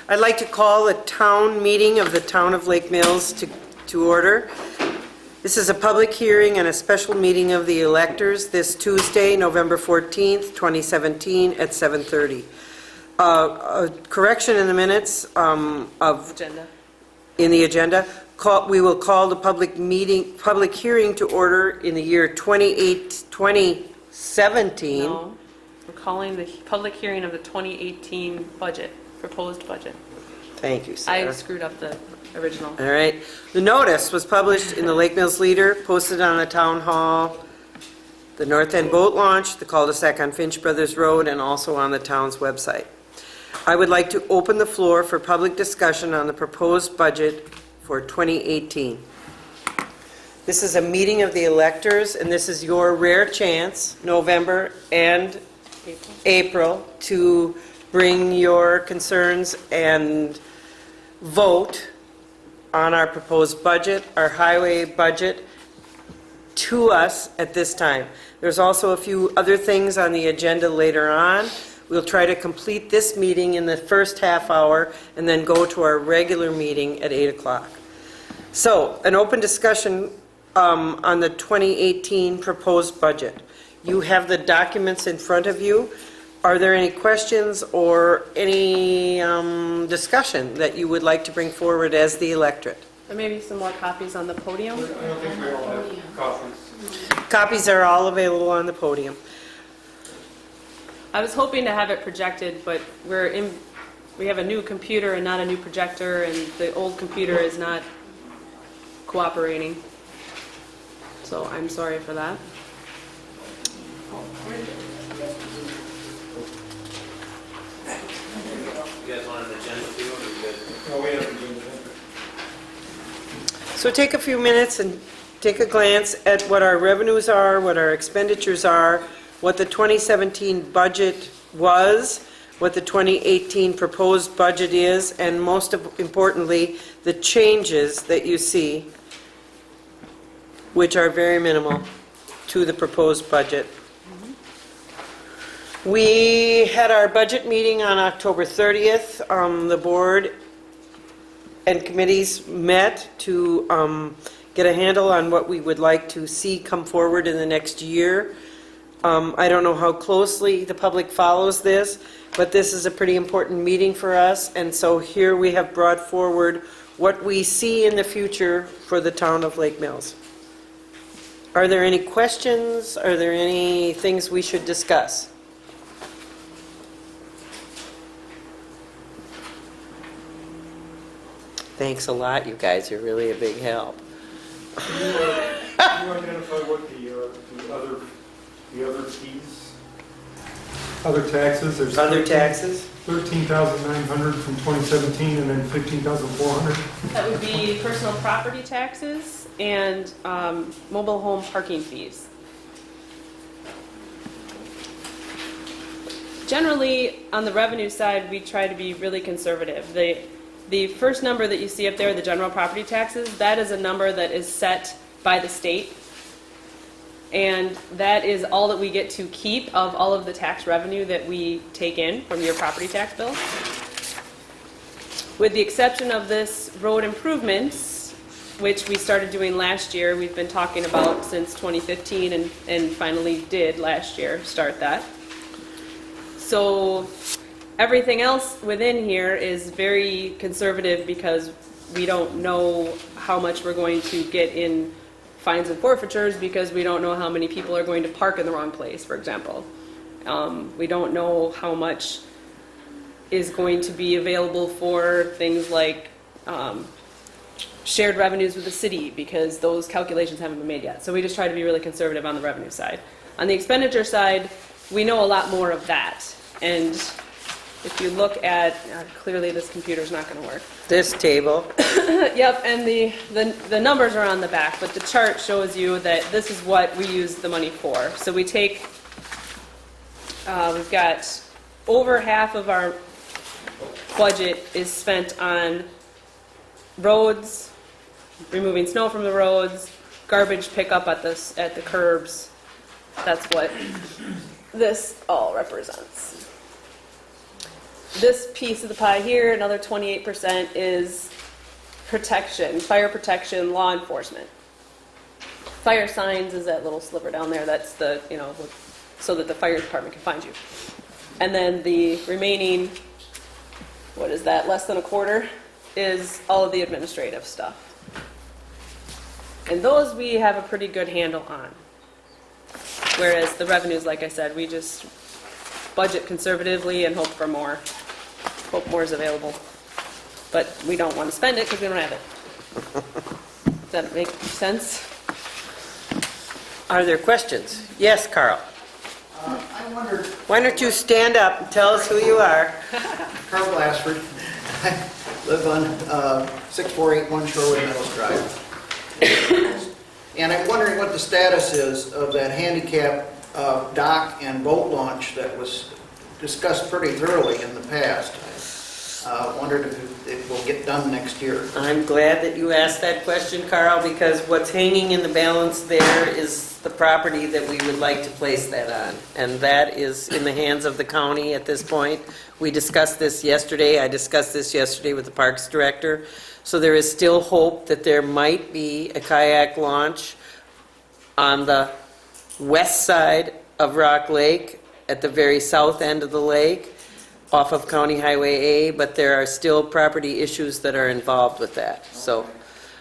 I'd like to call a town meeting of the Town of Lake Mills to order. This is a public hearing and a special meeting of the electors this Tuesday, November 14th, 2017 at 7:30. A correction in the minutes of Agenda. in the agenda. We will call the public hearing to order in the year 2017. No, we're calling the public hearing of the 2018 budget, proposed budget. Thank you, Sarah. I screwed up the original. All right. The notice was published in the Lake Mills Leader, posted on the Town Hall, the North End Boat Launch, the cul-de-sac on Finch Brothers Road, and also on the town's website. I would like to open the floor for public discussion on the proposed budget for 2018. This is a meeting of the electors, and this is your rare chance, November and April, to bring your concerns and vote on our proposed budget, our highway budget, to us at this time. There's also a few other things on the agenda later on. We'll try to complete this meeting in the first half hour and then go to our regular meeting at 8 o'clock. So, an open discussion on the 2018 proposed budget. You have the documents in front of you. Are there any questions or any discussion that you would like to bring forward as the electorate? There may be some more copies on the podium. I don't think we all have copies. Copies are all available on the podium. I was hoping to have it projected, but we have a new computer and not a new projector, and the old computer is not cooperating. So I'm sorry for that. You guys want an agenda too, or you good? No, we haven't been. So take a few minutes and take a glance at what our revenues are, what our expenditures are, what the 2017 budget was, what the 2018 proposed budget is, and most importantly, the changes that you see, which are very minimal to the proposed budget. We had our budget meeting on October 30th. The board and committees met to get a handle on what we would like to see come forward in the next year. I don't know how closely the public follows this, but this is a pretty important meeting for us, and so here we have brought forward what we see in the future for the town of Lake Mills. Are there any questions? Are there any things we should discuss? Thanks a lot, you guys. You're really a big help. Can you identify what the other fees, other taxes? There's Other taxes? 13,900 from 2017 and then 15,400. That would be personal property taxes and mobile home parking fees. Generally, on the revenue side, we try to be really conservative. The first number that you see up there, the general property taxes, that is a number that is set by the state. And that is all that we get to keep of all of the tax revenue that we take in from your property tax bill. With the exception of this road improvements, which we started doing last year, we've been talking about since 2015 and finally did last year start that. So everything else within here is very conservative because we don't know how much we're going to get in fines and forfeitures because we don't know how many people are going to park in the wrong place, for example. We don't know how much is going to be available for things like shared revenues with the city because those calculations haven't been made yet. So we just try to be really conservative on the revenue side. On the expenditure side, we know a lot more of that. And if you look at, clearly this computer's not going to work. This table. Yep, and the numbers are on the back, but the chart shows you that this is what we use the money for. So we take, we've got over half of our budget is spent on roads, removing snow from the roads, garbage pickup at the curbs. That's what this all represents. this piece of the pie here, another 28% is protection, fire protection, law enforcement. Fire signs is that little sliver down there, that's the, so that the fire department can find you. And then the remaining, what is that, less than a quarter, is all of the administrative stuff. And those we have a pretty good handle on. Whereas the revenues, like I said, we just budget conservatively and hope for more. Hope more is available. But we don't want to spend it because we don't have it. Does that make sense? Are there questions? Yes, Carl. I wondered, Why don't you stand up and tell us who you are? Carl Glassford, I live on 6481 Sherwood Meadows Drive. And I'm wondering what the status is of that handicap dock and boat launch that was discussed pretty thoroughly in the past. I wondered if it will get done next year. I'm glad that you asked that question, Carl, because what's hanging in the balance there is the property that we would like to place that on. And that is in the hands of the county at this point. We discussed this yesterday. I discussed this yesterday with the Parks Director. So there is still hope that there might be a kayak launch on the west side of Rock Lake at the very south end of the lake off of County Highway A, but there are still property issues that are involved with that. So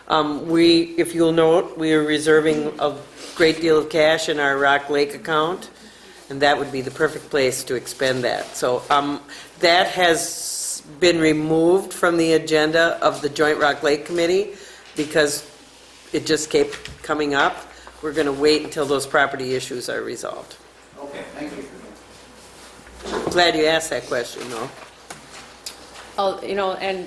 if you'll note, we are reserving a great deal of cash in our Rock Lake account, and that would be the perfect place to expend that. So that has been removed from the agenda of the Joint Rock Lake Committee because it just kept coming up. We're going to wait until those property issues are resolved. Okay, thank you. Glad you asked that question, though. Oh, and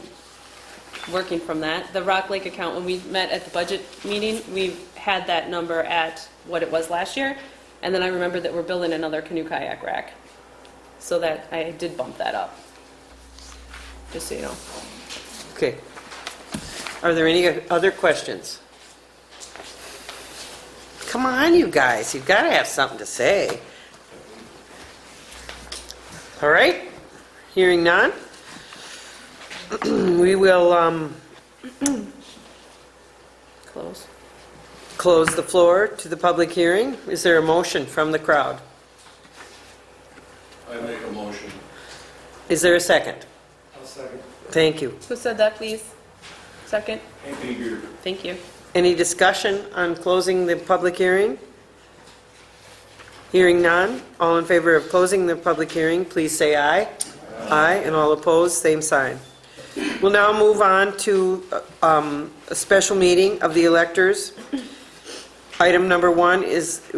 working from that, the Rock Lake account, when we met at the budget meeting, we had that number at what it was last year. And then I remembered that we're building another canoe kayak rack. So that I did bump that up. Just so you know. Okay. Are there any other questions? Come on, you guys. You've got to have something to say. All right. Hearing none. We will close the floor to the public hearing. Is there a motion from the crowd? I make a motion. Is there a second? I'll second. Thank you. Who said that, please? Second? Anthony Beard. Thank you. Any discussion on closing the public hearing? Hearing none. All in favor of closing the public hearing, please say aye. Aye. And all opposed, same sign. We'll now move on to a special meeting of the electors. Item number 1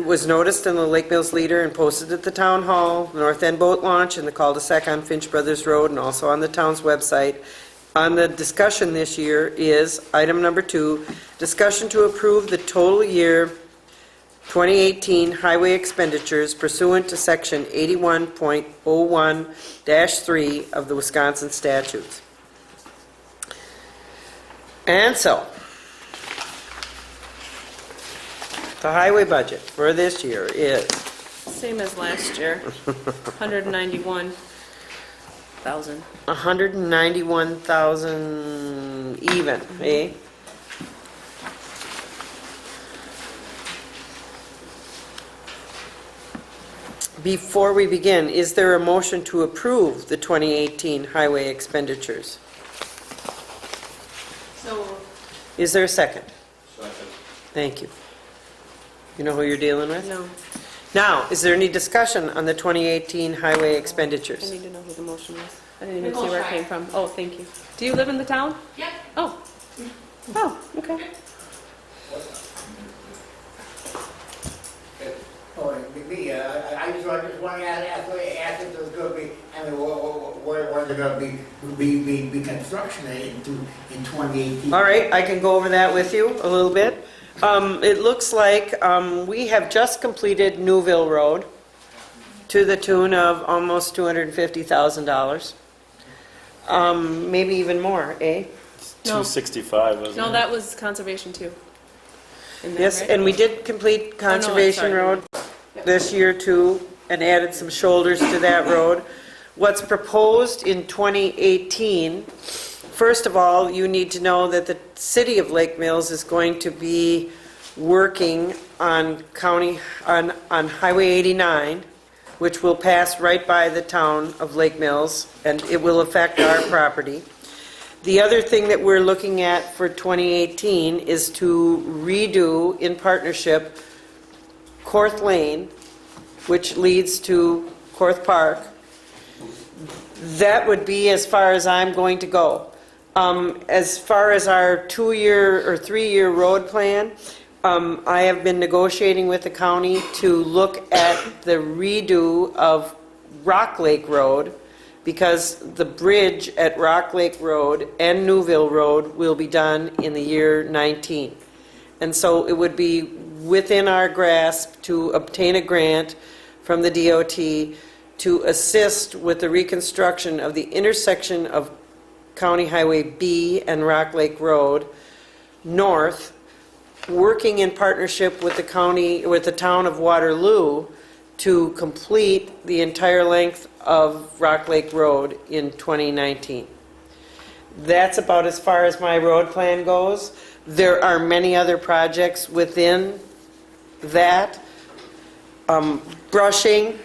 was noticed in the Lake Mills Leader and posted at the Town Hall, North End Boat Launch, and the cul-de-sac on Finch Brothers Road, and also on the town's website. On the discussion this year is item number 2, discussion to approve the total year 2018 highway expenditures pursuant to section 81.01-3 of the Wisconsin statutes. And so, the highway budget for this year is Same as last year. 191,000. 191,000 even, eh? Before we begin, is there a motion to approve the 2018 highway expenditures? So, Is there a second? Second. Thank you. You know who you're dealing with? no, Now, is there any discussion on the 2018 highway I expenditures? need to know who the motion was. I didn't even see where it came from. Oh, thank you. Do you live in the town? Yep. Oh. Oh, okay. Oh, me, I just want to ask if there's going to be, I mean, where there going to be construction in 2018? All right, I can go over that with you a little bit. It looks like we have just completed Newville Road to the tune of almost $250,000. Maybe even more, eh? No. 265, wasn't it? No, that was conservation too. In there, Yes, right? and we did complete Conservation sorry. Road this year too, and added some shoulders to that road. What's proposed in 2018, first of all, you need to know that the city of Lake Mills is going to be working on Highway 89, which will pass right by the town of Lake Mills, and it will affect our property. The other thing that we're looking at for 2018 is to redo, in partnership, Korth Lane, which leads to Korth Park. That would be as far as I'm going to go. As far as our 2-year or 3-year road plan, I have been negotiating with the county to look at the redo of Rock Lake Road, because the bridge at Rock Lake Road and Newville Road will be done in the year 19. And so it would be within our grasp to obtain a grant from the DOT to assist with the reconstruction of the intersection of County Highway B and Rock Lake Road north, working in partnership with the town of Waterloo to complete the entire length of Rock Lake Road in 2019. That's about as far as my road plan goes. There are many other projects within that. Brushing,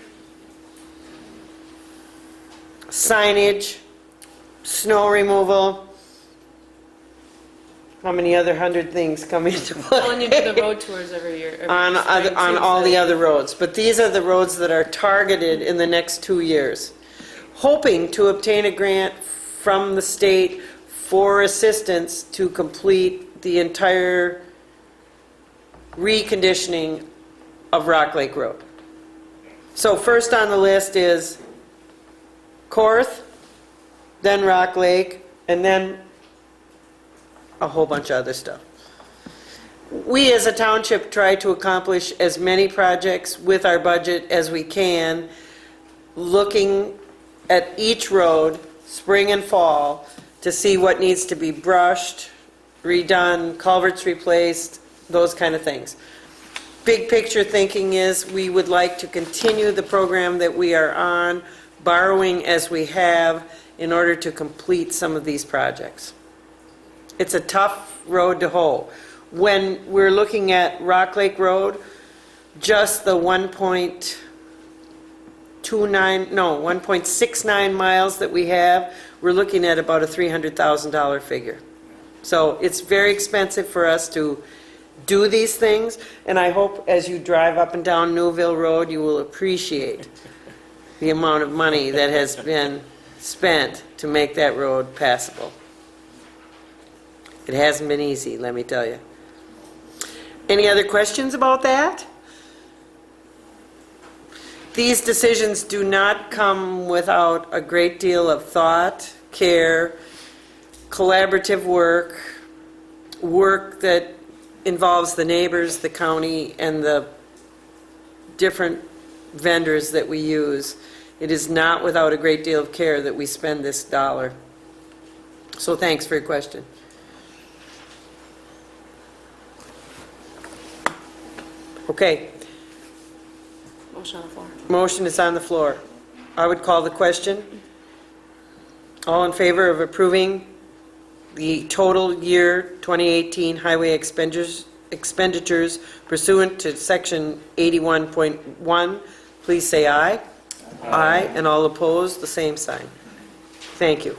signage, snow removal. How many other 100 things come into play? Well, and you do the road tours every year. On all the other roads. But these are the roads that are targeted in the next 2 years. Hoping to obtain a grant from the state for assistance to complete the entire reconditioning of Rock Lake Road. So first on the list is Korth, then Rock Lake, and then a whole bunch of other stuff. We as a township try to accomplish as many projects with our budget as we can, looking at each road, spring and fall, to see what needs to be brushed, redone, culverts replaced, those kind of things. Big picture thinking is we would like to continue the program that we are on, borrowing as we have, in order to complete some of these projects. It's a tough road to hoe. When we're looking at Rock Lake Road, just the 1.69 miles that we have, we're looking at about a $300,000 figure. So it's very expensive for us to do these things, and I hope as you drive up and down Newville Road, you will appreciate the amount of money that has been spent to make that road passable. It hasn't been easy, let me tell you. Any other questions about that? These decisions do not come without a great deal of thought, care, collaborative work that involves the neighbors, the county, and the different vendors that we use. It is not without a great deal of care that we spend this dollar. So thanks for your question. Okay. Motion on the floor. Motion is on the floor. I would call the question. All in favor of approving the total year 2018 highway expenditures pursuant to section 81.1, please say aye. Aye. And all opposed, the same sign. Thank you.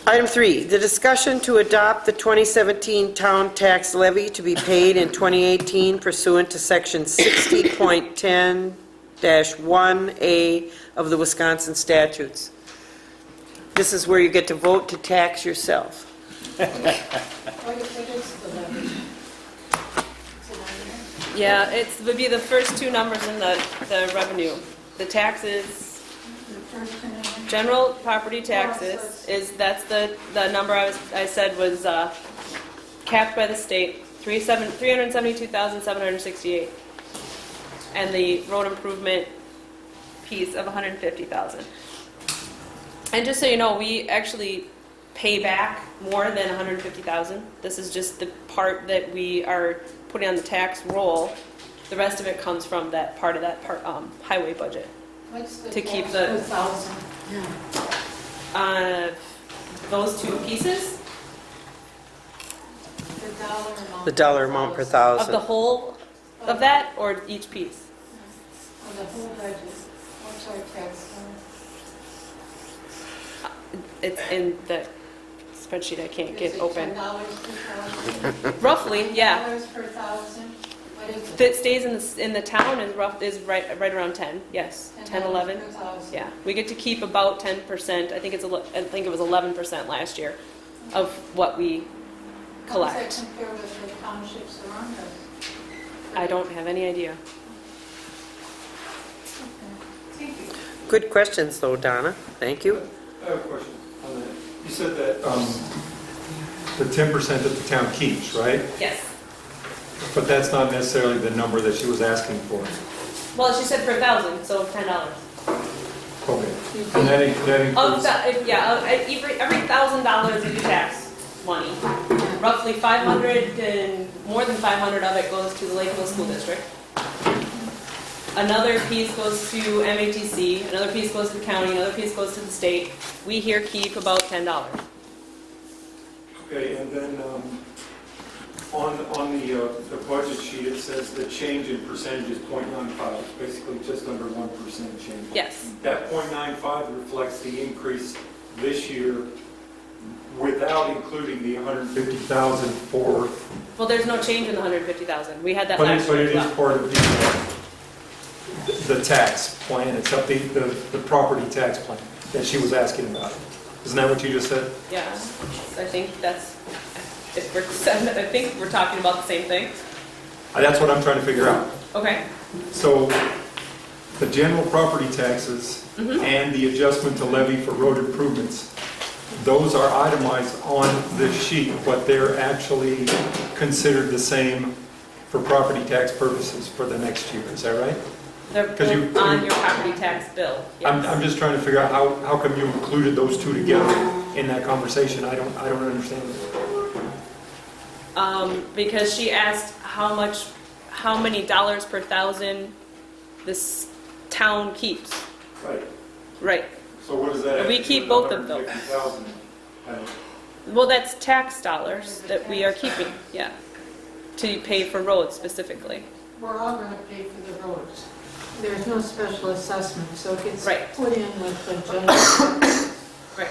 Item 3, the discussion to adopt the 2017 town tax levy to be paid in 2018 pursuant to section 60.10-1A of the Wisconsin statutes. This is where you get to vote to tax yourself. Yeah, it would be the first two numbers in the revenue. The taxes, general property taxes, that's the number I said was capped by the state, $372,768, and the road improvement piece of $150,000. And just so you know, we actually pay back more than $150,000. This is just the part that we are putting on the tax roll. The rest of it comes from that part of that highway budget. What's the to keep tax the- per thousand? Those two pieces The dollar amount. The dollar amount per of the thousand. whole of that, or each piece? Of the whole budget. What's our tax? It's in the spreadsheet I can't get open. $10 per thousand? Roughly, yeah. $10 per thousand? What is it? That stays in the town is right around 10. Yes, 10, 11. $10 per thousand. Yeah, we get to keep about 10%. I think it was 11% last year of what we How collect. does that compare with the townships around us? I don't have any idea. Okay. Thank you. Good questions though, Donna. Thank you. I have a question on that. You said that the 10% that the town keeps, right? Yes. But that's not necessarily the number that she was asking for. Well, she said per thousand, so $10. Okay. And that includes, Every $1,000 of your tax money, roughly 500 and more than 500 of it goes to the Lakeville School District. Another piece goes to MATC, another piece goes to the county, another piece goes to the state. We here keep about $10. okay, and then on the budget sheet, it says the change in percentage is 0.95, basically just under 1% change. Yes. That 0.95 reflects the increase this year without including the 150,000 for, Well, there's no change in the 150,000. We had that but last it year as is well. part of the tax plan. It's up the property tax plan that she was asking about. Isn't that what you just said? Yeah, I think I think we're talking about the same thing. That's what I'm trying to figure out. Okay. So the general property taxes and the adjustment to levy for road improvements, those are itemized on this sheet, but they're actually considered the same for property tax purposes for the next year. Is that right? They're 'Cause you- both on your property tax bill. Yes. I'm just trying to figure out how come you included those two together in that conversation. I don't understand it. Because she asked how many dollars per thousand this town keeps. Right. Right. So what is that? We keep both of those. 150,000. Well, that's tax dollars that we are keeping, yeah, to pay for roads specifically. We're all going to pay for the roads. There's no special assessment, so it gets Right. put in with the general. Right.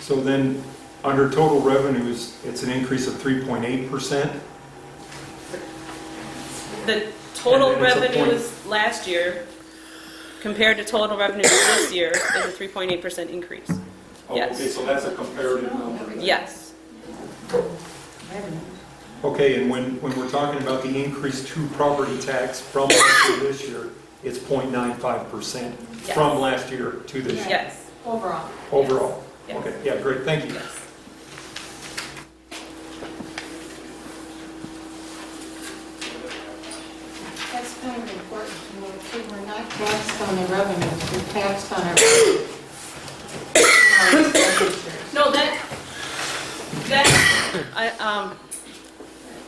So then, under total revenues, it's an increase of 3.8%. The total And then it's a revenues last year compared to total revenues this year is a 3.8% increase. Oh, Yes. okay, so that's a comparative number. Yes. Okay, and when we're talking about the increase to property tax from last year to this year, it's 0.95% Yes. from last year to this year, Yes. Overall. overall. Yes. Okay, yeah, great, thank you. That's kind of important to know, too. We're not taxed on the revenues, we're taxed on our expenditures. No,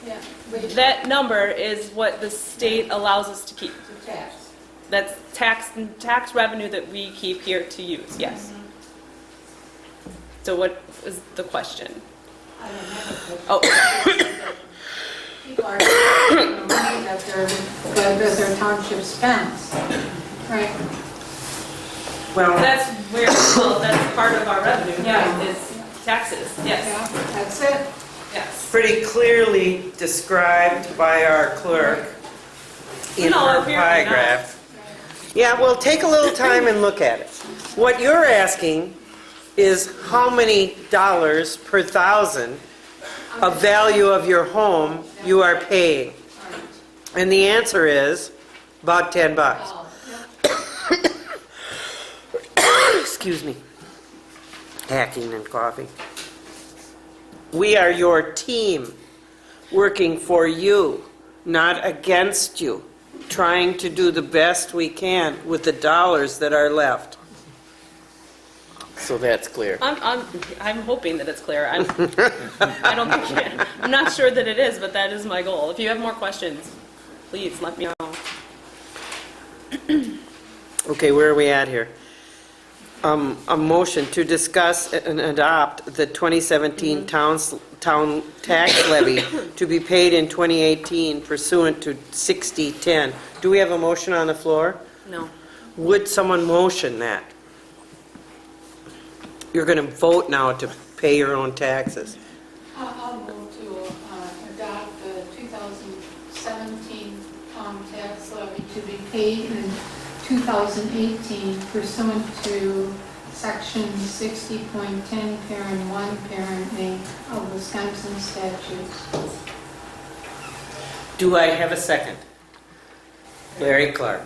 Yeah, we that number is what the state allows us to keep. to tax. That's tax revenue that we keep here to use, yes. So what is the question? I don't have it, Oh, but people are taxing the money that their township spends. Right. Well, that's part of our revenue, Yeah. is taxes, yes, Yeah, that's it. yes. pretty clearly described by our clerk in No, her apparently paragraph. Yeah, well, take a little time and look at it. What you're asking is how many dollars per thousand of value of your home you are paying. And the answer is about $10. Oh, yeah. Excuse me. Hacking and coughing. We are your team, working for you, not against you, trying to do the best we can with the dollars that are left. So that's clear. I'm hoping that it's clear. I'm not sure that it is, but that is my goal. If you have more questions, please let me know. Okay, where are we at here? A motion to discuss and adopt the 2017 town tax levy to be paid in 2018 pursuant to 6010. Do we have a motion on the floor? No. Would someone motion that? You're going to vote now to pay your own taxes. I'll move to adopt the 2017 tax levy to be paid in 2018 pursuant to Section 60.10, Parent 1, Parent A of Wisconsin statutes. Do I have a second? Larry Clark.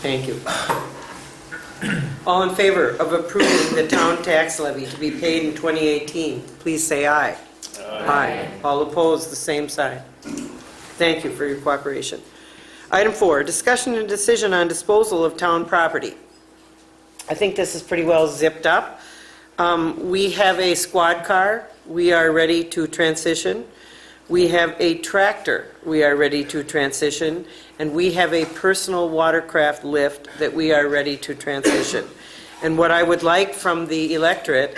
Thank you. All in favor of approving the town tax levy to be paid in 2018, please say aye. Aye. All opposed, the same side. Thank you for your cooperation. Item 4, discussion and decision on disposal of town property. I think this is pretty well zipped up. We have a squad car. We are ready to transition. We have a tractor. We are ready to transition. And we have a personal watercraft lift that we are ready to transition. And what I would like from the electorate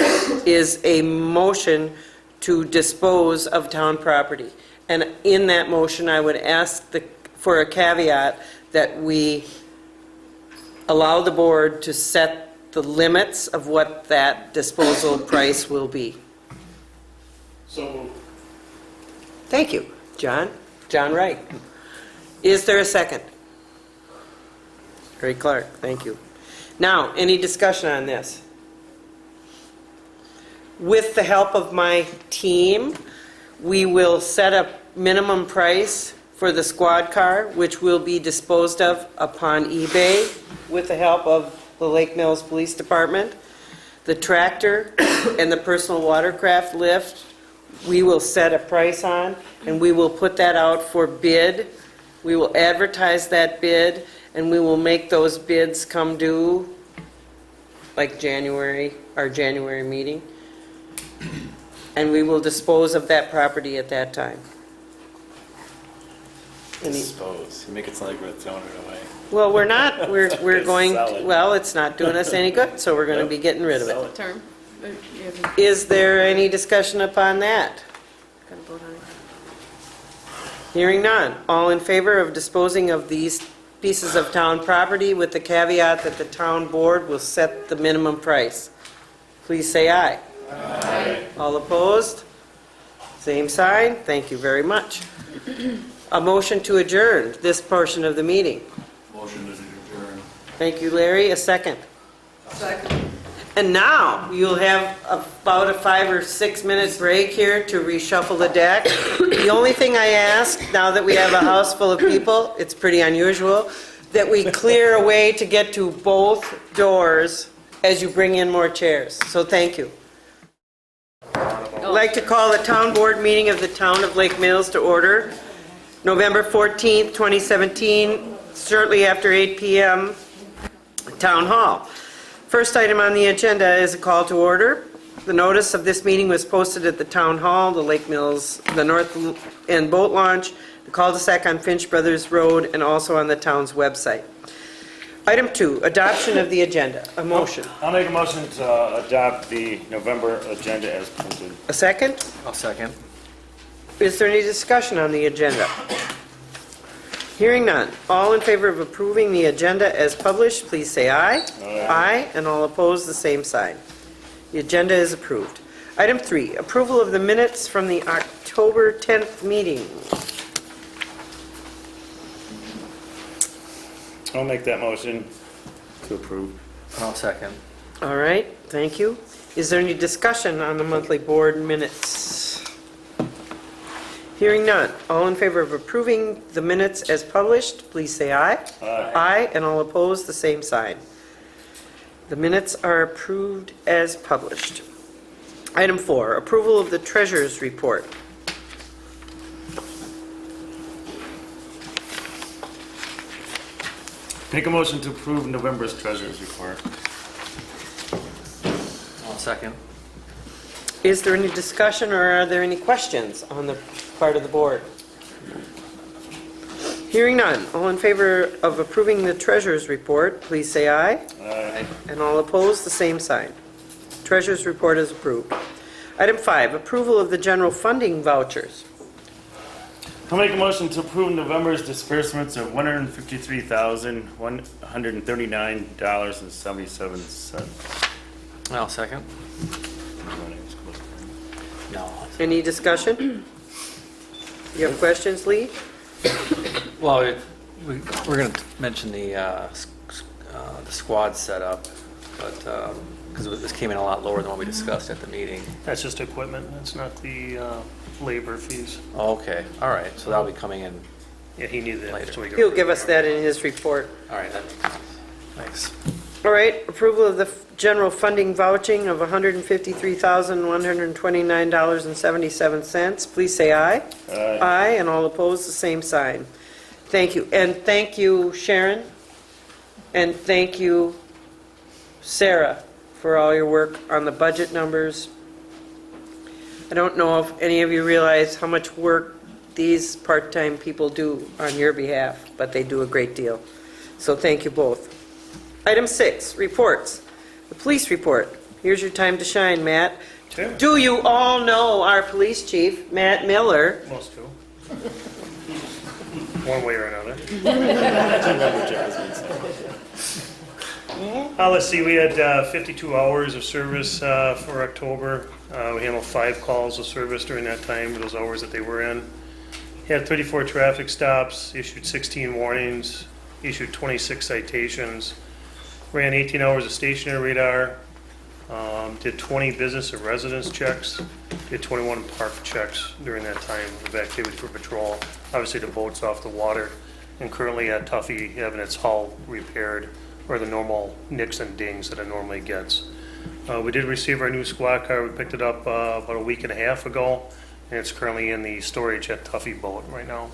is a motion to dispose of town property. And in that motion, I would ask for a caveat that we allow the board to set the limits of what that disposal price will be. So Thank you, John. John Wright. Is there a second? Larry Clark, thank you. Now, any discussion on this? With the help of my team, we will set a minimum price for the squad car, which will be disposed of upon eBay with the help of the Lake Mills Police Department. The tractor and the personal watercraft lift, we will set a price on, and we will put that out for bid. We will advertise that bid, and we will make those bids come due like January, our January meeting. And we will dispose of that property at that time. dispose. You make it sound like we're throwing it away. Well, we're not, we're going, Sell it. well, it's not doing us any good, so we're going to be getting rid of Sell it. Term. You haven't Is there any discussion upon that? got to vote on it. Hearing none. All in favor of disposing of these pieces of town property with the caveat that the town board will set the minimum price? Please say aye. Aye. All opposed? Same sign. Thank you very much. A motion to adjourn this portion of the meeting. Motion to adjourn. Thank you, Larry. A second. Second. And now, you'll have about a 5 or 6 minute break here to reshuffle the deck. The only thing I ask, now that we have a house full of people, it's pretty unusual, that we clear a way to get to both doors as you bring in more chairs. So thank you. I'd like to call the town board meeting of the town of Lake Mills to order. November 14th, 2017, shortly after 8 p.m., Town Hall. First item on the agenda is a call to order. The notice of this meeting was posted at the Town Hall, the Lake Mills, the North End Boat Launch, the cul-de-sac on Finch Brothers Road, and also on the town's website. Item 2, adoption of the agenda. A motion. I'll make a motion to adopt the November agenda as printed. A second? I'll second. Is there any discussion on the agenda? Hearing none. All in favor of approving the agenda as published, please say aye. Aye. Aye, and all opposed, the same sign. The agenda is approved. Item 3, approval of the minutes from the October 10th meeting. I'll make that motion to approve. I'll second. All right, thank you. Is there any discussion on the monthly board minutes? Hearing none. All in favor of approving the minutes as published, please say aye. Aye. Aye, and all opposed, the same sign. The minutes are approved as published. Item 4, approval of the treasurer's report. Make a motion to approve November's treasurer's report. I'll second. Is there any discussion or are there any questions on the part of the board? Hearing none. All in favor of approving the treasurer's report, please say aye. Aye. And all opposed, the same sign. Treasurer's report is approved. Item 5, approval of the general funding vouchers. I'll make a motion to approve November's disbursements of $153,139.77. I'll second. No. Any discussion? You have questions, Lee? Well, we're going to mention the squad setup, but because this came in a lot lower than what we discussed at the meeting. That's just equipment, that's not the labor fees. Okay, all right, so that'll be coming in. Yeah, he needed that. Later. so we could- He'll give us that in his report. All right, thanks. All right, approval of the general funding vouching of $153,129.77. Please say aye. Aye. Aye, and all opposed, the same sign. Thank you. And thank you, Sharon. And thank you, Sarah, for all your work on the budget numbers. I don't know if any of you realize how much work these part-time people do on your behalf, but they do a great deal. So thank you both. Item 6, reports. The police report. Here's your time to shine, Matt. Sure. Do you all know our police chief, Matt Miller? Most do. One way or another. Let's see, we had 52 hours of service for October. We handled 5 calls of service during that time, those hours that they were in. Had 34 traffic stops, issued 16 warnings, issued 26 citations, ran 18 hours of stationary radar, did 20 business and residence checks, did 21 park checks during that time of activity for patrol. Obviously the boat's off the water, and currently at Tuffy having its hull repaired, or the normal nicks and dings that it normally gets. We did receive our new squad car. We picked it up about a week and a half ago, and it's currently in the storage at Tuffy Boat right now.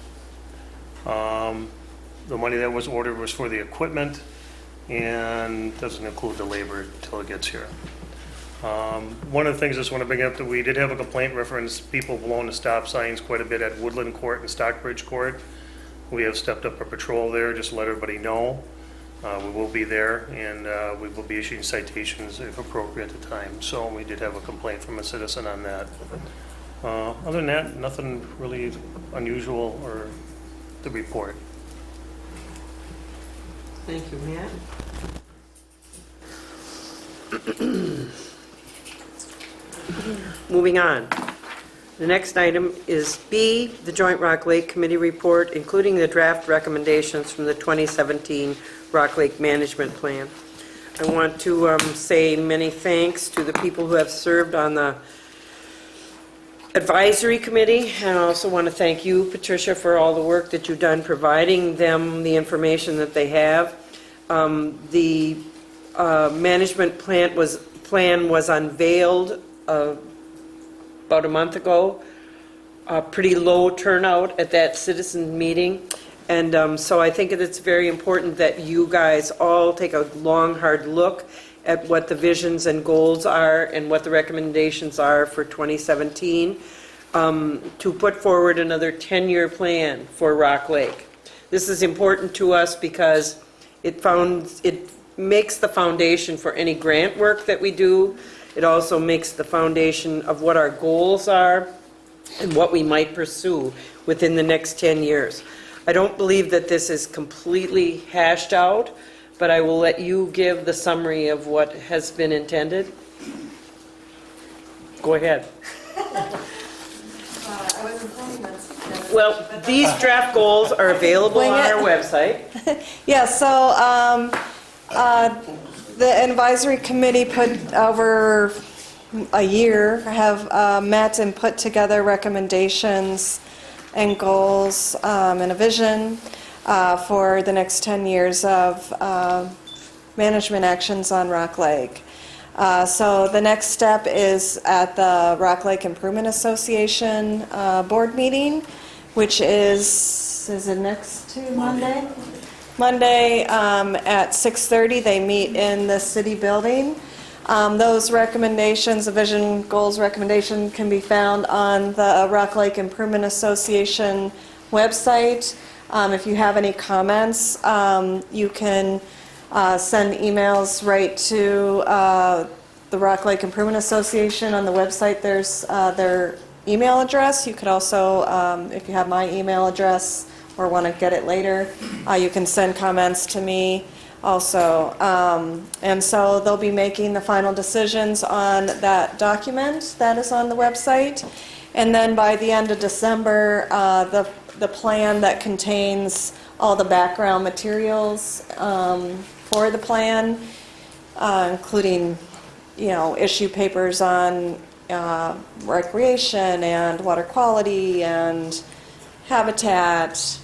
The money that was ordered was for the equipment and doesn't include the labor until it gets here. One of the things I just want to bring up that we did have a complaint reference people blowing the stop signs quite a bit at Woodland Court and Stockbridge Court. We have stepped up our patrol there, just to let everybody know. We will be there, and we will be issuing citations if appropriate at the time. So we did have a complaint from a citizen on that. Other than that, nothing really unusual or to report. Thank you, Matt. Moving on. The next item is B, the Joint Rock Lake Committee report, including the draft recommendations from the 2017 Rock Lake Management Plan. I want to say many thanks to the people who have served on the advisory committee, and I also want to thank you, Patricia, for all the work that you've done providing them the information that they have. The management plan was unveiled about a month ago. A pretty low turnout at that citizen meeting, and so I think that it's very important that you guys all take a long, hard look at what the visions and goals are and what the recommendations are for 2017 to put forward another 10-year plan for Rock Lake. This is important to us because it makes the foundation for any grant work that we do. It also makes the foundation of what our goals are and what we might pursue within the next 10 years. I don't believe that this is completely hashed out, but I will let you give the summary of what has been intended. Go ahead. Well, these draft goals are available on our website. Yeah, so the advisory committee put over a year, have met and put together recommendations and goals and a vision for the next 10 years of management actions on Rock Lake. So the next step is at the Rock Lake Improvement Association board meeting, which is it next to Monday? Monday at 6:30, they meet in the city building. Those recommendations, the vision goals recommendation, can be found on the Rock Lake Improvement Association website. If you have any comments, you can send emails right to the Rock Lake Improvement Association. On the website, there's their email address. You could also, if you have my email address or want to get it later, you can send comments to me also. And so they'll be making the final decisions on that document that is on the website. And then by the end of December, the plan that contains all the background materials for the plan, including, issue papers on recreation and water quality and habitat,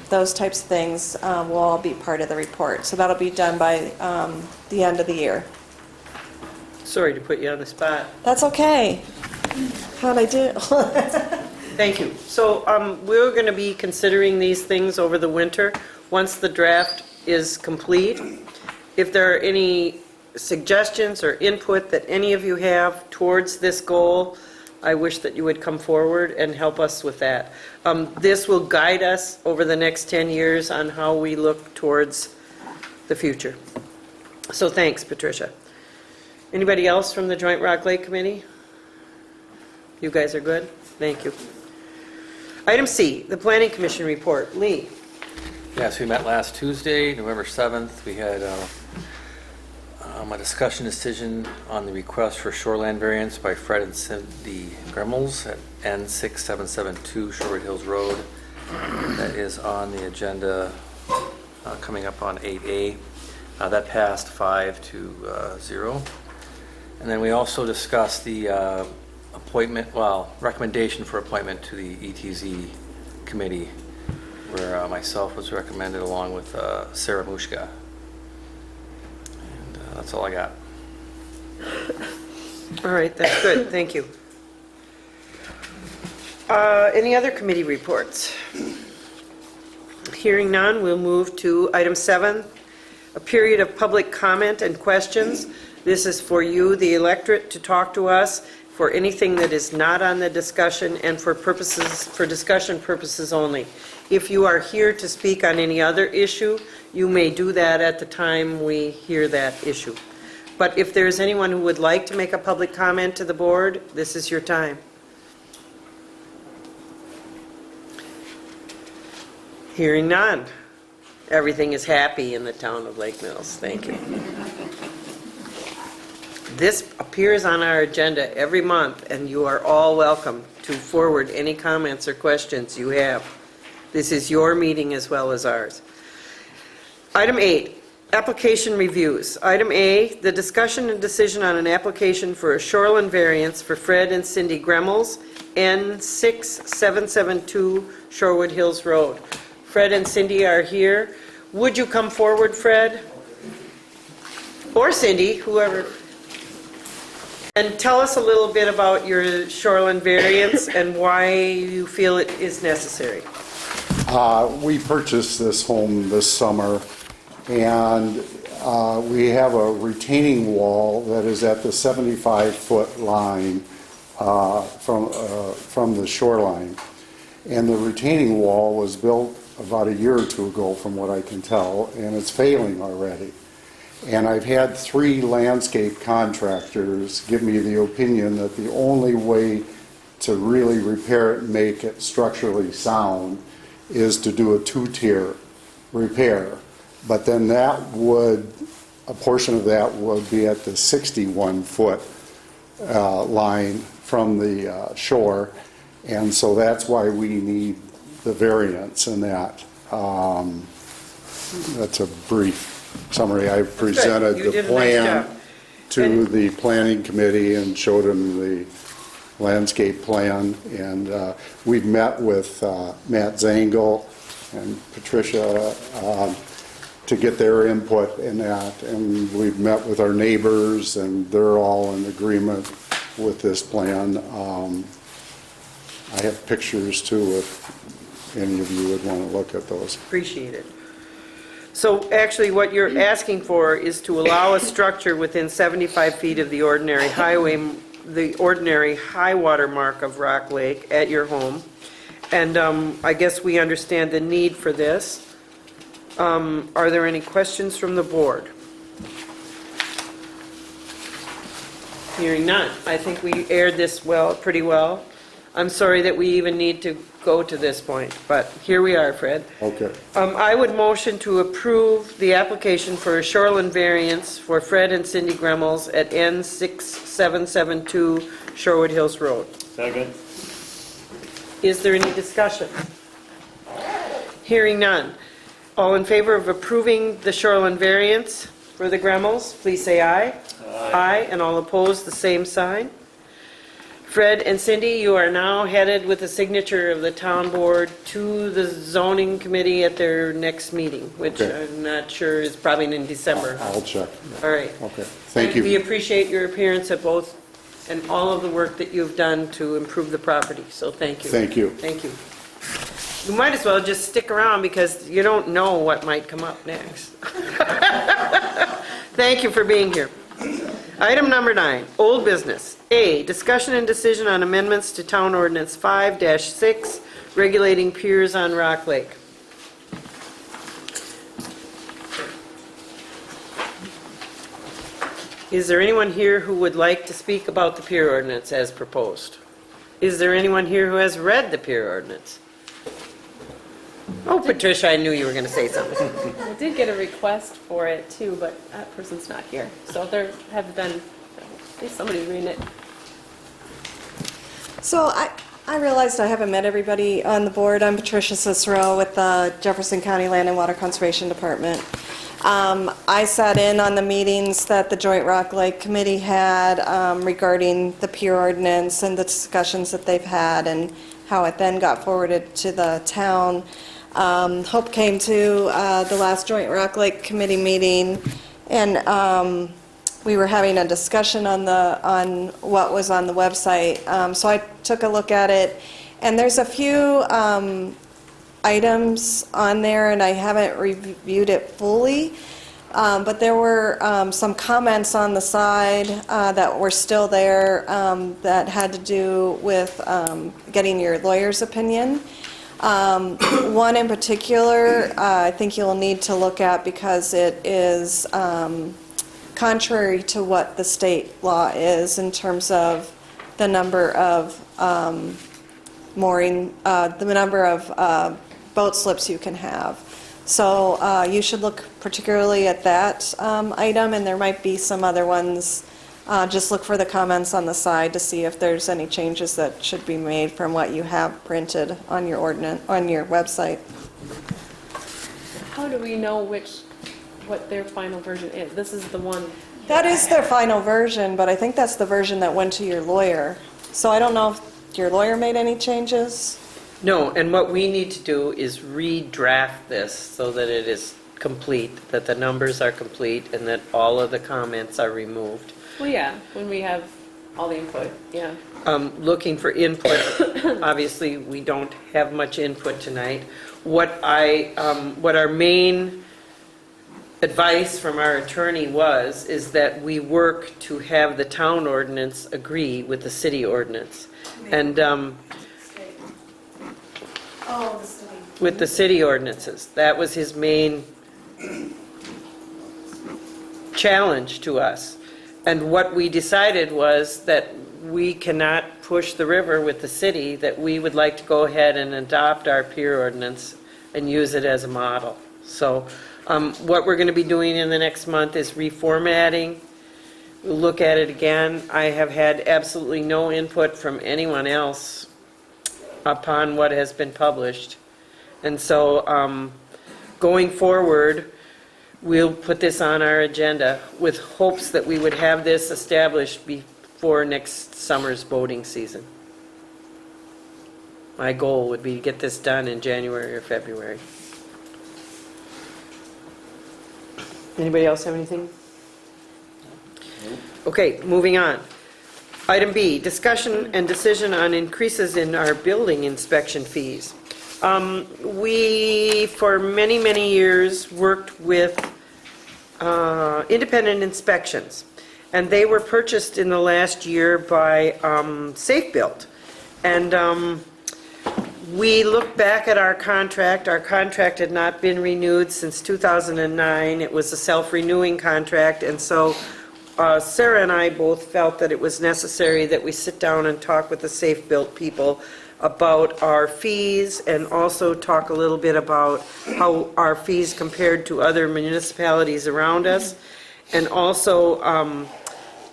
those types of things will all be part of the report. So that'll be done by the end of the year. Sorry to put you on the spot. That's okay. How'd I do? Thank you. So we're going to be considering these things over the winter, once the draft is complete. If there are any suggestions or input that any of you have towards this goal, I wish that you would come forward and help us with that. This will guide us over the next 10 years on how we look towards the future. So thanks, Patricia. Anybody else from the Joint Rock Lake Committee? You guys are good? Thank you. Item C, the Planning Commission report. Lee. Yes, we met last Tuesday, November 7th. We had a discussion decision on the request for shoreland variance by Fred and Cindy Gremmels at N6772 Shorewood Hills Road. That is on the agenda coming up on 8A. That passed 5-0. And then we also discussed the recommendation for appointment to the ETZ committee, where myself was recommended along with Sarah Mushka. And that's all I got. All right, that's good. Thank you. Any other committee reports? Hearing none, we'll move to item 7, a period of public comment and questions. This is for you, the electorate, to talk to us for anything that is not on the discussion and for discussion purposes only. If you are here to speak on any other issue, you may do that at the time we hear that issue. But if there is anyone who would like to make a public comment to the board, this is your time. Hearing none. Everything is happy in the town of Lake Mills. Thank you. This appears on our agenda every month, and you are all welcome to forward any comments or questions you have. This is your meeting as well as ours. Item 8, application reviews. Item A, the discussion and decision on an application for a shoreline variance for Fred and Cindy Gremmels, N6772 Shorewood Hills Road. Fred and Cindy are here. Would you come forward, Fred? Or Cindy, whoever. And tell us a little bit about your shoreline variance and why you feel it is necessary. We purchased this home this summer, and we have a retaining wall that is at the 75-foot line from the shoreline. And the retaining wall was built about a year or two ago, from what I can tell, and it's failing already. And I've had 3 landscape contractors give me the opinion that the only way to really repair it and make it structurally sound is to do a 2-tier repair. But then a portion of that would be at the 61-foot line from the shore. And so that's why we need the variance in that. That's a brief summary. I presented the plan to the planning committee and showed them the landscape plan. And we've met with Matt Zangel and Patricia to get their input in that. And we've met with our neighbors, and they're all in agreement with this plan. I have pictures too, if any of you would want to look at those. Appreciate it. So actually what you're asking for is to allow a structure within 75 feet of the ordinary high water mark of Rock Lake at your home, And I guess we understand the need for this. Are there any questions from the board? Hearing none. I think we aired this pretty well. I'm sorry that we even need to go to this point, but here we are, Fred. Okay. I would motion to approve the application for a shoreline variance for Fred and Cindy Gremmels at N6772 Shorewood Hills Road. Second. Is there any discussion? Hearing none. All in favor of approving the shoreline variance for the Gremmels, please say aye. Aye. And all opposed, the same sign. Fred and Cindy, you are now headed with the signature of the town board to the zoning committee at their next meeting, which Okay. I'm not sure is probably in December. I'll check. All right. Okay, thank We you. appreciate your appearance at both and all of the work that you've done to improve the property, so thank you. Thank you. Thank you. You might as well just stick around because you don't know what might come up next. Thank you for being here. Item number 9, old business. A, discussion and decision on amendments to Town Ordinance 5-6, regulating piers on Rock Lake. Is there anyone here who would like to speak about the pier ordinance as proposed? Is there anyone here who has read the pier ordinance? Oh, Patricia, I knew you were going to say something. I did get a request for it too, but that person's not here. So there have been, at least somebody reading it. So I realized I haven't met everybody on the board. I'm Patricia Cicero with the Jefferson County Land and Water Conservation Department. I sat in on the meetings that the Joint Rock Lake Committee had regarding the pier ordinance and the discussions that they've had and how it then got forwarded to the town. Hope came to the last Joint Rock Lake Committee meeting, and we were having a discussion on what was on the website. So I took a look at it, and there's a few items on there, and I haven't reviewed it fully. But there were some comments on the side that were still there that had to do with getting your lawyer's opinion. One in particular, I think you'll need to look at because it is contrary to what the state law is in terms of the number of boat slips you can have. So you should look particularly at that item, and there might be some other ones. Just look for the comments on the side to see if there's any changes that should be made from what you have printed on your website. How do we know what their final version is? This is the one. That is their final version, but I think that's the version that went to your lawyer. So I don't know if your lawyer made any changes. No, and what we need to do is redraft this so that it is complete, that the numbers are complete, and that all of the comments are removed. Well, yeah, when we have all the input, yeah. Looking for input, obviously, we don't have much input tonight. What our main advice from our attorney is that we work to have the town ordinance agree with the city ordinance. And with the city ordinances. That was his main challenge to us. And what we decided was that we cannot push the river with the city, that we would like to go ahead and adopt our pier ordinance and use it as a model. So what we're going to be doing in the next month is reformatting. We'll look at it again. I have had absolutely no input from anyone else upon what has been published. And so going forward, we'll put this on our agenda with hopes that we would have this established before next summer's boating season. My goal would be to get this done in January or February. Anybody else have anything? Okay, moving on. Item B, discussion and decision on increases in our building inspection fees. We, for many, many years, worked with independent inspections, and they were purchased in the last year by Safe Built. And We look back at our contract. Our contract had not been renewed since 2009. It was a self-renewing contract, and so Sarah and I both felt that it was necessary that we sit down and talk with the Safe Built people about our fees, and also talk a little bit about how our fees compared to other municipalities around us, and also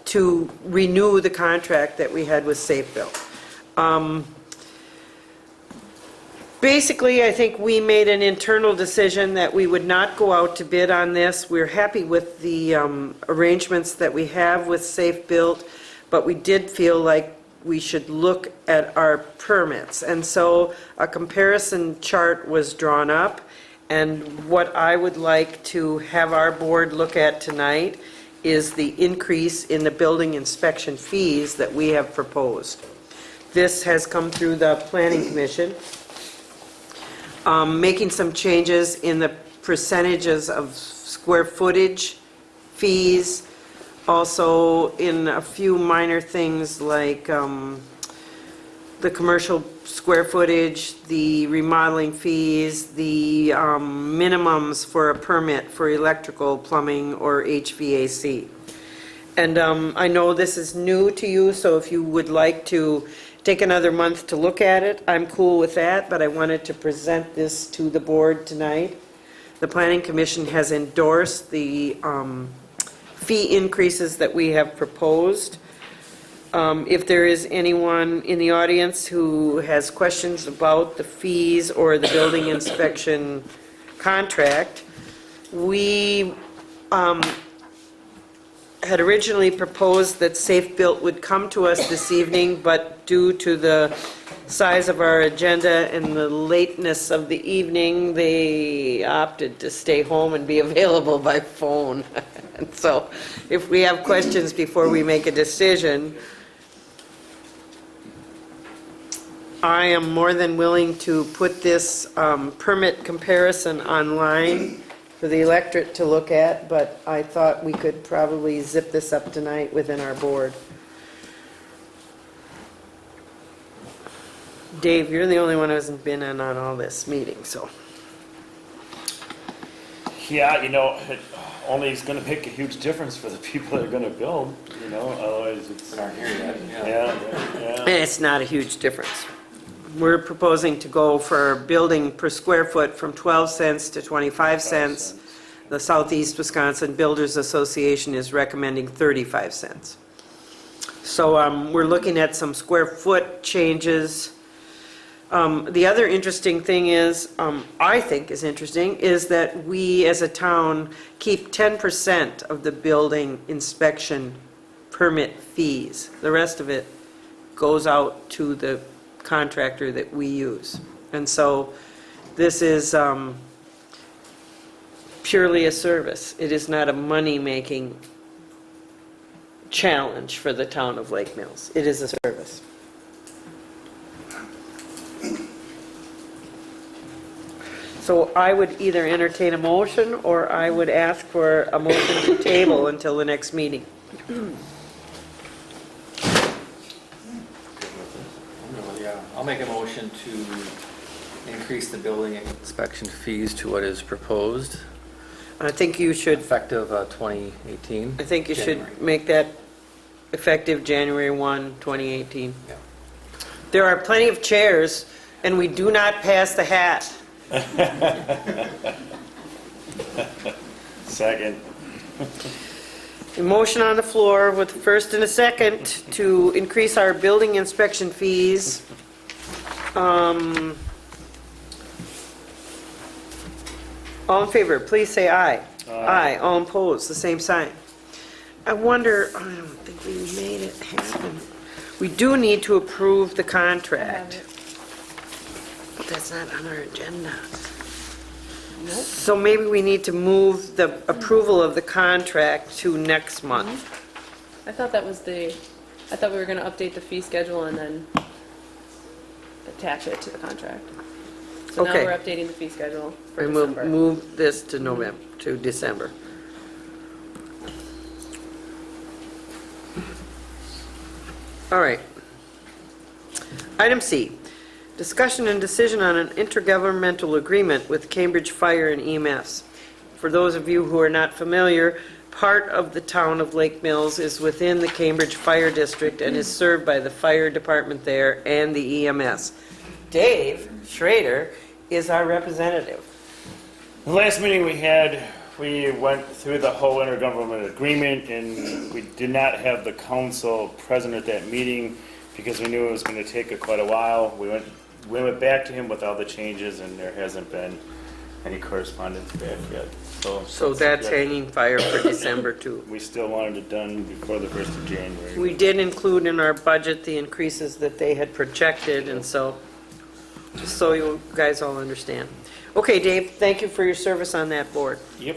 to renew the contract that we had with Safe Built. Basically, I think we made an internal decision that we would not go out to bid on this. We're happy with the arrangements that we have with Safe Built, but we did feel like we should look at our permits. And so a comparison chart was drawn up, and what I would like to have our board look at tonight is the increase in the building inspection fees that we have proposed. This has come through the Planning Commission, making some changes in the percentages of square footage fees, also in a few minor things like the commercial square footage, the remodeling fees, the minimums for a permit for electrical, plumbing, or HVAC. And I know this is new to you, so if you would like to take another month to look at it, I'm cool with that, but I wanted to present this to the board tonight. The Planning Commission has endorsed the fee increases that we have proposed. If there is anyone in the audience who has questions about the fees or the building inspection contract, we had originally proposed that Safe Built would come to us this evening, but due to the size of our agenda and the lateness of the evening, they opted to stay home and be available by phone. And so if we have questions before we make a decision, I am more than willing to put this permit comparison online for the electorate to look at, but I thought we could probably zip this up tonight within our board. Dave, you're the only one who hasn't been in on all this meeting, so. Yeah, you know, it only is going to make a huge difference for the people that are going to build, you know, otherwise it's... Aren't here yet, Yeah. And it's not a huge difference. We're proposing to go for building per square foot from 12 cents to 25 cents. The Southeast Wisconsin Builders Association is recommending 35 cents. So we're looking at some square foot changes. The other interesting thing is, I think is interesting, is that we as a town keep 10% of the building inspection permit fees. The rest of it goes out to the contractor that we use. And so this is purely a service. It is not a money-making challenge for the town of Lake Mills. It is a service. So I would either entertain a motion, or I would ask for a motion to table until the next meeting. I'll make a motion to increase the building inspection fees to what is proposed, I think you should, effective 2018. I think you January. should make that effective January 1, 2018. Yeah. There are plenty of chairs, and we do not pass the hat. Second. A motion on the floor with a first and a second to increase our building inspection fees. All in favor, please say aye. Aye. All opposed, the same sign. I wonder, I don't think we made it happen. We do need to approve the contract. But that's not on our agenda. So maybe we need to move the approval of the contract to next month. I thought that was I thought we were gonna update the fee schedule and then attach it to the contract. So now Okay. we're updating the fee schedule for And we'll December. move this to November, to December. All right. Item C, Discussion and decision on an intergovernmental agreement with Cambridge Fire and EMS. For those of you who are not familiar, part of the town of Lake Mills is within the Cambridge Fire District and is served by the fire department there and the EMS. Dave Schrader is our representative. The last meeting we had, we went through the whole intergovernmental agreement, and we did not have the council present at that meeting because we knew it was going to take quite a while. We went back to him with all the changes, and there hasn't been any correspondence back yet. So that's hanging fire for December too. We still wanted it done before the 1st of January. We did include in our budget the increases that they had projected, and so, just so you guys all understand. Okay, Dave, thank you for your service on that board. Yep,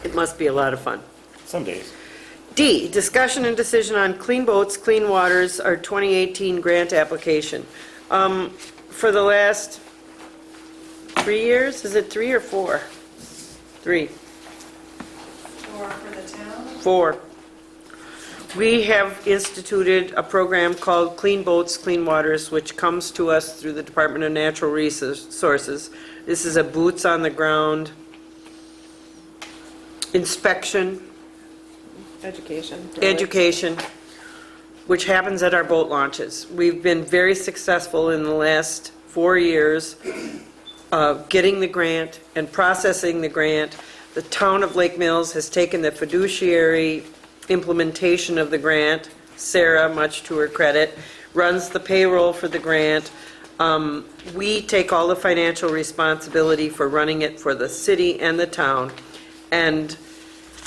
It must be a lot of fun. some days. D, discussion and decision on Clean Boats, Clean Waters, our 2018 grant application. For the last 3 years, is it 3 or 4? 3. Or for the town? 4. We have instituted a program called Clean Boats, Clean Waters, which comes to us through the Department of Natural Resources. This is a boots-on-the-ground inspection, education, which happens at our boat launches. We've been very successful in the last 4 years getting the grant and processing the grant. The town of Lake Mills has taken the fiduciary implementation of the grant. Sarah, much to her credit, runs the payroll for the grant. We take all the financial responsibility for running it for the city and the town. And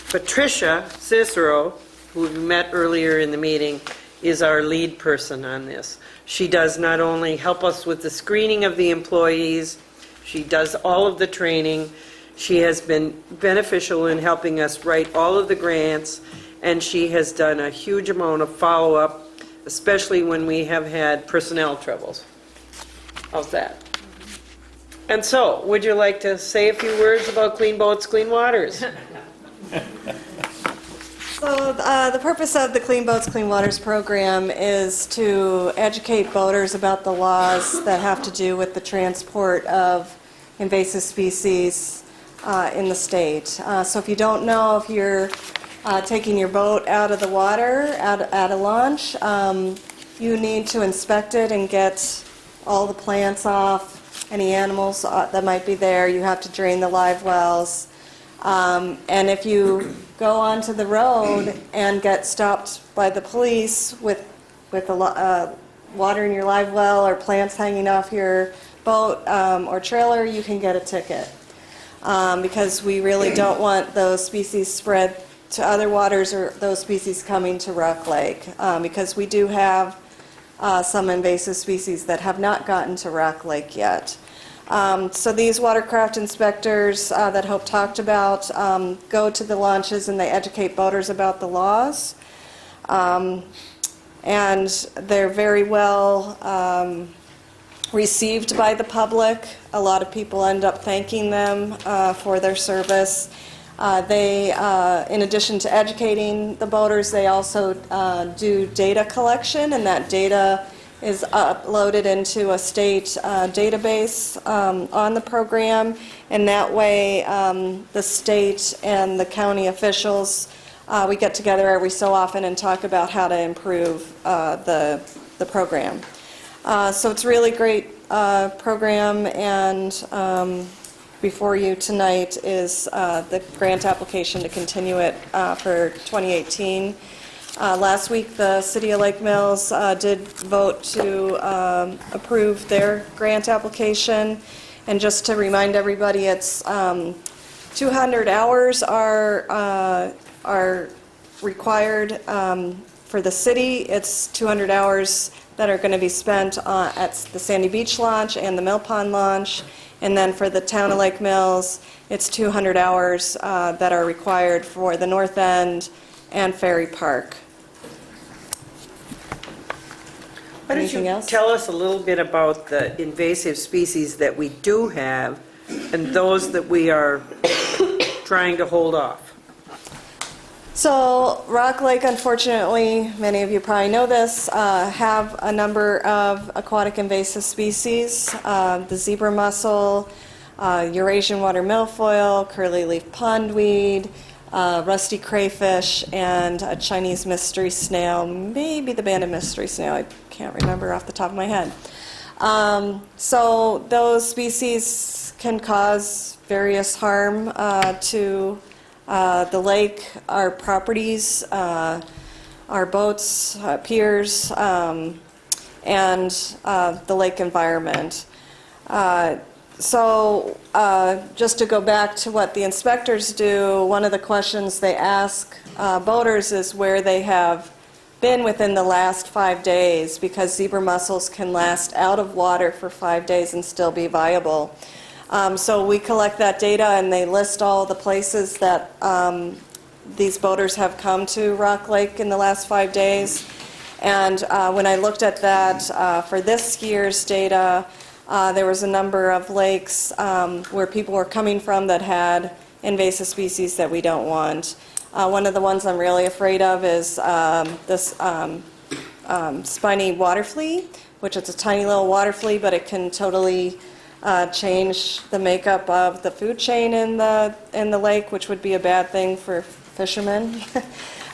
Patricia Cicero, who we met earlier in the meeting, is our lead person on this. She does not only help us with the screening of the employees, she does all of the training. She has been beneficial in helping us write all of the grants, and she has done a huge amount of follow-up, especially when we have had personnel troubles. How's that? And so, would you like to say a few words about Clean Boats, Clean Waters? So the purpose of the Clean Boats, Clean Waters program is to educate boaters about the laws that have to do with the transport of invasive species in the state. So if you don't know, if you're taking your boat out of the water at a launch, you need to inspect it and get all the plants off, any animals that might be there. You have to drain the live wells. And if you go onto the road and get stopped by the police with water in your live well or plants hanging off your boat or trailer, you can get a ticket. Because we really don't want those species spread to other waters or those species coming to Rock Lake. Because we do have some invasive species that have not gotten to Rock Lake yet. So these watercraft inspectors that Hope talked about go to the launches and they educate boaters about the laws. And they're very well received by the public. A lot of people end up thanking them for their service. They, in addition to educating the boaters, they also do data collection, and that data is uploaded into a state database on the program, and that way the state and the county officials, we get together every so often and talk about how to improve the program. So it's a really great program, and before you tonight is the grant application to continue it for 2018. Last week, the City of Lake Mills did vote to approve their grant application. And just to remind everybody, it's 200 hours are required for the city. It's 200 hours that are going to be spent at the Sandy Beach launch and the Mill Pond launch. And then for the town of Lake Mills, it's 200 hours that are required for the North End and Ferry Park. Why don't Anything you else? tell us a little bit about the invasive species that we do have and those that we are trying to hold off? So Rock Lake, unfortunately, many of you probably know this, have a number of aquatic invasive species. The zebra mussel, Eurasian water milfoil, curly leaf pondweed, rusty crayfish, and a Chinese mystery snail, maybe the banded mystery snail, I can't remember off the top of my head. So those species can cause various harm to the lake, our properties, our boats, piers, and the lake environment. So just to go back to what the inspectors do, one of the questions they ask boaters is where they have been within the last 5 days, because zebra mussels can last out of water for 5 days and still be viable. So we collect that data, and they list all the places that these boaters have come to Rock Lake in the last 5 days. And when I looked at that for this year's data, there was a number of lakes where people were coming from that had invasive species that we don't want. One of the ones I'm really afraid of is this spiny water flea, which is a tiny little water flea, but it can totally change the makeup of the food chain in the lake, which would be a bad thing for fishermen.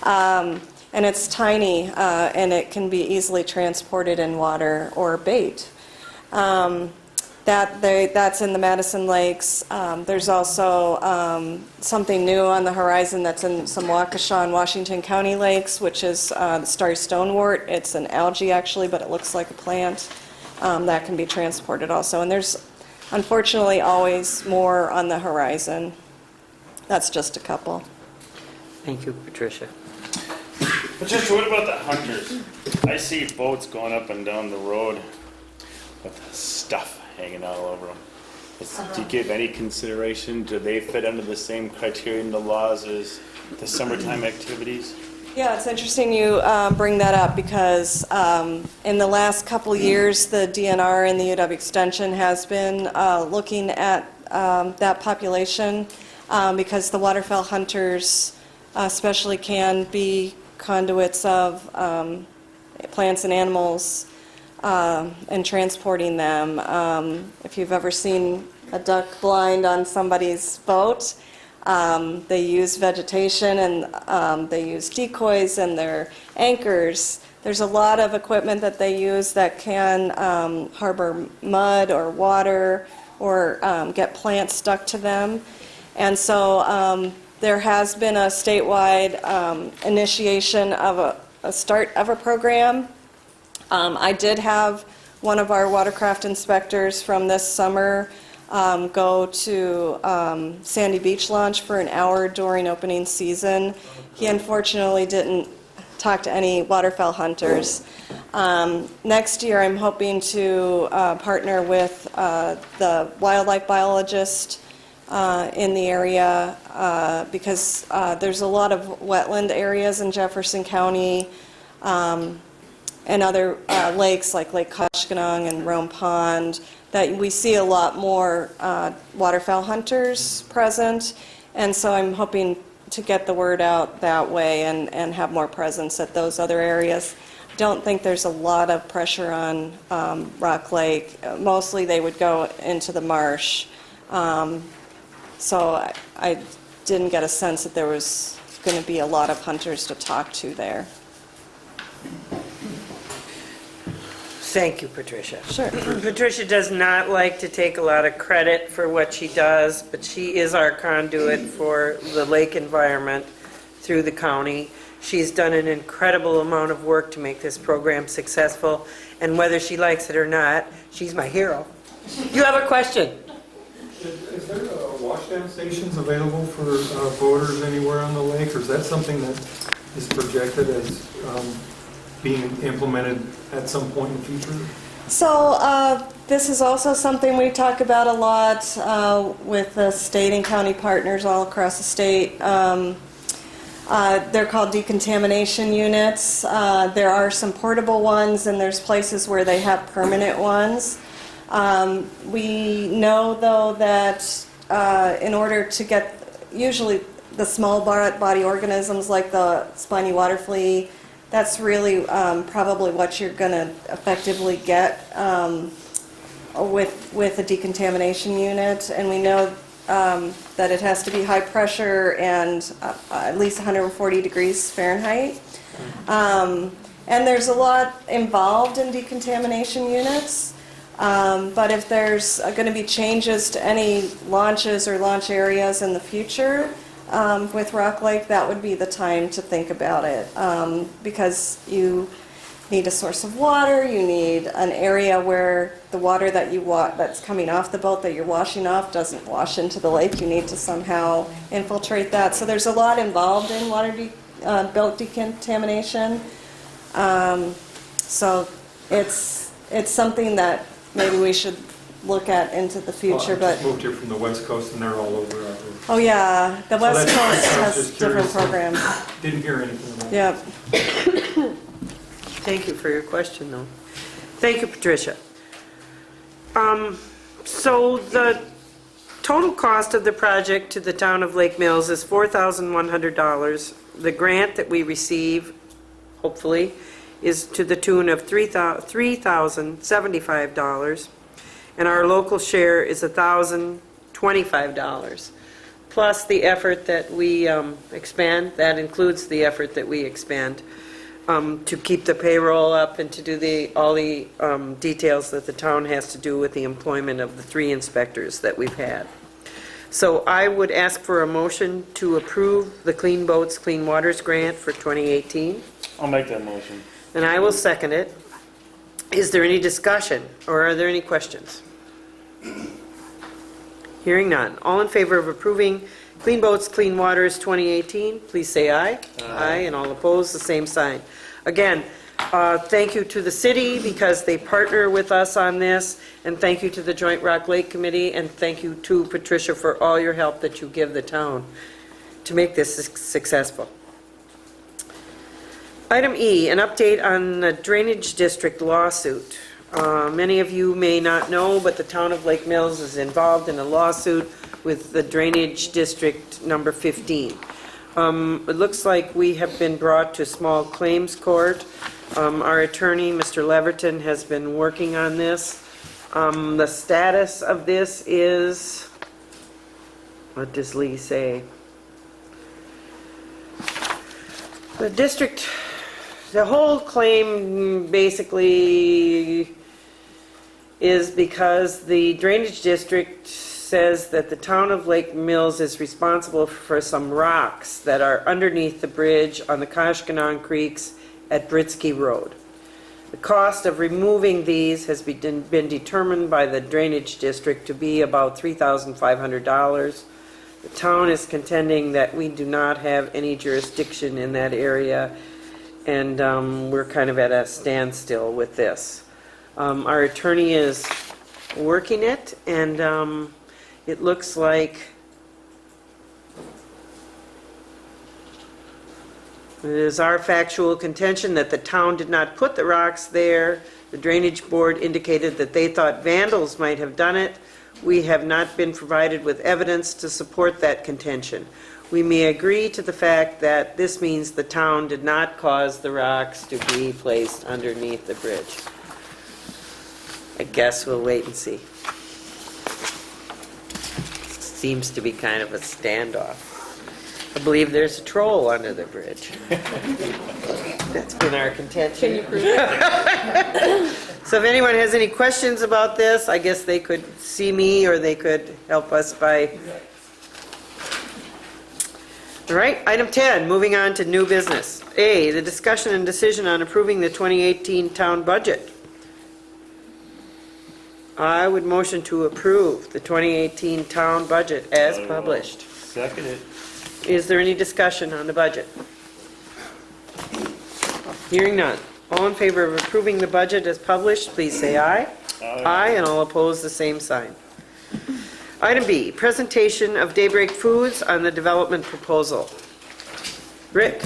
And it's tiny, and it can be easily transported in water or bait. That's in the Madison Lakes. There's also something new on the horizon that's in some Waukesha and Washington County lakes, which is the starry stonewort. It's an algae, actually, but it looks like a plant. That can be transported also. And there's, unfortunately, always more on the horizon. That's just a couple. Thank you, Patricia. Patricia, what about the hunters? I see boats going up and down the road with stuff hanging all over them. Do you give any consideration? Do they fit under the same criteria in the laws as the summertime activities? Yeah, it's interesting you bring that up, because in the last couple years, the DNR and the UW Extension has been looking at that population because the waterfowl hunters especially can be conduits of plants and animals and transporting them. If you've ever seen a duck blind on somebody's boat, they use vegetation, and they use decoys and their anchors. There's a lot of equipment that they use that can harbor mud or water or get plants stuck to them. And so there has been a statewide initiation of a start of a program. I did have one of our watercraft inspectors from this summer go to Sandy Beach Launch for an hour during opening season. He unfortunately didn't talk to any waterfowl hunters. Next year I'm hoping to partner with the wildlife biologist in the area because there's a lot of wetland areas in Jefferson County and other lakes like Lake Koshkonong and Rome Pond that we see a lot more waterfowl hunters present, and so I'm hoping to get the word out that way and have more presence at those other areas. I don't think there's a lot of pressure on Rock Lake. Mostly they would go into the marsh. So I didn't get a sense that there was going to be a lot of hunters to talk to there. Thank you, Patricia. Sure. Patricia does not like to take a lot of credit for what she does, but she is our conduit for the lake environment through the county. She's done an incredible amount of work to make this program successful, and whether she likes it or not, she's my hero. You have a question? Is there washdown stations available for boaters anywhere on the lake, or is that something that is projected as being implemented at some point in the future? So this is also something we talk about a lot with the state and county partners all across the state. They're called decontamination units. There are some portable ones, and there's places where they have permanent ones. We know, though, that in order to get, usually the small body organisms like the spiny water flea, that's really probably what you're going to effectively get with a decontamination unit. And we know that it has to be high pressure and at least 140 degrees Fahrenheit. And there's a lot involved in decontamination units. But if there's going to be changes to any launches or launch areas in the future with Rock Lake, that would be the time to think about it. Because you need a source of water, you need an area where the water that that's coming off the boat that you're washing off doesn't wash into the lake. You need to somehow infiltrate that. So there's a lot involved in boat decontamination. So it's something that maybe we should look at into the future. Well, I just But moved here from the West Coast and they're all over out there. oh yeah, the West that's- Coast I was has just different curious. programs. Didn't hear anything about it. Yep. Thank you for your question, though. Thank you, Patricia. So the total cost of the project to the town of Lake Mills is $4,100. The grant that we receive, hopefully, is to the tune of $3,075, and our local share is $1,025. Plus the effort that we expand, that includes the effort that we expand to keep the payroll up and to do all the details that the town has to do with the employment of the 3 inspectors that we've had. So I would ask for a motion to approve the Clean Boats, Clean Waters grant for 2018. I'll make that motion. And I will second it. Is there any discussion or are there any questions? Hearing none. All in favor of approving Clean Boats, Clean Waters 2018, please say aye. Aye. And all opposed, the same sign. Again, thank you to the city because they partner with us on this, and thank you to the Joint Rock Lake Committee, and thank you to Patricia for all your help that you give the town to make this successful. Item E, an update on the Drainage District lawsuit. Many of you may not know, but the town of Lake Mills is involved in a lawsuit with the Drainage District number 15. It looks like we have been brought to small claims court. Our attorney, Mr. Leverton, has been working on this. The status of this is, what does Lee say? The district, the whole claim basically is because the Drainage District says that the town of Lake Mills is responsible for some rocks that are underneath the bridge on the Koshkonong Creeks at Britsky Road. The cost of removing these has been determined by the Drainage District to be about $3,500. The town is contending that we do not have any jurisdiction in that area, and we're kind of at a standstill with this. Our attorney is working it, and it looks like it is our factual contention that the town did not put the rocks there. The Drainage Board indicated that they thought vandals might have done it. We have not been provided with evidence to support that contention. We may agree to the fact that this means the town did not cause the rocks to be placed underneath the bridge. I guess we'll wait and see. Seems to be kind of a standoff. I believe there's a troll under the bridge. That's been our contention. Can you prove it? So if anyone has any questions about this, I guess they could see me or they could help us by... All right, item 10, moving on to new business. A, the discussion and decision on approving the 2018 town budget. I would motion to approve the 2018 town budget as published. Second it. Is there any discussion on the budget? Hearing none. All in favor of approving the budget as published, please say aye. Aye. Aye, and all opposed, the same sign. Item B, presentation of Daybreak Foods on the development proposal. Rick,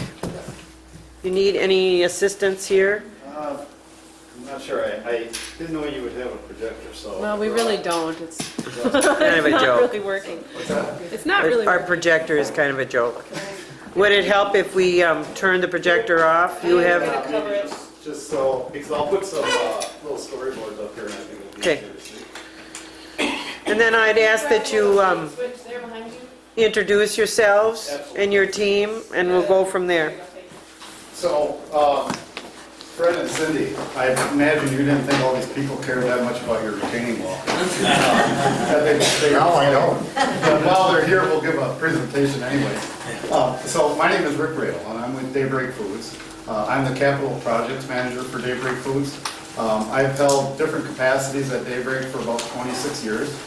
you need any assistance here? I'm not sure, I didn't know you would have a projector, so. Well, we really don't. It's Kind of a not joke. really working. What's that? It's not really Our working. projector is kind of a joke. Would it help if we turn the projector off? You have, Cover it. Just so, because I'll put some little storyboards up here and I think it'll be Okay. easier to see. and then I'd ask that you Switch there behind you. introduce yourselves and your team, and we'll go from there. So, Fred and Cindy, I imagine you didn't think all these people cared that much about your retaining wall. Now I don't. But while they're here, we'll give a presentation anyway. So my name is Rick Radel, and I'm with Daybreak Foods. I'm the capital projects manager for Daybreak Foods. I've held different capacities at Daybreak for about 26 years.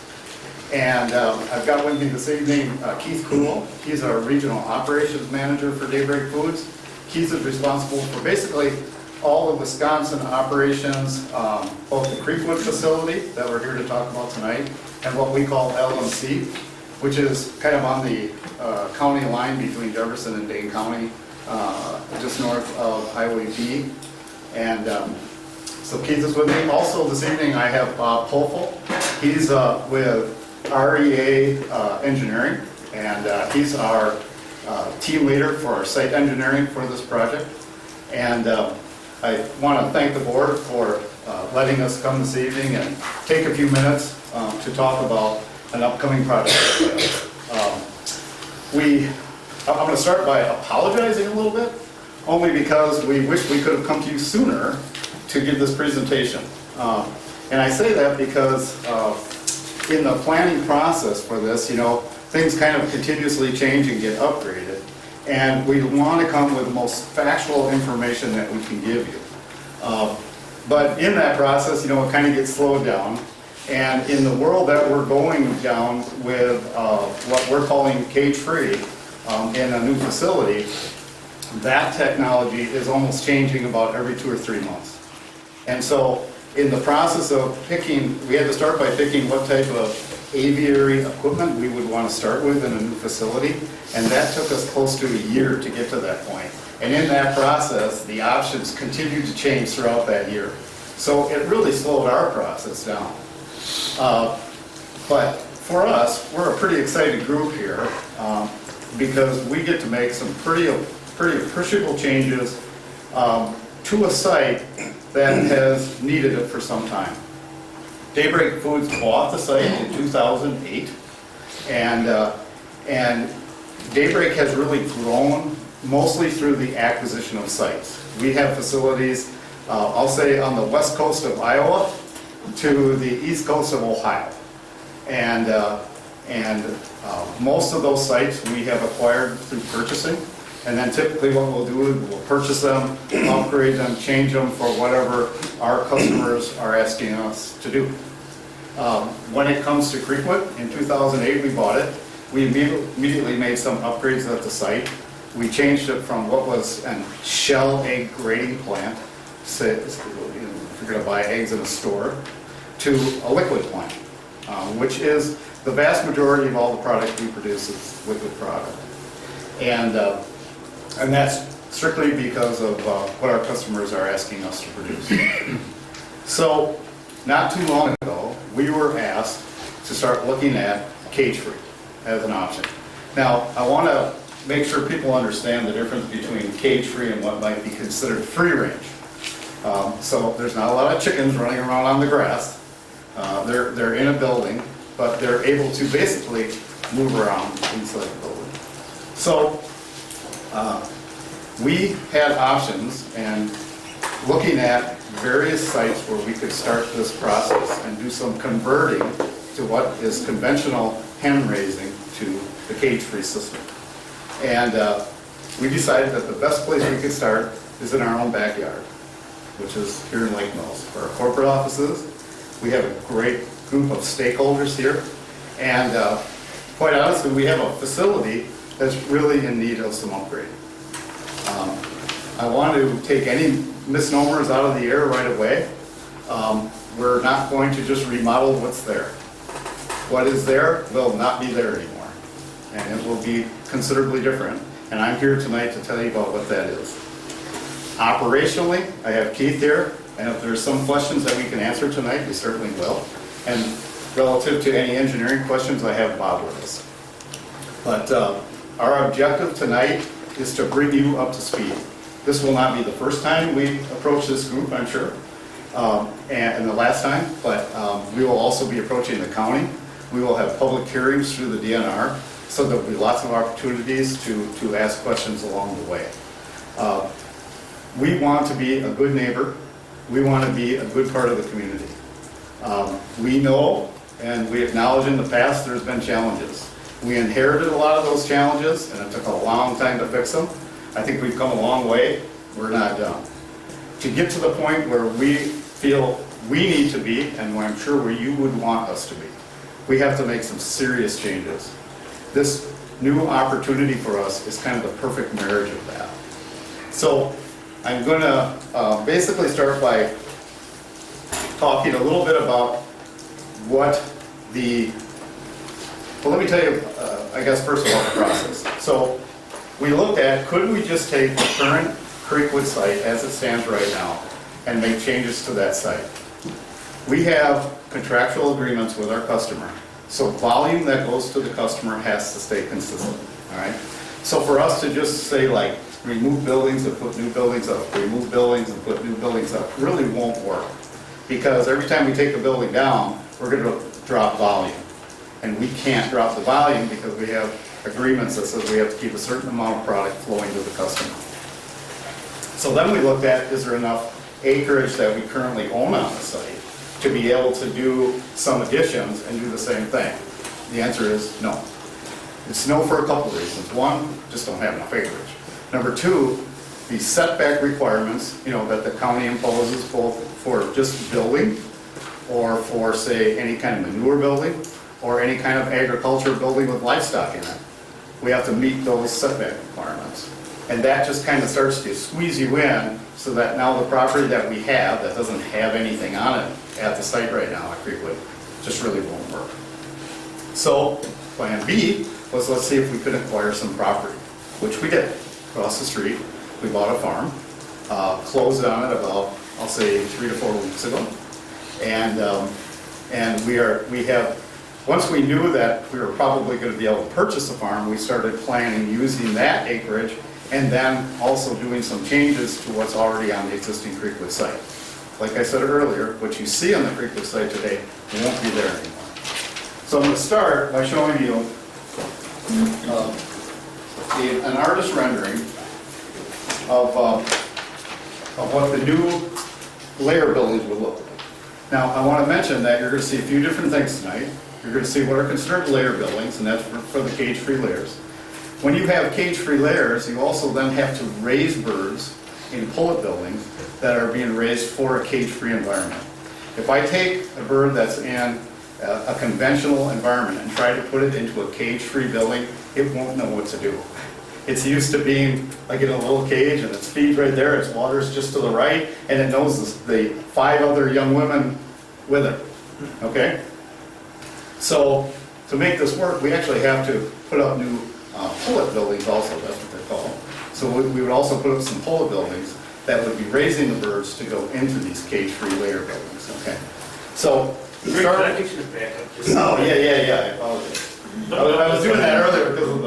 And I've got with me this evening Keith Cool. He's our regional operations manager for Daybreak Foods. Keith is responsible for basically all the Wisconsin operations, both the Creekwood facility that we're here to talk about tonight, and what we call LMC, which is kind of on the county line between Jefferson and Dane County, just north of Highway B. And so Keith is with me. Also this evening I have Bob Polfel. He's with REA Engineering, and he's our team leader for our site engineering for this project. And I want to thank the board for letting us come this evening and take a few minutes to talk about an upcoming project. I'm going to start by apologizing a little bit, only because we wish we could have come to you sooner to give this presentation. And I say that because in the planning process for this, things kind of continuously change and get upgraded. And we want to come with the most factual information that we can give you. But in that process, it kind of gets slowed down. And in the world that we're going down with what we're calling cage-free in a new facility, that technology is almost changing about every 2 or 3 months. And so in the process of picking, we had to start by picking what type of aviary equipment we would want to start with in a new facility, and that took us close to a year to get to that point. And in that process, the options continued to change throughout that year. So it really slowed our process down. But for us, we're a pretty excited group here because we get to make some pretty appreciable changes to a site that has needed it for some time. Daybreak Foods bought the site in 2008, and Daybreak has really grown mostly through the acquisition of sites. We have facilities, I'll say, on the west coast of Iowa to the east coast of Ohio. And most of those sites we have acquired through purchasing. And then typically what we'll do is we'll purchase them, upgrade them, change them for whatever our customers are asking us to do. When it comes to Creekwood, in 2008 we bought it. We immediately made some upgrades at the site. We changed it from what was a shell egg grading plant, say, if you're going to buy eggs in a store, to a liquid plant, which is the vast majority of all the product we produce is liquid product. And that's strictly because of what our customers are asking us to produce. So, not too long ago, we were asked to start looking at cage-free as an option. Now, I want to make sure people understand the difference between cage-free and what might be considered free-range. So there's not a lot of chickens running around on the grass. They're in a building, but they're able to basically move around inside the building. So we had options, and looking at various sites where we could start this process and do some converting to what is conventional hen raising to the cage-free system. And we decided that the best place we could start is in our own backyard, which is here in Lake Mills. For our corporate offices, we have a great group of stakeholders here, and quite honestly, we have a facility that's really in need of some upgrading. I want to take any misnomers out of the air right away. We're not going to just remodel what's there. What is there will not be there anymore, and it will be considerably different, and I'm here tonight to tell you about what that is. Operationally, I have Keith here. And if there's some questions that we can answer tonight, we certainly will. And relative to any engineering questions, I have Bob with us. But our objective tonight is to bring you up to speed. This will not be the first time we approach this group, I'm sure, and the last time, but we will also be approaching the county. We will have public hearings through the DNR, so there'll be lots of opportunities to ask questions along the way. We want to be a good neighbor. We want to be a good part of the community. We know and we acknowledge in the past there's been challenges. We inherited a lot of those challenges, and it took a long time to fix them. I think we've come a long way. We're not done. To get to the point where we feel we need to be, and where I'm sure where you would want us to be, we have to make some serious changes. This new opportunity for us is kind of the perfect marriage of that. So I'm going to basically start by talking a little bit about what well, let me tell you, I guess, first of all, the process. So we looked at, could we just take the current Creekwood site as it stands right now and make changes to that site? We have contractual agreements with our customer, so volume that goes to the customer has to stay consistent, all right? So for us to just say, like, remove buildings and put new buildings up, remove buildings and put new buildings up, really won't work. Because every time we take a building down, we're going to drop volume. And we can't drop the volume because we have agreements that says we have to keep a certain amount of product flowing to the customer. So then we looked at, is there enough acreage that we currently own on the site to be able to do some additions and do the same thing? The answer is no. It's no for a couple of reasons. One, just don't have enough acreage. Number two, the setback requirements, that the county imposes both for just building or for, say, any kind of manure building or any kind of agriculture building with livestock in it. We have to meet those setback requirements. And that just kind of starts to squeeze you in so that now the property that we have that doesn't have anything on it at the site right now at Creekwood just really won't work. So plan B was, let's see if we could acquire some property, which we did. Across the street, we bought a farm, closed on it about, I'll say, 3 to 4 weeks ago. And we have, once we knew that we were probably going to be able to purchase a farm, we started planning using that acreage and then also doing some changes to what's already on the existing Creekwood site. Like I said earlier, what you see on the Creekwood site today won't be there anymore. So I'm going to start by showing you an artist rendering of what the new layer buildings would look like. Now, I want to mention that you're going to see a few different things tonight. You're going to see what are considered layer buildings, and that's for the cage-free layers. When you have cage-free layers, you also then have to raise birds in pullet buildings that are being raised for a cage-free environment. If I take a bird that's in a conventional environment and try to put it into a cage-free building, it won't know what to do. It's used to being like in a little cage, and its feed's right there, its water's just to the right, and it knows the 5 other young women with it, okay? So to make this work, we actually have to put up new pullet buildings also, that's what they're called. So we would also put up some pullet buildings that would be raising the birds to go into these cage-free layer buildings, okay? So, Can I get you to back up? oh, yeah, I apologize. I was doing that earlier because of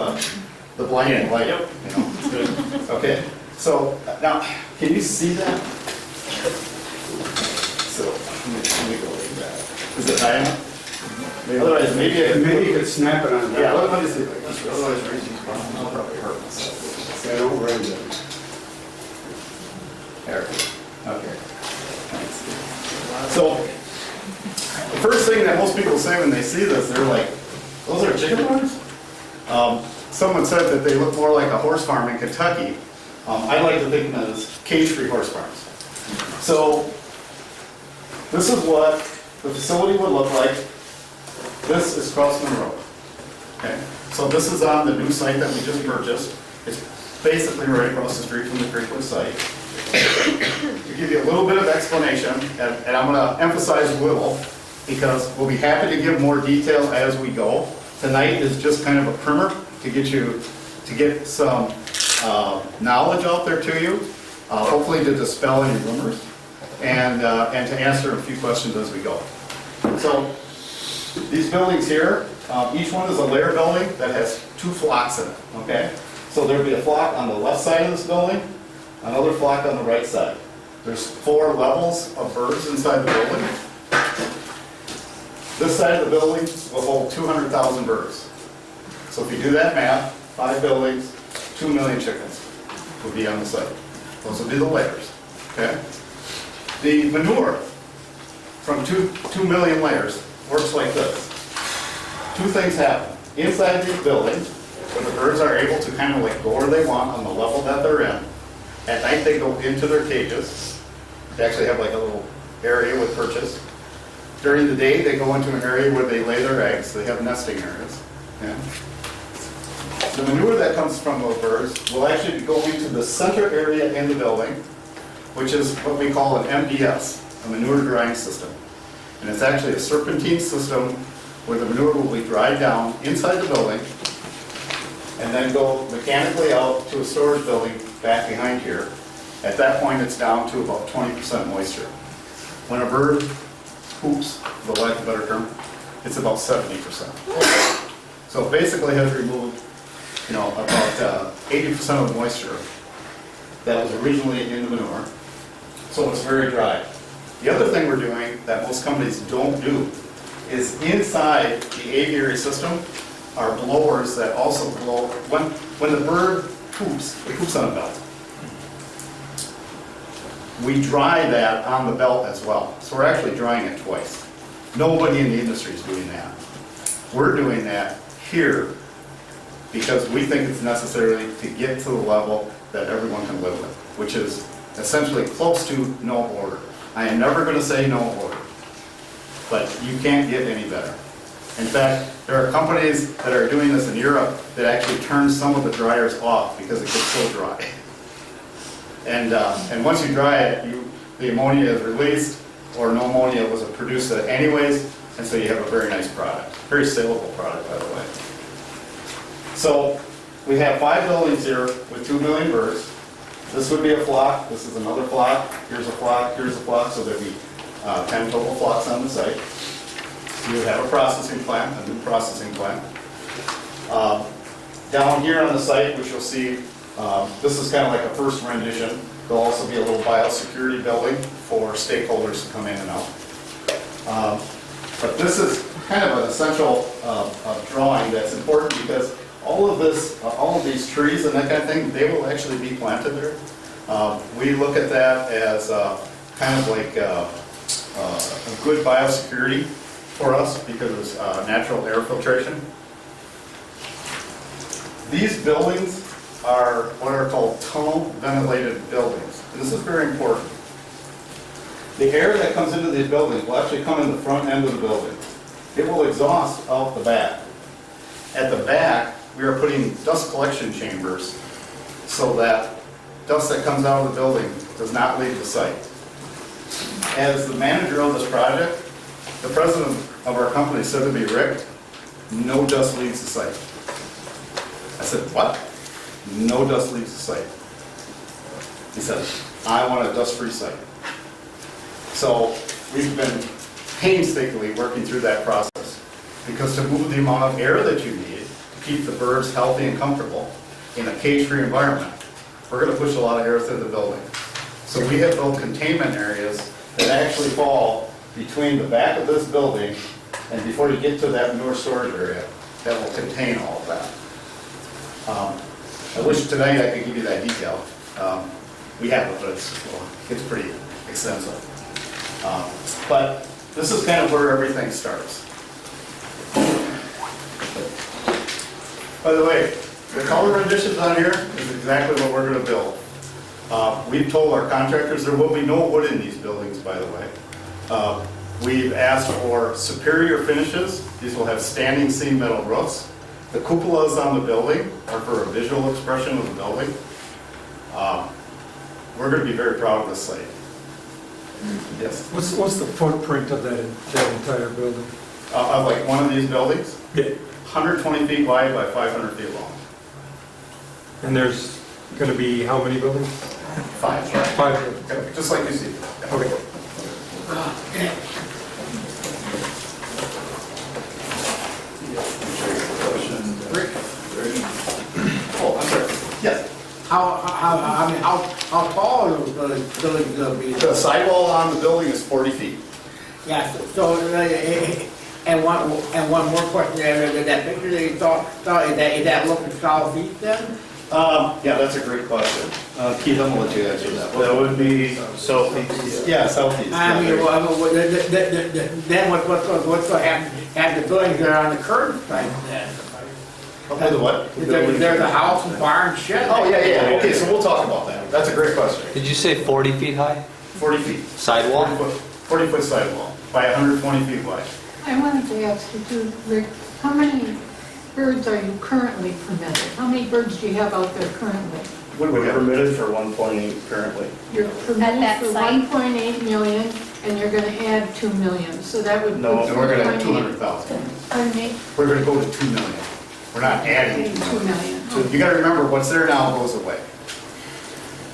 the blinding light, Yep. Okay, so now, can you see that? So, let me go like that. Is it high enough? Otherwise, maybe you could snap it on. Yeah, let me see if I can. Otherwise, I'll probably hurt myself. Yeah, don't raise it. There. Okay. Thanks. So, the first thing that most people say when they see this, they're like, "Those are chicken farms?" Someone said that they look more like a horse farm in Kentucky. I like to think of them as cage-free horse farms. So, this is what the facility would look like. This is Crossman Road. Okay, so this is on the new site that we just purchased. It's basically right across the street from the Creekwood site. To give you a little bit of explanation, and I'm going to emphasize little, because we'll be happy to give more detail as we go. Tonight is just kind of a primer to get some knowledge out there to you, hopefully to dispel any rumors. and to answer a few questions as we go. So these buildings here, each one is a layer building that has 2 flocks in it, okay? So there'll be a flock on the left side of this building, another flock on the right side. There's 4 levels of birds inside the building. This side of the building will hold 200,000 birds. So if you do that math, 5 buildings, 2 million chickens will be on the site. Those will be the layers, okay? The manure from 2 million layers works like this. 2 things happen. Inside these buildings, where the birds are able to kind of like go where they want on the level that they're in. At night they go into their cages. They actually have like a little area with perches. During the day they go into an area where they lay their eggs. They have nesting areas. Yeah. The manure that comes from those birds will actually go into the center area in the building, which is what we call an MDS, a manure drying system. And it's actually a serpentine system where the manure will be dried down inside the building and then go mechanically out to a storage building back behind here. At that point, it's down to about 20% moisture. When a bird poops, for lack of a better term, it's about 70%. So it basically has removed, about 80% of the moisture that was originally in the manure. So it's very dry. The other thing we're doing that most companies don't do is inside the aviary system are blowers that also blow. When the bird poops, it poops on a belt. We dry that on the belt as well. So we're actually drying it twice. Nobody in the industry is doing that. We're doing that here because we think it's necessary to get to the level that everyone can live with, which is essentially close to no order. I am never going to say no order, but you can't get any better. In fact, there are companies that are doing this in Europe that actually turn some of the dryers off because it gets so dry. And once you dry it, the ammonia is released, or no ammonia was produced anyways, and so you have a very nice product. Very saleable product, by the way. So we have 5 buildings here with 2 million birds. This would be a flock. This is another flock. Here's a flock. Here's a flock. So there'd be 10 total flocks on the site. You would have a processing plant, a new processing plant. Down here on the site, which you'll see, this is kind of like a first rendition. There'll also be a little biosecurity building for stakeholders to come in and out. But this is kind of an essential drawing that's important because all of these trees and that kind of thing, they will actually be planted there. We look at that as kind of like a good biosecurity for us because it's natural air filtration. These buildings are what are called tunnel ventilated buildings. And this is very important. The air that comes into these buildings will actually come in the front end of the building. It will exhaust out the back. At the back, we are putting dust collection chambers so that dust that comes out of the building does not leave the site. As the manager of this project, the president of our company said to me, "Rick, no dust leaves the site." I said, "What?" "No dust leaves the site." He said, "I want a dust-free site." So we've been painstakingly working through that process because to move the amount of air that you need to keep the birds healthy and comfortable in a cage-free environment, we're going to push a lot of air through the building. So we have built containment areas that actually fall between the back of this building and before you get to that manure storage area that will contain all of that. I wish tonight I could give you that detail. We have it, but it's pretty extensive. But this is kind of where everything starts. By the way, the color renditions on here is exactly what we're going to build. We've told our contractors there will be no wood in these buildings, by the way. We've asked for superior finishes. These will have standing seam metal roofs. The cupolas on the building are for a visual expression of the building. We're going to be very proud of this site. Yes? What's the footprint of that entire building? Of like one of these buildings? Yeah. 120 feet wide by 500 feet long. And there's going to be how many buildings? 5. 5. Okay, just like you see. Okay. Okay. Oh, I'm sorry. Yes. I mean, how tall is the building gonna be? The sidewall on the building is 40 feet. Yeah, so, and one more question, that picture that you saw, is that looking southeast then? Yeah, that's a great question. Keith, I'm gonna let you answer that. That would be southeast. Yeah, southeast. I mean, Yeah, then what's gonna have the buildings that are on the current side then? okay, the what? There's a house and barn shed. Oh, yeah. Okay, so we'll talk about that. That's a great question. Did you say 40 feet high 40 feet. sidewalk? 40 foot sidewall by 120 feet wide. I wanted to ask you too, Rick, how many birds are you currently permitted? How many birds do you have out there currently? We're permitted for 1.8 currently. You're permitted that for site? 1.8 million, and you're gonna add 2 million, so that would. No, put And we're gonna have 2.8. 200,000. Pardon me? We're gonna go to 2 million. We're not adding 2 2 million. million. So you gotta remember, what's there now goes away.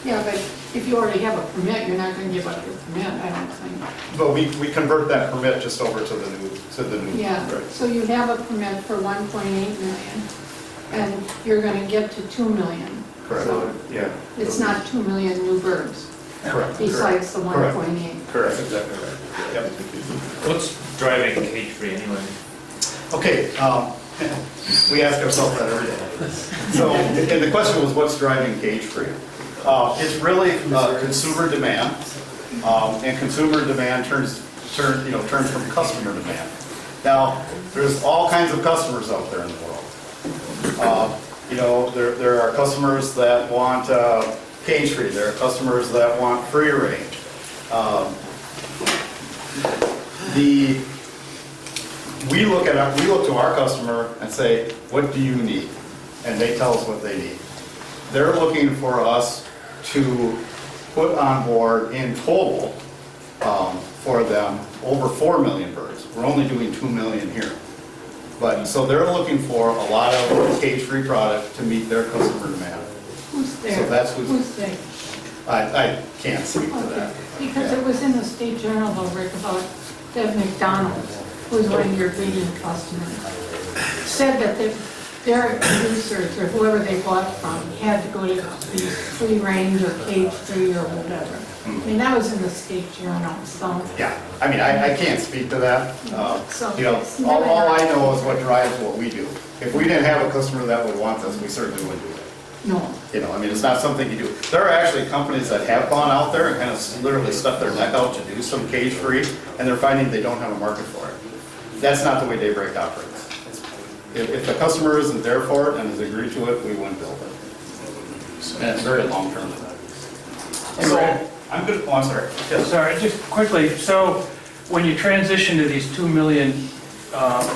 Yeah, but if you already have a permit, you're not gonna give up your permit, I don't think. But we convert that permit just over to the new. Yeah, Right. so you have a permit for 1.8 million, and you're gonna get to 2 million. Correct. So Yeah. it's not 2 million new birds, Correct. besides the Correct. 1.8. Correct, exactly right. Yep. What's driving cage-free anyway? Okay, we ask ourselves that every day. So, and the question was, what's driving cage-free? It's really consumer demand, and consumer demand turns from customer demand. Now, there's all kinds of customers out there in the world. There are customers that want cage-free. There are customers that want free range. We look to our customer and say, what do you need? And they tell us what they need. They're looking for us to put on board in total for them over 4 million birds. We're only doing 2 million here. But, so they're looking for a lot of cage-free product to meet their customer demand. Who's there? So that's Who's there? I can't speak to Okay, that. because it was in the State Journal, though, Rick, about that McDonald's, who's one of your breeding customers, said that their producers, or whoever they bought from, had to go to these free range or cage free or whatever. I mean, that was in the State Journal, so. Yeah, I mean, I can't speak to that. So it's All never- I know is what drives what we do. If we didn't have a customer that would want this, we certainly wouldn't do it. No. I mean, it's not something you do. There are actually companies that have gone out there and kind of literally stuck their neck out to do some cage-free, and they're finding they don't have a market for it. That's not the way Daybreak operates. If the customer isn't there for it and has agreed to it, we wouldn't build it. And it's very long-term. So, I'm good, oh, I'm sorry. Yes. Sorry, just quickly, so when you transition to these 2 million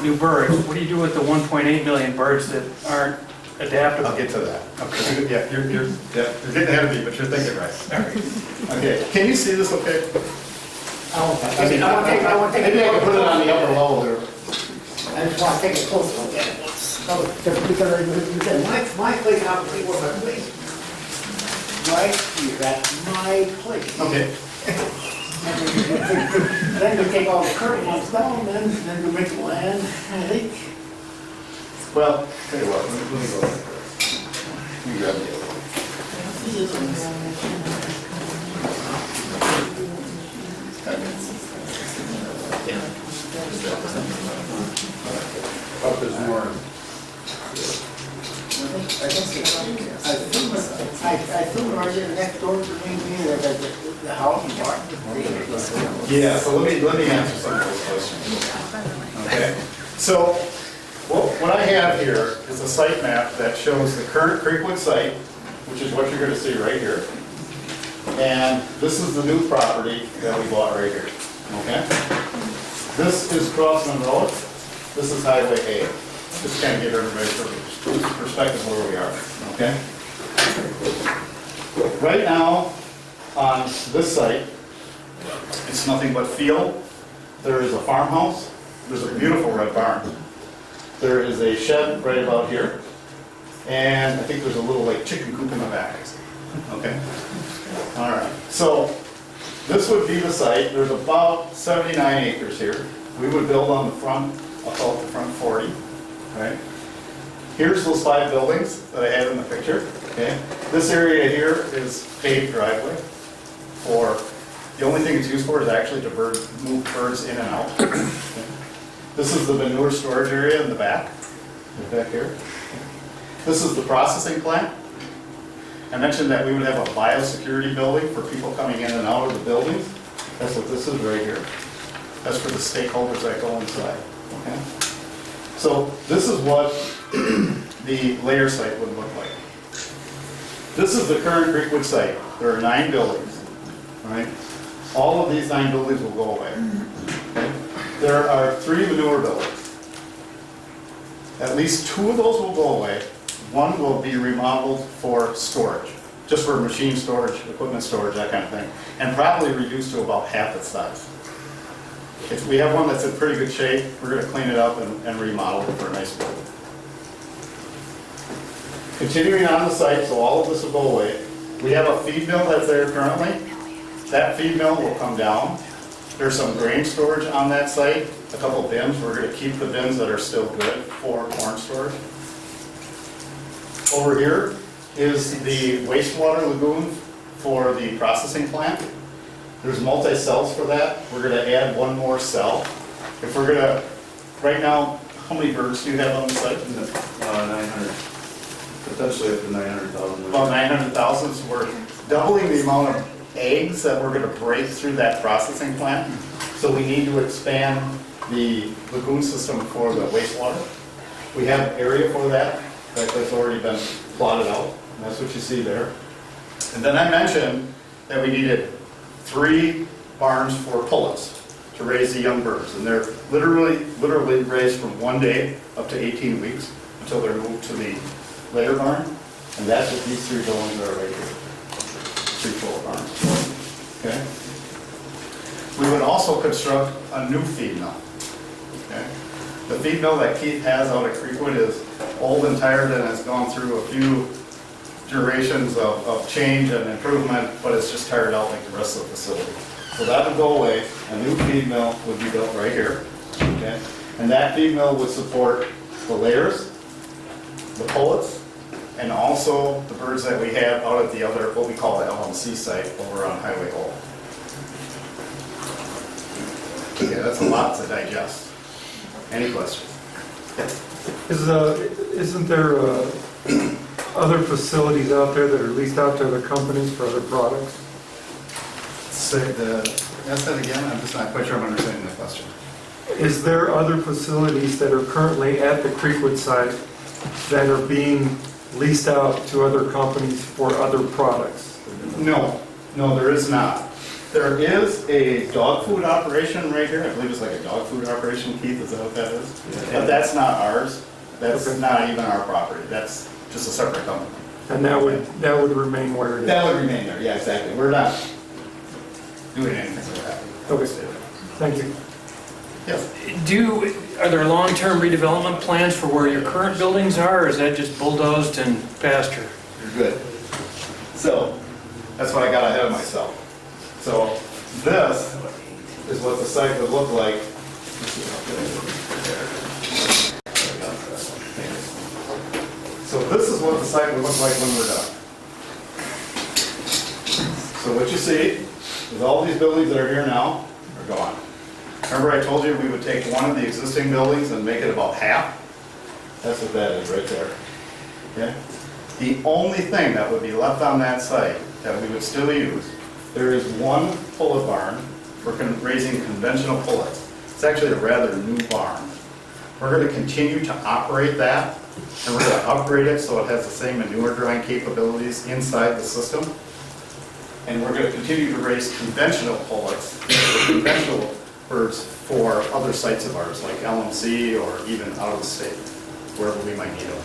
new birds, what do you do with the 1.8 million birds that aren't adaptable? I'll get to that. Okay. Yeah, you're getting ahead of me, but you're thinking right. Okay, can you see this okay? I want to take Maybe I can put it on the upper level there. I just want to take a close look at it. Because my place, obviously, where my place is. Right here, that's my place. Okay. Then we take all the current ones down, then we make the land, I think. Well, tell you what, let me go. Let me grab the other one. Up there's more. I think right there next door to me, the house and barn. Yeah, so let me answer some of those questions. Okay, so what I have here is a site map that shows the current Creekwood site, which is what you're going to see right here. And this is the new property that we bought right here, okay? This is Crossman Road, this is Highway A. Just kind of give everybody a perspective where we are, okay? Right now, on this site, it's nothing but field. There is a farmhouse, there's a beautiful red barn. There is a shed right about here, and I think there's a little like chicken coop in the back, okay? All right, so this would be the site. There's about 79 acres here. We would build on the front, I'll call it the front 40, right? Here's those 5 buildings that I had in the picture, okay? This area here is paved driveway, or the only thing it's used for is actually to move birds in and out. Okay. This is the manure storage area in the back here. This is the processing plant. I mentioned that we would have a biosecurity building for people coming in and out of the buildings. That's what this is right here. That's for the stakeholders that go inside. Okay? So this is what the layer site would look like. This is the current Creekwood site. There are 9 buildings. All right? All of these 9 buildings will go away. Okay? There are 3 manure buildings. At least 2 of those will go away. 1 will be remodeled for storage, just for machine storage, equipment storage, that kind of thing, and probably reduced to about half its size. If we have one that's in pretty good shape, we're going to clean it up and remodel it for a nice building. Continuing on the site, so all of this will go away. We have a feed mill that's there currently. That feed mill will come down. There's some grain storage on that site, a couple bins. We're going to keep the bins that are still good for corn storage. Over here is the wastewater lagoon for the processing plant. There's multi-cells for that. We're going to add 1 more cell. If we're going to, right now, how many birds do you have on the site? 900. Potentially up to 900,000. About 900,000. So we're doubling the amount of eggs that we're going to break through that processing plant. So we need to expand the lagoon system for the wastewater. We have area for that. That's already been plotted out, and that's what you see there. And then I mentioned that we needed 3 barns for pullets to raise the young birds, and they're literally raised from 1 day up to 18 weeks until they're moved to the layer barn, and that's what these 3 buildings are right here. 3 full barns. Okay. We would also construct a new feed mill. Okay. The feed mill that Keith has out at Creekwood is old and tired and has gone through a few durations of change and improvement, but it's just tired out like the rest of the facility. So that would go away. A new feed mill would be built right here. Okay? And that feed mill would support the layers, the pullets, and also the birds that we have out at the other, what we call the LMC site over on Highway Hole. Yeah, that's a lot to digest. Any questions? Isn't there other facilities out there that are leased out to other companies for other products? Ask that again, I'm just not quite sure I'm understanding the question. Is there other facilities that are currently at the Creekwood site that are being leased out to other companies for other products? No, there is not. There is a dog food operation right here. I believe it's like a dog food operation, Keith, is that what that is? Yeah. But that's not ours. That's not even our property. That's just a separate company. And that would remain where it is? That would remain there, yeah, exactly. We're not doing anything with that. Okay, thank you. Yes. Are there long-term redevelopment plans for where your current buildings are, or is that just bulldozed and pasture? You're good. So, that's why I got ahead of myself. So, this is what the site would look like. So this is what the site would look like when we're done. So what you see is all these buildings that are here now are gone. Remember I told you we would take one of the existing buildings and make it about half? That's what that is right there. Okay? The only thing that would be left on that site that we would still use, there is 1 pullet barn for raising conventional pullets. It's actually a rather new barn. We're going to continue to operate that, and we're going to upgrade it so it has the same manure drying capabilities inside the system. And we're going to continue to raise conventional pullets, conventional birds for other sites of ours, like LMC or even out of the state, wherever we might need them.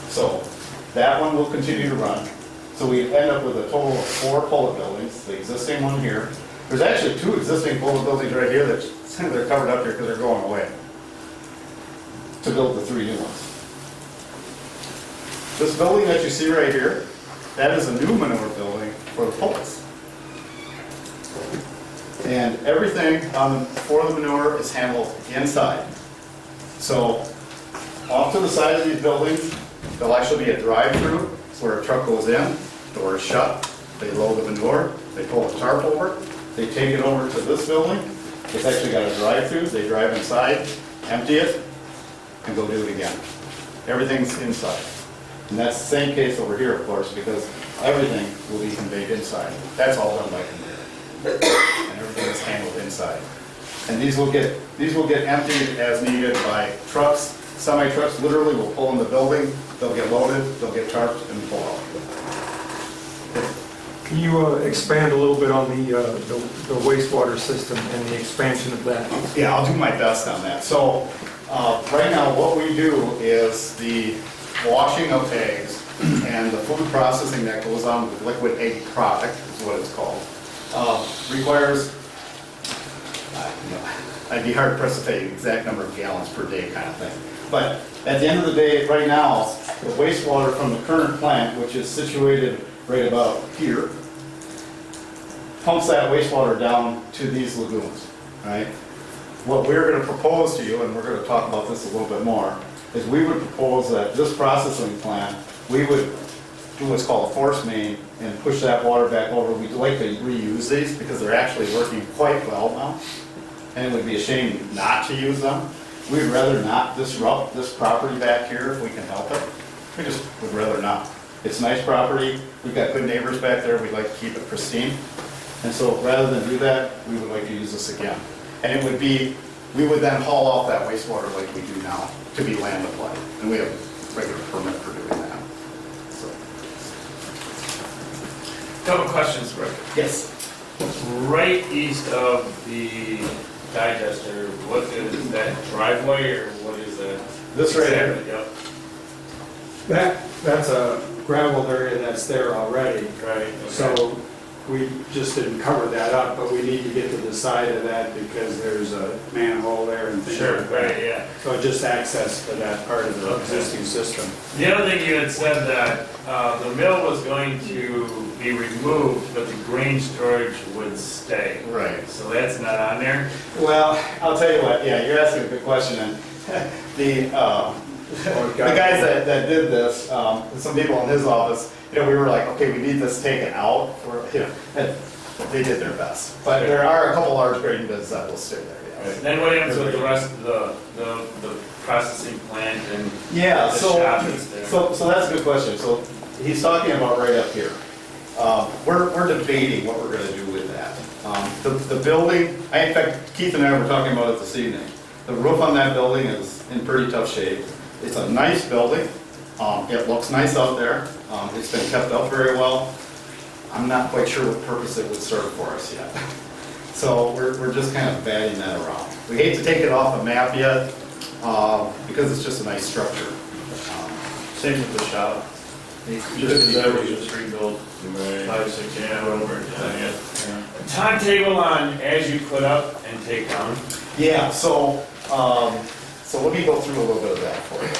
So that one will continue to run. So we end up with a total of 4 pullet buildings, the existing one here. There's actually 2 existing pullet buildings right here that they're covered up here because they're going away to build the 3 new ones. This building that you see right here, that is a new manure building for the pullets. And everything for the manure is handled inside. So off to the side of these buildings, there'll actually be a drive-through where a truck goes in, door is shut, they load the manure, they pull a tarp over, they take it over to this building. It's actually got a drive-through, they drive inside, empty it, and go do it again. Everything's inside. And that's the same case over here, of course, because everything will be conveyed inside. That's all done by conveyor. And everything is handled inside. And these will get emptied as needed by trucks. Semi-trucks literally will pull in the building, they'll get loaded, they'll get tarped, and pull out. Can you expand a little bit on the wastewater system and the expansion of that? Yeah, I'll do my best on that. So right now, what we do is the washing of eggs and the food processing that goes on with liquid egg product, is what it's called, requires, I'd be hard pressed to tell you the exact number of gallons per day kind of thing. But at the end of the day, right now, the wastewater from the current plant, which is situated right about here, pumps that wastewater down to these lagoons, right? What we're going to propose to you, and we're going to talk about this a little bit more, is we would propose that this processing plant, we would do what's called a force main and push that water back over. We'd like to reuse these because they're actually working quite well now, and it would be a shame not to use them. We'd rather not disrupt this property back here if we can help it. We just would rather not. It's nice property, we've got good neighbors back there, we'd like to keep it pristine. And so rather than do that, we would like to use this again. And it would be, we would then haul off that wastewater like we do now to be land applied. And we have a regular permit for doing that. So. Couple questions, Rick. Yes. Right east of the digester, what is that driveway or what is that? This right here? Yep. That's a gravel area that's there already. Right. Okay. So we just didn't cover that up, but we need to get to the side of that because there's a manhole there and things Sure, like that. right, yeah. So just access to that part of the existing system. The other thing you had said that the mill was going to be removed, but the grain storage would stay. Right. So that's not on there? Well, I'll tell you what, yeah, you're asking a good question. And the guys that did this, some people in his office, we were like, okay, we need this taken out. And they did their best. But there are a couple large grading beds that will stay there, yes. Right. Then what happens with the rest of the processing plant and yeah, the shop that's there? so that's a good question. So he's talking about right up here. We're debating what we're going to do with that. The building, in fact, Keith and I were talking about it this evening. The roof on that building is in pretty tough shape. It's a nice building. It looks nice out there. It's been kept up very well. I'm not quite sure what purpose it would serve for us yet. So we're just kind of batting that around. We hate to take it off the map yet because it's just a nice structure. Same with the shop. Just as average, just rebuild 5-6 years over. Timetable on as you put up and take down? Yeah, so let me go through a little bit of that for you.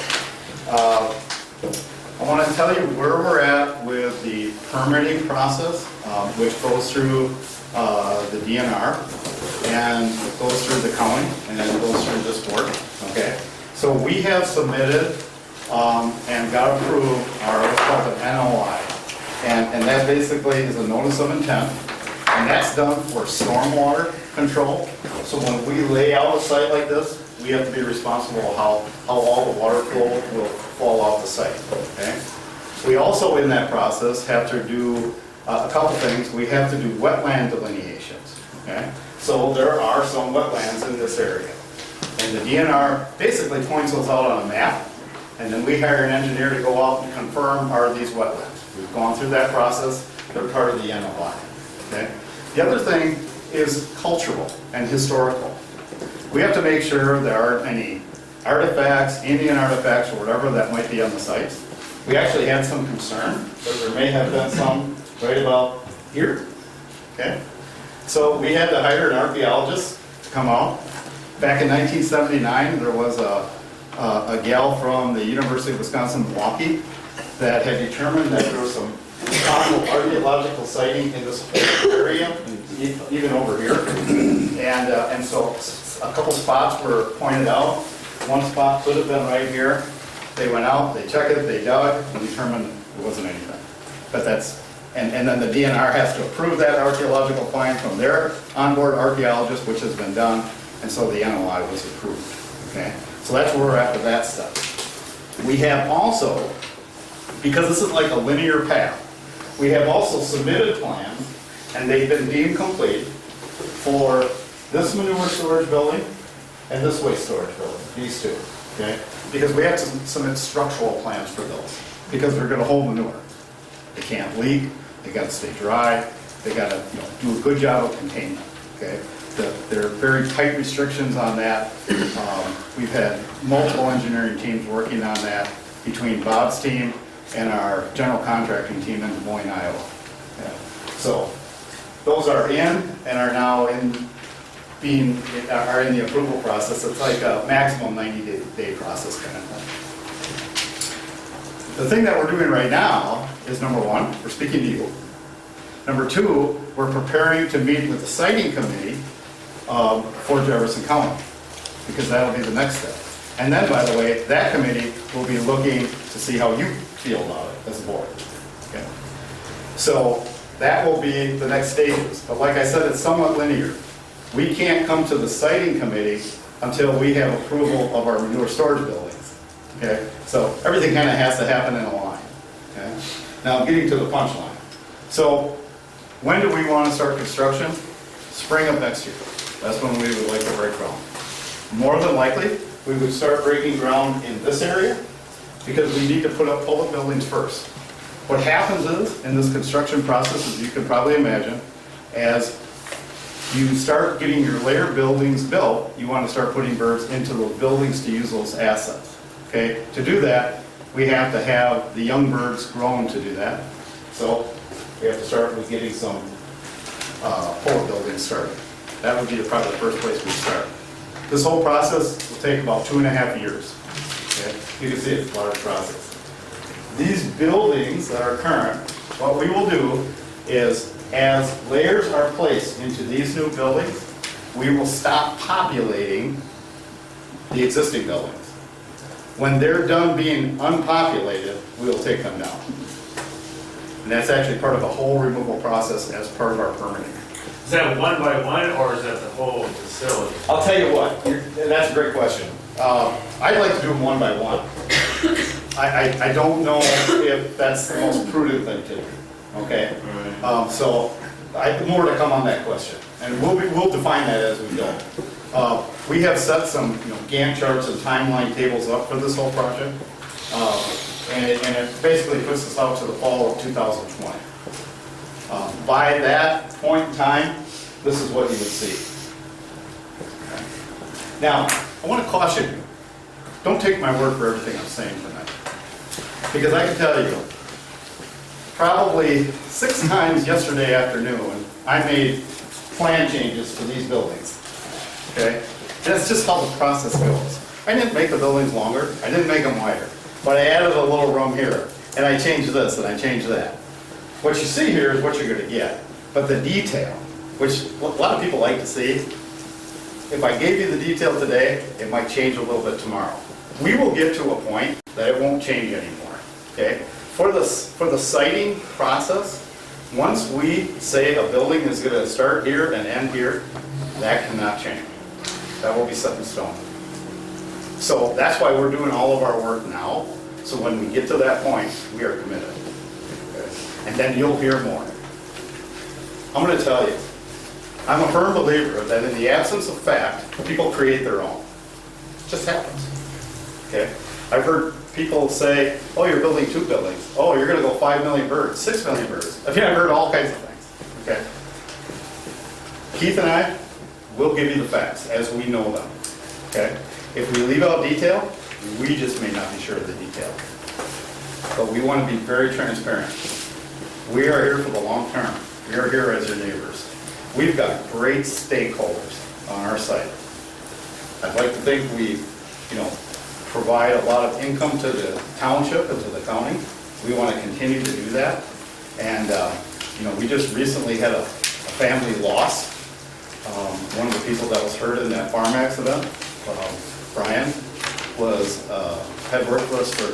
I want to tell you where we're at with the permitting process, which goes through the DNR and goes through the county and then goes through this board. Okay, so we have submitted and got approved our what's called an NOI, and that basically is a notice of intent, and that's done for stormwater control. So when we lay out a site like this, we have to be responsible how all the water flow will fall off the site, okay? We also, in that process, have to do a couple things. We have to do wetland delineations, okay? So there are some wetlands in this area. And the DNR basically points those out on a map, and then we hire an engineer to go out and confirm, are these wetlands? We've gone through that process. They're part of the NOI, okay? The other thing is cultural and historical. We have to make sure there aren't any artifacts, Indian artifacts, or whatever that might be on the site. We actually had some concern that there may have been some right about here, okay? So we had to hire an archaeologist to come out. Back in 1979, there was a gal from the University of Wisconsin-Milwaukee that had determined that there was some possible archaeological sighting in this whole area, in even over here. And so a couple spots were pointed out. One spot could have been right here. They went out, they checked it, they dug, and determined it wasn't anything. But that's, and then the DNR has to approve that archaeological find from their onboard archaeologist, which has been done, and so the NOI was approved, okay? So that's where we're at with that stuff. We have also, because this is like a linear path, we have also submitted plans, and they've been deemed complete for this manure storage building and this waste storage building, these two, okay? Because we have to submit structural plans for those, because they're gonna hold manure. They can't leak, they gotta stay dry, they gotta, do a good job of containment, okay? There are very tight restrictions on that. We've had multiple engineering teams working on that between Bob's team and our general contracting team in Des Moines, Iowa. Yeah. So those are in and are now are in the approval process. It's like a maximum 90-day process kind of thing. The thing that we're doing right now is, number one, we're speaking to you. Number two, we're preparing to meet with the siting committee for Jefferson County, because that'll be the next step. And then, by the way, that committee will be looking to see how you feel about it as a board. Okay. So that will be the next stages. But like I said, it's somewhat linear. We can't come to the siting committee until we have approval of our manure storage buildings. Okay. So everything kind of has to happen in a line. Okay. Now I'm getting to the punchline. So when do we want to start construction? Spring of next year. That's when we would like to break ground. More than likely, we would start breaking ground in this area because we need to put up public buildings first. What happens is, in this construction process, as you can probably imagine, as you start getting your layer buildings built, you want to start putting birds into those buildings to use those assets. Okay? To do that, we have to have the young birds grown to do that. So we have to start with getting some public buildings started. That would be probably the first place we start. This whole process will take about 2.5 years. Okay? You can see it's a large process. These buildings that are current, what we will do is, as layers are placed into these new buildings, we will stop populating the existing buildings. When they're done being unpopulated, we will take them down. And that's actually part of the whole removal process as part of our permitting. Is that one by one, or is that the whole facility? I'll tell you what, that's a great question. I'd like to do them one by one. I don't know if that's the most prudent thing to do, okay? So more to come on that question, and we'll define that as we go. We have set some Gantt charts and timeline tables up for this whole project, and it basically puts us out to the fall of 2020. By that point in time, this is what you would see. Okay. Now, I want to caution you, don't take my word for everything I'm saying tonight. Because I can tell you, probably 6 times yesterday afternoon, I made plan changes to these buildings. Okay? That's just how the process goes. I didn't make the buildings longer, I didn't make them wider, but I added a little room here, and I changed this, and I changed that. What you see here is what you're going to get, but the detail, which a lot of people like to see, if I gave you the detail today, it might change a little bit tomorrow. We will get to a point that it won't change anymore, okay? For the siting process, once we say a building is going to start here and end here, that cannot change. That will be set in stone. So that's why we're doing all of our work now, so when we get to that point, we are committed. And then you'll hear more. I'm going to tell you, I'm a firm believer that in the absence of fact, people create their own. It just happens. Okay? I've heard people say, oh, you're building 2 buildings. Oh, you're going to go 5 million birds, 6 million birds. I've heard all kinds of things. Okay? Keith and I will give you the facts as we know them. Okay? If we leave out detail, we just may not be sure of the detail. But we want to be very transparent. We are here for the long term. We are here as your neighbors. We've got great stakeholders on our site. I'd like to think we, provide a lot of income to the township and to the county. We want to continue to do that. And, we just recently had a family loss. One of the people that was hurt in that farm accident, Brian, had worked for us for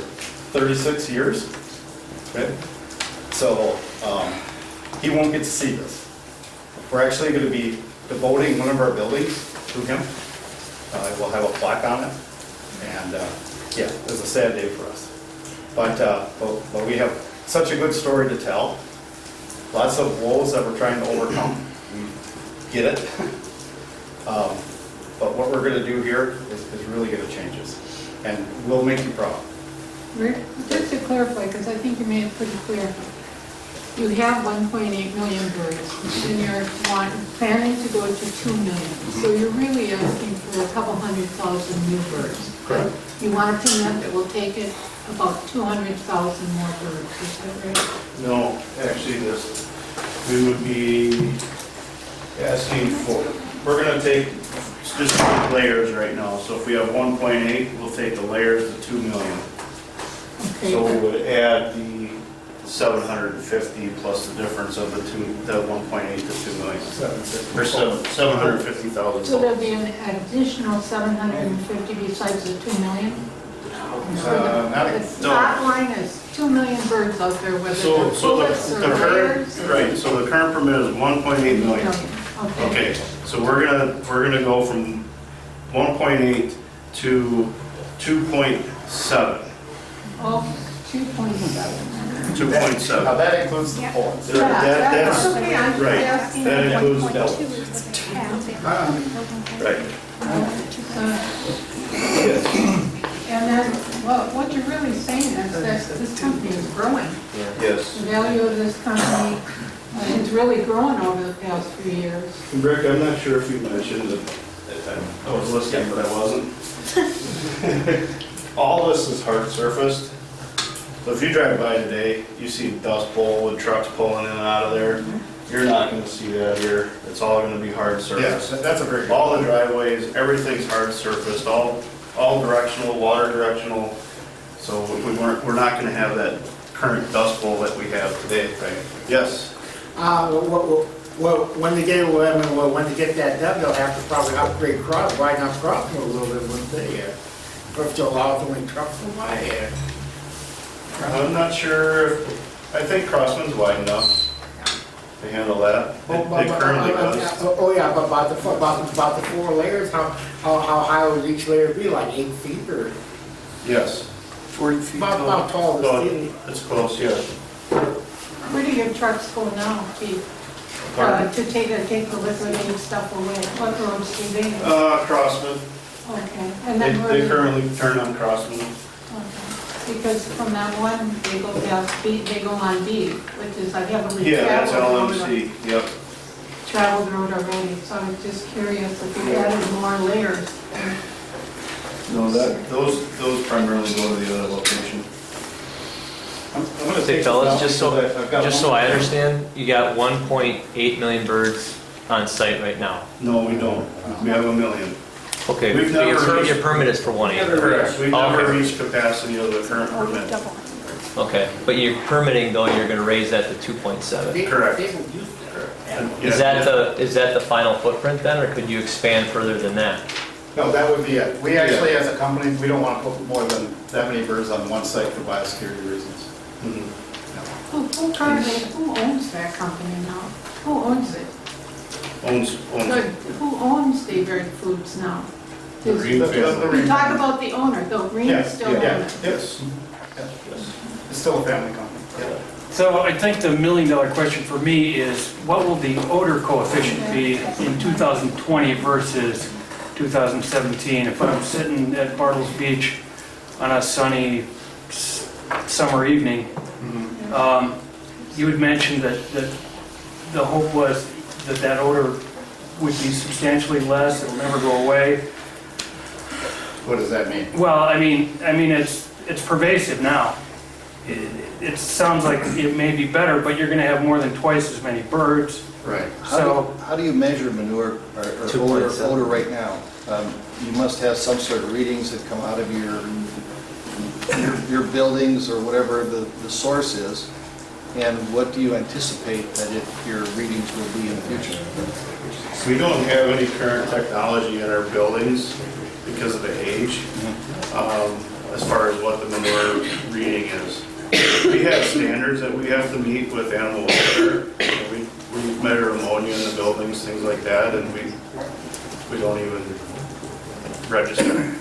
36 years. Okay? So he won't get to see this. We're actually going to be devoting one of our buildings to him. We'll have a plaque on it. And yeah, it was a sad day for us. But we have such a good story to tell. Lots of woes that we're trying to overcome. We get it. But what we're going to do here is really going to change us. And we'll make you proud. Rick, just to clarify, because I think you made it pretty clear, you have 1.8 million birds, and you're planning to go to 2 million. So you're really asking for a couple 100,000 new birds. Correct. You want a permit that will take it about 200,000 more birds, is that right? No, actually, we would be asking for, we're gonna take just layers right now. So if we have 1.8, we'll take the layers to 2 million. Okay. So we would add the 750 plus the difference of the 1.8 to 2 million. Or 750,000. So there'll be an additional 750 besides the 2 million? The top line is 2 million birds out there, whether they're bullets or layers. Right, so the current permit is 1.8 million. Okay. Okay, so we're gonna go from 1.8 to 2.7. Oh, 2.7. 2.7. Now that includes the ponds. That's okay. I'm right. asking That you includes 1.2 Delta. is the cap. Right. Yes. And then, well, what you're really saying is that this company is growing. Yes. The value of this company has really grown over the past few years. Rick, I'm not sure if you mentioned that I was listening, but I wasn't. All this is hard surfaced. So if you drive by today, you see dust bowl with trucks pulling in and out of there. You're not going to see that here. It's all going to be hard surface. Yes, that's a very good All the driveways, everything's hard surfaced, all directional, water directional. So we're not going to have that current dust bowl that we have today. Right? Yes. Well, when they get that done, they'll have to probably upgrade widen up crossing a little bit, wouldn't they? Or to allow the many trucks to buy it. I'm not sure. I think Crossman's wide enough to handle that. It currently does. Oh, yeah, but about the 4 layers, how high would each layer be, like 8 feet or? Yes. 40 feet about tall as steel. It's close, yeah. Where do your trucks go now, Chief? To take the liquidated stuff away? What roads do they use? Crossman. Okay. And then where They do- currently turn on Crossman. Okay. Because from that one, they go past B, they go on B, which is a heavily Yeah, that's traveled road. LMC, yep. Traveled road already, so I'm just curious if you added more layers. No, those primarily go to the other location. I'm going to Hey take fellas, this out because just so I understand, you got 1.8 million birds on site right now. No, we don't. We have 1 million. Okay, We've so never reached- your permit is for 1.8. Correct. We've never Okay. reached capacity of the current permit. Okay, but you're permitting though, you're gonna raise that to 2.7. Correct. Is that the final footprint then, or could you expand further than that? No, that would be it. We actually, as a company, we don't want to put more than that many birds on one site for biosecurity reasons. Who owns that company now? Who owns it? Who owns Daybreak Foods now? The Green family. You talk about the owner, though, Green still own it. Yes. It's still a family company. So I think the $1 million question for me is, what will the odor coefficient be in 2020 versus 2017? If I'm sitting at Bartles Beach on a sunny summer evening, you had mentioned that the hope was that odor would be substantially less, it'll never go away. What does that mean? Well, I mean, it's pervasive now. It sounds like it may be better, but you're going to have more than twice as many birds. Right. How do you measure manure or odor right now? You must have some sort of readings that come out of your buildings or whatever the source is. And what do you anticipate that your readings will be in the future? We don't have any current technology in our buildings because of the age, as far as what the manure reading is. We have standards that we have to meet with animal welfare. We measure ammonia in the buildings, things like that, and we don't even register.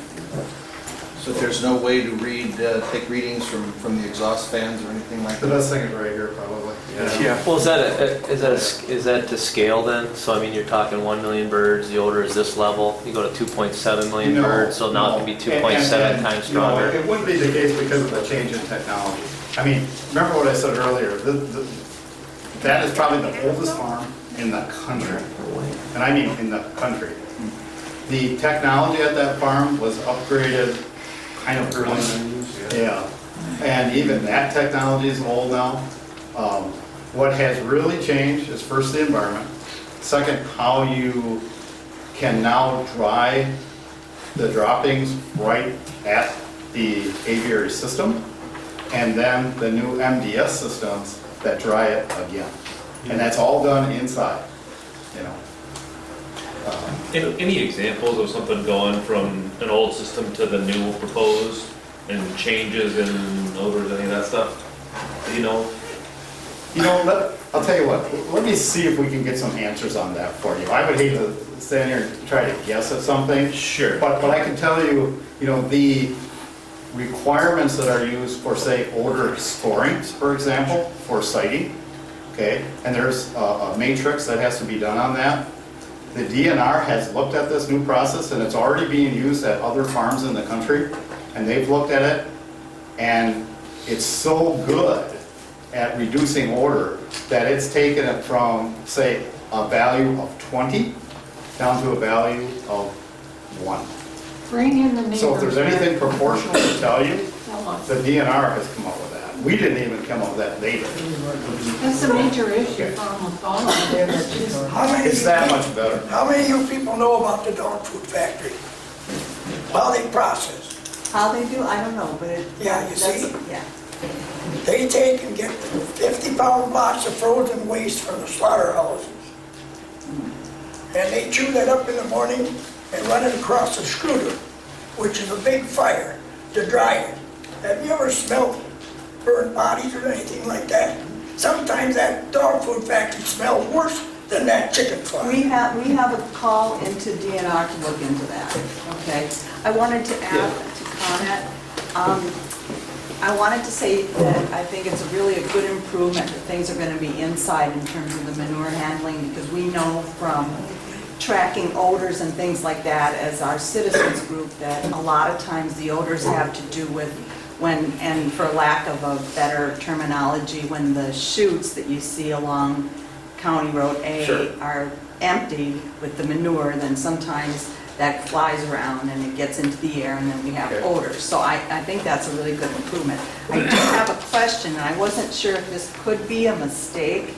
So there's no way to take readings from the exhaust fans or anything like The that? best thing is right here, probably. Yeah. Well, is that to scale then? So I mean, you're talking 1 million birds, the odor is this level, you go to 2.7 million No, birds, so now it can be 2.7 times No, stronger. it wouldn't be the case because of the change in technology. I mean, remember what I said earlier, that is probably the oldest farm in the country. And I mean in the country. The technology at that farm was upgraded kind of early. Yeah. And even that technology is old now. What has really changed is first the environment. Second, how you can now dry the droppings right at the aviary system. And then the new MDS systems that dry it again. And that's all done inside, you know. Any examples of something going from an old system to the new proposed and changes in odors, any of that stuff? You know? I'll tell you what, let me see if we can get some answers on that for you. I would hate to stand here and try to guess at something. Sure. But I can tell you, the requirements that are used for, say, odor scoring, for example, for siting, okay? And there's a matrix that has to be done on that. The DNR has looked at this new process, and it's already being used at other farms in the country, and they've looked at it, and it's so good at reducing odor that it's taken it from, say, a value of 20 down to a value of 1. Bring in the neighbors. So if there's anything proportional to tell you, Tell us. the DNR has come up with that. We didn't even come up with that later. That's a major issue for almost all of them. It's that much better. How many of you people know about the dog food factory? How they process? How they do, I don't know, but it. Yeah, you see? Yeah. They take and get 50-pound box of frozen waste from the slaughterhouses. And they chew that up in the morning and run it across a scooter, which is a big fire, to dry it. Have you ever smelled burnt bodies or anything like that? Sometimes that dog food factory smells worse than that chicken farm. We have a call into DNR to look into that, okay? I wanted to add, to comment, I wanted to say that I think it's really a good improvement that things are going to be inside in terms of the manure handling, because we know from tracking odors and things like that as our citizens group that a lot of times the odors have to do with when, and for lack of a better terminology, when the chutes that you see along County Road A are empty with the manure, then sometimes that flies around and it gets into the air and then we have odors. So I think that's a really good improvement. I do have a question, and I wasn't sure if this could be a mistake,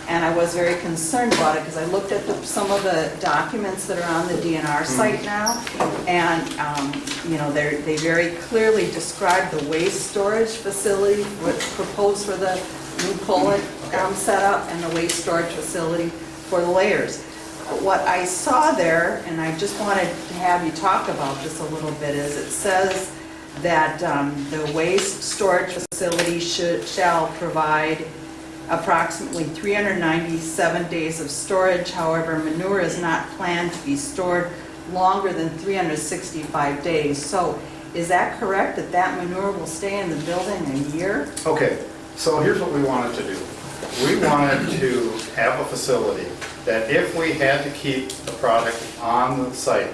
and I was very concerned about it because I looked at some of the documents that are on the DNR site now, and they very clearly describe the waste storage facility proposed for the new pullet setup and the waste storage facility for the layers. What I saw there, and I just wanted to have you talk about this a little bit, is it says that the waste storage facility shall provide approximately 397 days of storage. However, manure is not planned to be stored longer than 365 days. So is that correct, that that manure will stay in the building a year? Okay, so here's what we wanted to do. We wanted to have a facility that if we had to keep the product on the site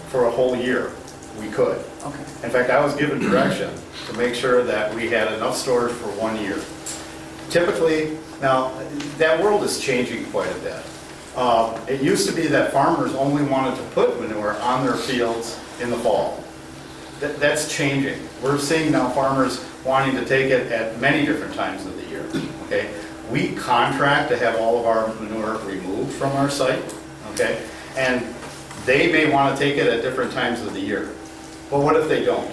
for a whole year, we could. Okay. In fact, I was given direction to make sure that we had enough storage for 1 year. Typically, now, that world is changing quite a bit. It used to be that farmers only wanted to put manure on their fields in the fall. That's changing. We're seeing now farmers wanting to take it at many different times of the year, okay? We contract to have all of our manure removed from our site, okay? And they may want to take it at different times of the year. But what if they don't?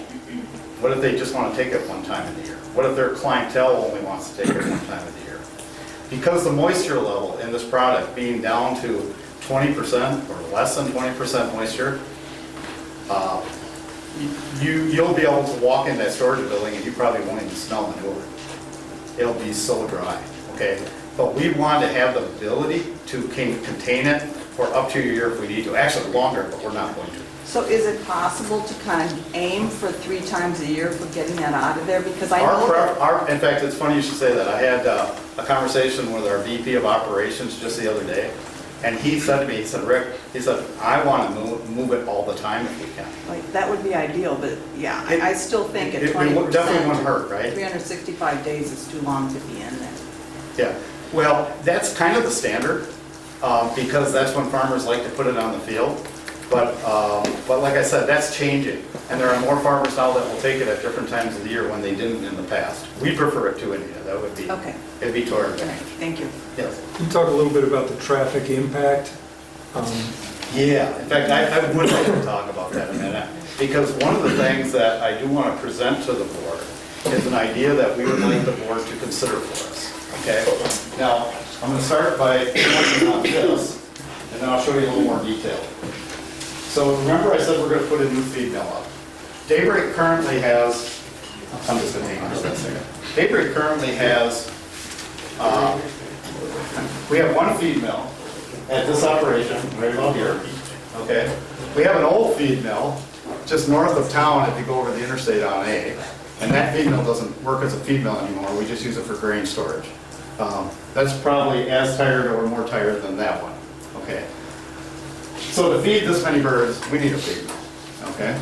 What if they just want to take it one time in the year? What if their clientele only wants to take it one time in the year? Because the moisture level in this product being down to 20% or less than 20% moisture, you'll be able to walk in that storage building and you probably won't even smell manure. It'll be so dry, okay? But we want to have the ability to contain it for up to a year if we need to. Actually longer, but we're not going to. So is it possible to kind of aim for 3 times a year for getting that out of there? Because I know that... In fact, it's funny you should say that. I had a conversation with our VP of operations just the other day, and he said to me, he said, Rick, he said, I want to move it all the time if we can. Like, that would be ideal, but yeah, I still think at 20%... It definitely wouldn't hurt, right? 365 days is too long to be in there. Yeah, well, that's kind of the standard, because that's when farmers like to put it on the field. But like I said, that's changing, and there are more farmers now that will take it at different times of the year when they didn't in the past. We prefer it too, Anita. That would be, okay. It'd be to our advantage. Thank you. Yes. Can you talk a little bit about the traffic impact? Yeah, in fact, I would like to talk about that in a minute, because one of the things that I do want to present to the board is an idea that we would like the board to consider for us, okay? Now, I'm going to start by pointing out this, and then I'll show you a little more detail. So remember I said we're going to put a new feed mill up. Daybreak currently has, I'm just going to hang on for a second. Daybreak currently has, we have one feed mill at this operation, right about here, okay? We have an old feed mill just north of town if you go over the interstate on A, and that feed mill doesn't work as a feed mill anymore, we just use it for grain storage. That's probably as tired or more tired than that one, okay? So to feed this many birds, we need a feed mill, okay?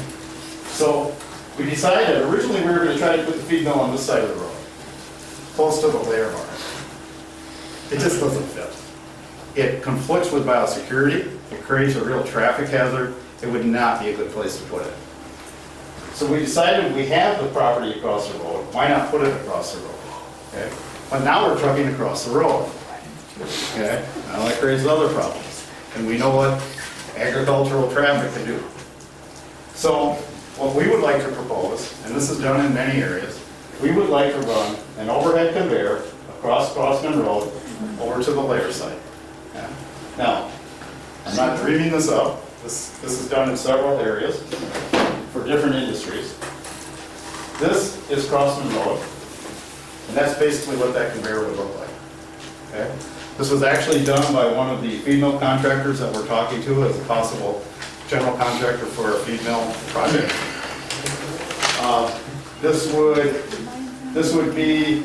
So we decided, originally we were going to try to put the feed mill on this side of the road, close to the layer barn. It just doesn't fit. It conflicts with biosecurity, it creates a real traffic hazard, it would not be a good place to put it. So we decided we have the property across the road, why not put it across the road, okay? But now we're trucking across the road, okay? Now that creates other problems, and we know what agricultural traffic can do. So what we would like to propose, and this is done in many areas, we would like to run an overhead conveyor across Crossman Road over to the layer site. Okay? Now, I'm not dreaming this up. This is done in several areas for different industries. This is Crossman Road, and that's basically what that conveyor would look like. Okay? This was actually done by one of the feed mill contractors that we're talking to as a possible general contractor for a feed mill project. This would be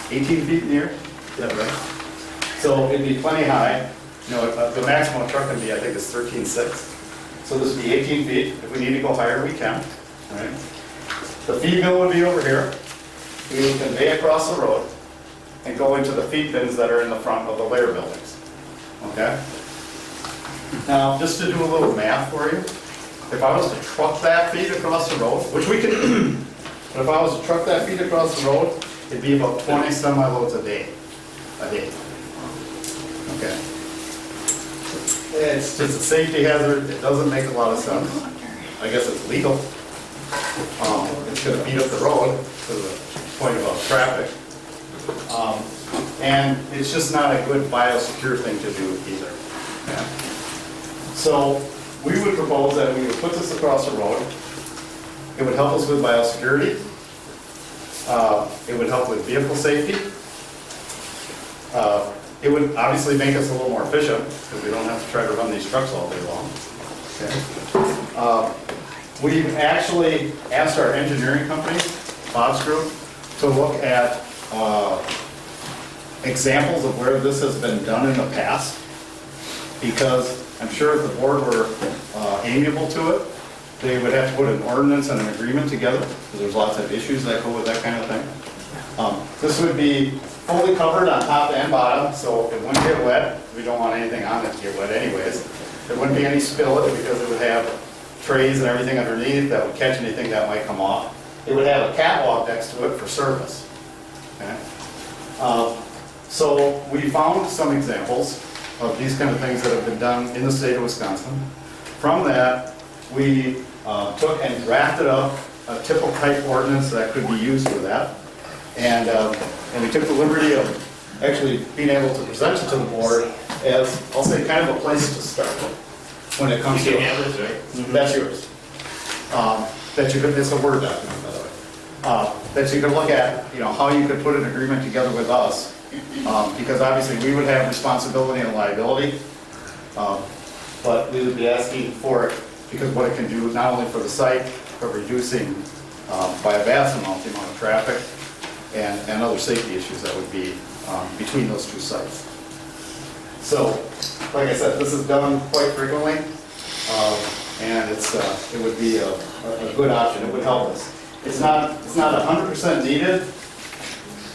18 feet in the air, is that right? So it'd be plenty high. You know, the maximum truck can be, I think, is 13.6. So this would be 18 feet. If we need to go higher, we can. Right? The feed mill would be over here. We would convey across the road and go into the feed bins that are in the front of the layer buildings. Okay? Now, just to do a little math for you, if I was to truck that feed across the road, which we can do, but if I was to truck that feed across the road, it'd be about 20 semi-loads a day. Okay? It's just a safety hazard. It doesn't make a lot of sense. I guess it's legal. It's going to beat up the road to the point about traffic. And it's just not a good biosecure thing to do either. Okay? So we would propose that we would put this across the road. It would help us with biosecurity. It would help with vehicle safety. It would obviously make us a little more efficient because we don't have to try to run these trucks all day long. Okay. We've actually asked our engineering company, Bob's group, to look at examples of where this has been done in the past, because I'm sure if the board were amiable to it, they would have to put an ordinance and an agreement together, because there's lots of issues that go with that kind of thing. This would be fully covered on top and bottom, so it wouldn't get wet. We don't want anything on it to get wet anyways. There wouldn't be any spillage because it would have trays and everything underneath that would catch anything that might come off. It would have a catwalk next to it for service. Okay? So we found some examples of these kind of things that have been done in the state of Wisconsin. From that, we took and drafted up a typical type ordinance that could be used for that. And we took the liberty of actually being able to present it to the board as, I'll say, kind of a place to start when it comes to. You can have this, right? That's yours. That you could, it's a Word document, by the way. That you could look at, you know, how you could put an agreement together with us. Because obviously we would have responsibility and liability. But we would be asking for it because what it can do not only for the site, but reducing by a vast amount the amount of traffic and other safety issues that would be between those two sites. So, like I said, this is done quite frequently, and it would be a good option. It would help us. It's not 100% needed,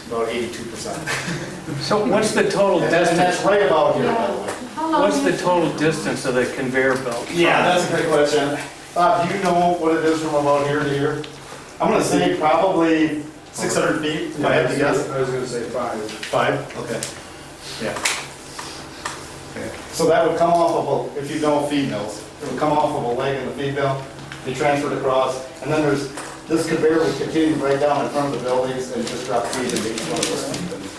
about 82%. So what's the total And distance? that's right about here, by the way. What's the total distance of the conveyor belt? Yeah, that's a great question. Bob, do you know what it is from about here to here? I'm going to say probably 600 feet, if I had to guess. I was going to say 5. 5? Okay. Yeah. Okay. So that would come off of, if you know feed mills, it would come off of a leg in the feed mill, be transferred across, and then there's, this conveyor would continue right down in front of the buildings and just drop feed into each one of those feed bins.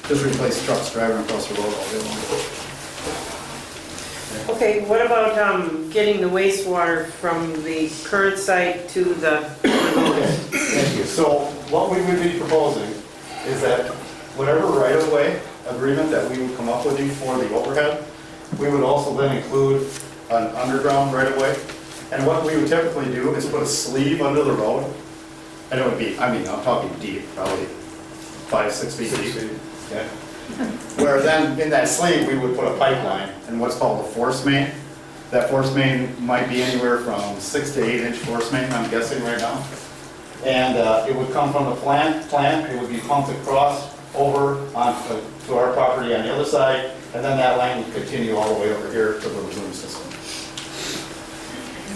Just replace trucks driving across the road all day long. Okay, what about getting the wastewater from the current site to the Thank you. So what we would be proposing is that whatever right-of-way agreement that we would come up with you for the overhead, we would also then include an underground right-of-way. And what we would typically do is put a sleeve under the road, and it would be, I mean, I'm talking deep, probably 5-6 feet deep. Okay. Where then in that sleeve, we would put a pipeline and what's called a force main. That force main might be anywhere from 6 to 8 inch force main, I'm guessing right now. And it would come from the plant, it would be pumped across over onto to our property on the other side, and then that line would continue all the way over here to the lagoon system.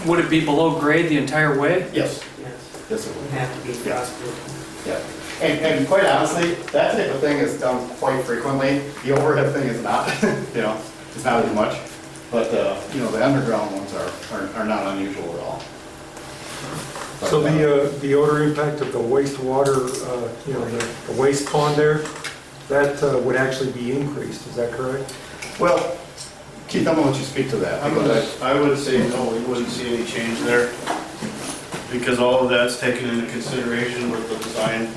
Would it be below grade the entire way? Yes. Yes. Yes, it would. Have to be frost-proof. Yeah. And quite honestly, that type of thing is done quite frequently. The overhead thing is not, you know, it's not as much. But, you know, the underground ones are not unusual at all. But, So the odor impact of the wastewater, you know, the waste pond there, that would actually be increased, is that correct? Well, Keith, I'm going to let you speak to that. I would say no, we wouldn't see any change there, because all of that's taken into consideration with the design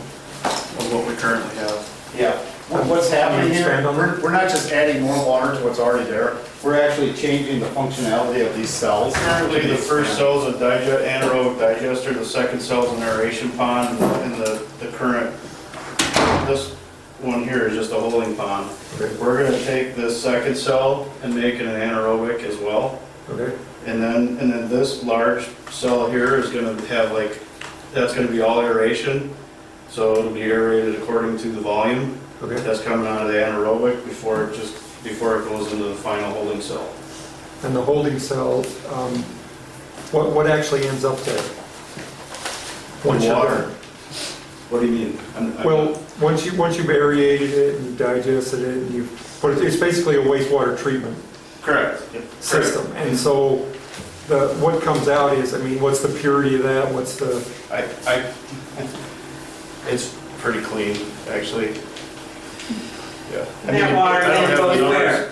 of what we currently have. Yeah. What's happening here, Expand on that? we're not just adding more water to what's already there, we're actually changing the functionality of these cells. Currently, the first cell's a anaerobic digester, the second cell's an aeration pond, and the current, this one here is just a holding pond. Okay. We're gonna take this second cell and make it an anaerobic as well. Okay. And then this large cell here is gonna have like, that's gonna be all aeration. So it'll be aerated according to the volume. Okay. That's coming out of the anaerobic before it goes into the final holding cell. And the holding cell, what actually ends up there? Once you're Water. done? What do you mean? Well, once you've aerated it and digested it, and you've put it, it's basically a wastewater treatment Correct. system. And so what comes out is, I mean, what's the purity of that? What's the, It's pretty clean, actually. Yeah. That water then goes where?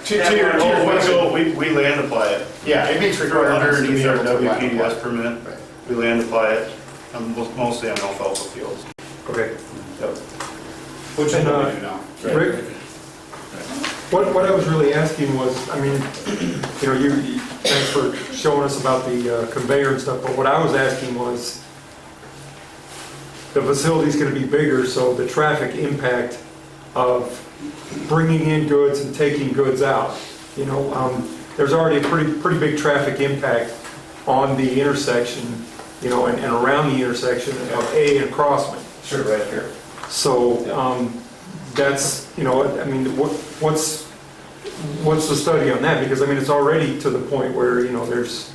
We land apply it. Yeah, it meets requirements. Underneath our WPDS permit, we land apply it, mostly on alfalfa fields. okay. Yep. Which is And, what we do now. Rick, what I was really asking was, I mean, you know, thanks for showing us about the conveyor and stuff, but what I was asking was, the facility's gonna be bigger, so the traffic impact of bringing in goods and taking goods out, you know, there's already a pretty big traffic impact on the intersection, you know, and around the intersection of A and Crossman. Sure, right here. So, that's, you know, I mean, what's the study on that? Because, I mean, it's already to the point where, you know, there's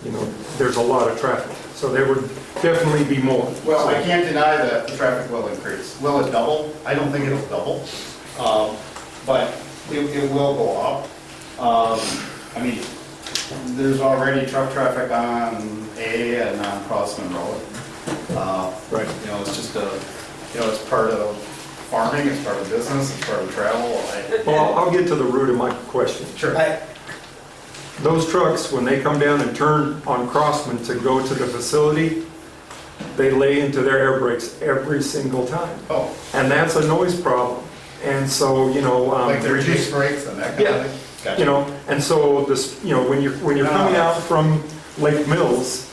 a lot of traffic. So there would definitely be more. Well, I can't deny that the traffic will increase. Will it double? I don't think it'll double, but it will go up. I mean, there's already truck traffic on A and on Crossman Road. Right. You know, it's just it's part of farming, it's part of business, it's part of travel. Well, I'll get to the root of my question. Sure. Those trucks, when they come down and turn on Crossman to go to the facility, they lay into their air brakes every single time. Oh. And that's a noise problem. And so, Like the reduced brakes and that kind of thing? Gotcha. And so this, when you're coming out from Lake Mills,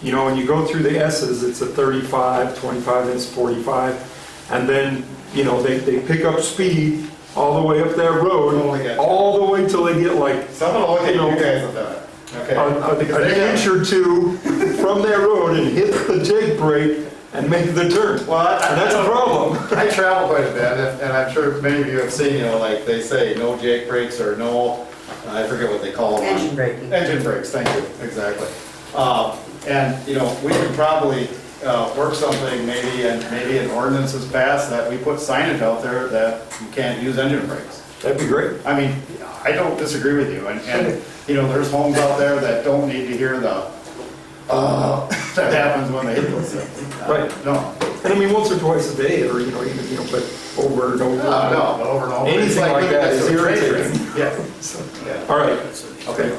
and you go through the S's, it's a 35, 25, then it's 45. And then, they pick up speed all the way up that road, all the way till they get like, someone will look at you guys with that. Okay. an inch or two from that road and hit the jake brake and make the turn. Well, and that's a problem. I travel quite a bit, and I'm sure many of you have seen, like they say, no jake brakes or no, I forget what they call them. Engine braking. Engine brakes, thank you, exactly. And, we could probably work something, maybe an ordinance is passed that we put signage out there that you can't use engine brakes. That'd be great. I mean, I don't disagree with you, and there's homes out there that don't need to hear the, that happens when they hit those things. Right. No. And I mean, once or twice a day, or, even, but over and over. No, over and over. Anything like that is irritating. Yeah. All right, okay.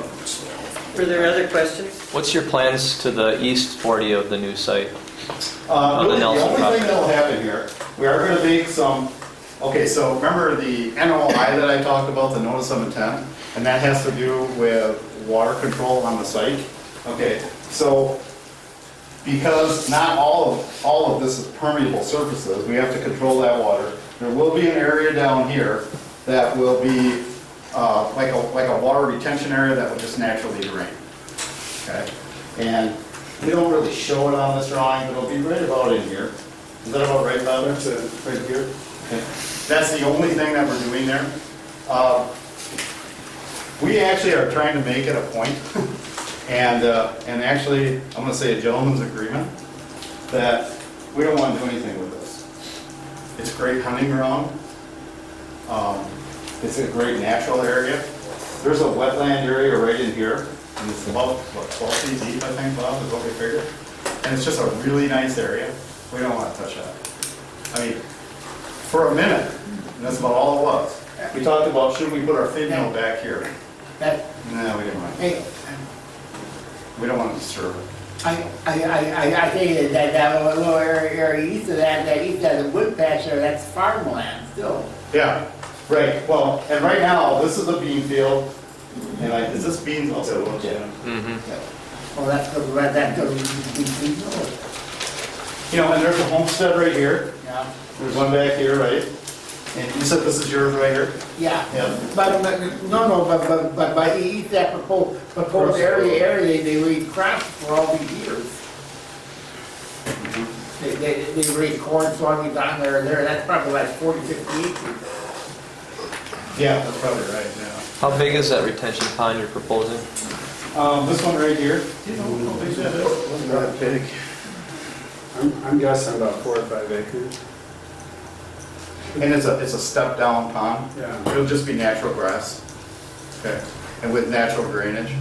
Were there other questions? What's your plans to the east 40 of the new site? Really, the Nelson only property. thing that'll happen here, we are gonna make some, okay, so remember the NOI that I talked about, the notice of intent? And that has to do with water control on the site? Okay, so because not all of this is permeable surfaces, we have to control that water. There will be an area down here that will be like a water retention area that will just naturally drain. Okay, and we don't really show it on this drawing, but it'll be right about in here. Is that about right, Bob? That's it, right here. Okay, that's the only thing that we're doing there. We actually are trying to make it a point, and actually, I'm going to say a gentleman's agreement that we don't want to do anything with this. It's great hunting ground. It's a great natural area. There's a wetland area right in here, and it's about, 12 feet deep, I think, Bob, is what we figured. And it's just a really nice area. We don't want to touch that. I mean, for a minute, and that's about all it was. We talked about, should we put our feed mill back here? No, we didn't want to. We don't want to disturb it. I think that little area east of that east of the wood patch there, that's farmland still. Yeah, right. Well, and right now, this is a bean field. And is this beans also? Yeah. Mm-hmm. Well, that's good, that's good. And there's a homestead right here. Yeah. There's one back here, right? And you said this is yours right here? Yeah. Yeah. But by east that proposed area, they raised crops for all these years. They raised corn, soybeans on there, that's probably like 40, 50 acres. Yeah, that's probably right, yeah. How big is that retention pond you're proposing? This one right here. Do you know how big that is? Not big. I'm guessing about 4 or 5 acres. And it's a step down pond. Yeah. It'll just be natural grass. Okay. And with natural drainage.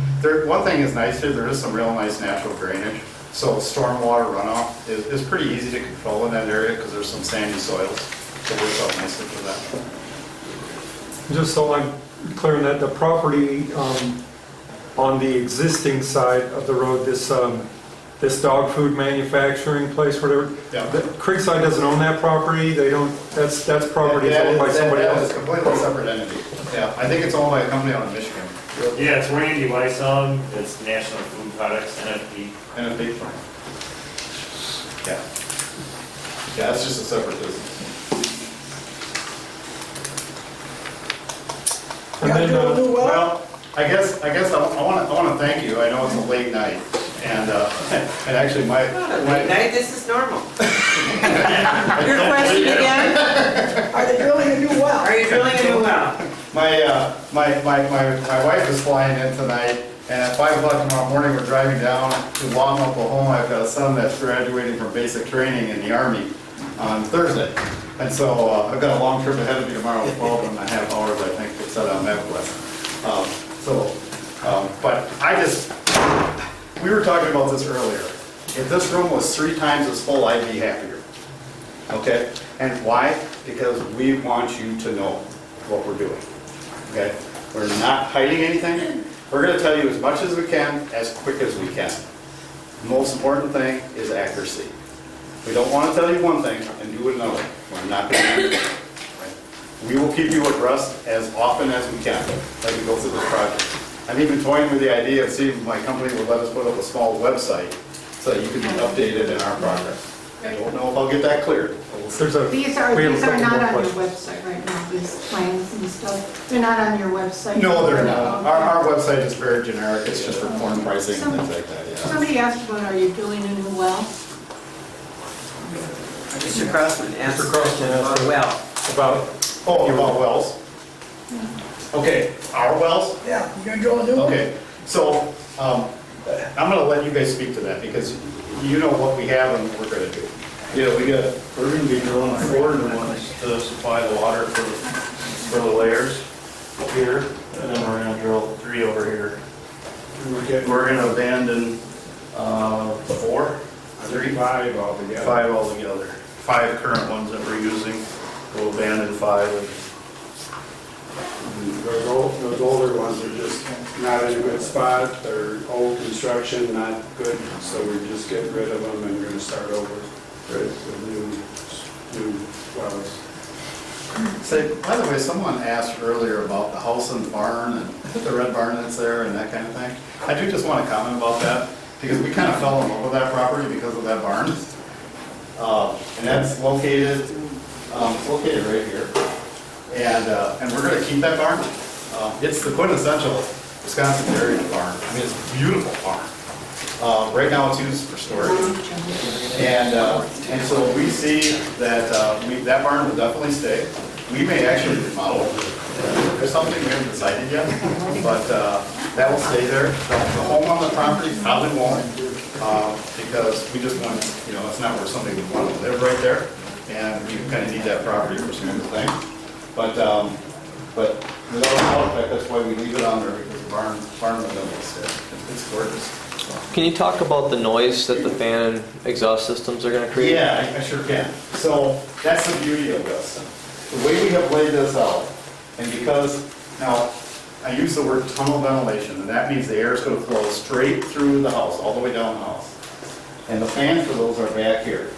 One thing is nice here, there is some real nice natural drainage. So stormwater runoff is pretty easy to control in that area because there's some sandy soils. So it works out nicely for that. Just so I'm clear on that, the property on the existing side of the road, this dog food manufacturing place, whatever, Yeah. the Creekside doesn't own that property, they don't, that's property that's owned by somebody That else. is a completely separate entity. Yeah, I think it's owned by a company out in Michigan. Yeah, it's Randy Weissong, it's National Food Products, NFP. NFP. Yeah. Yeah, it's just a separate business. And then, well, I guess I want to thank you. I know it's a late night, and actually Late night, this is normal. Your question again? Are they drilling a new well? Are you drilling a new well? My wife is flying in tonight, and at 5 o'clock tomorrow morning, we're driving down to Walton, Oklahoma. I've got a son that's graduating from basic training in the Army on Thursday. And so I've got a long trip ahead of me tomorrow, 12 and a half hours, I think, to set out MapQuest. But I we were talking about this earlier. If this room was 3 times as full, I'd be happier. Okay? And why? Because we want you to know what we're doing. Okay? We're not hiding anything. We're going to tell you as much as we can, as quick as we can. The most important thing is accuracy. We don't want to tell you one thing and do another. We're not going to do that. Right? We will keep you abreast as often as we can as we go through this project. I'm even toying with the idea of seeing if my company would let us put up a small website so that you can be updated in our progress. I don't know if I'll get that cleared. These are not on your website right now, these plans and stuff. They're not on your website? No, they're not. Our website is very generic. It's just for corn pricing and things like that, yeah. Somebody asked about, are you doing a new well? Mr. Crossman asked a question about a well. About wells? Okay, our wells? Yeah, you gonna go do it? Okay, so I'm going to let you guys speak to that because you know what we have and what we're going to do. Yeah, we're gonna be drilling 4 new ones to supply the water for the layers here, and then we're gonna drill 3 over here. We're gonna abandon 4, 3, 5 altogether. 5 altogether. 5 current ones that we're using. We'll abandon 5. Those older ones are just not in a good spot, they're old construction, not good, so we're just getting rid of them and we're gonna start over with new wells. Say, by the way, someone asked earlier about the house and barn and the red barn that's there and that kind of thing. I do just want to comment about that because we kind of fell in love with that property because of that barn. And that's located right here. And we're going to keep that barn. It's the quintessential Wisconsin dairy barn. I mean, it's a beautiful barn. Right now it's used for storage. And so we see that that barn will definitely stay. We may actually remodel it. There's something we haven't decided yet, but that will stay there. The home on the property probably won't because we just want, it's not where somebody would want to live right there. And we kind of need that property for some other things. But without a doubt, that's why we leave it on there because the barn will definitely stay. It's gorgeous. Can you talk about the noise that the fan and exhaust systems are going to create? Yeah, I sure can. So that's the beauty of this. The way we have laid this out, and because, now, I use the word tunnel ventilation, and that means the air is going to flow straight through the house, all the way down the house. And the fans for those are back here.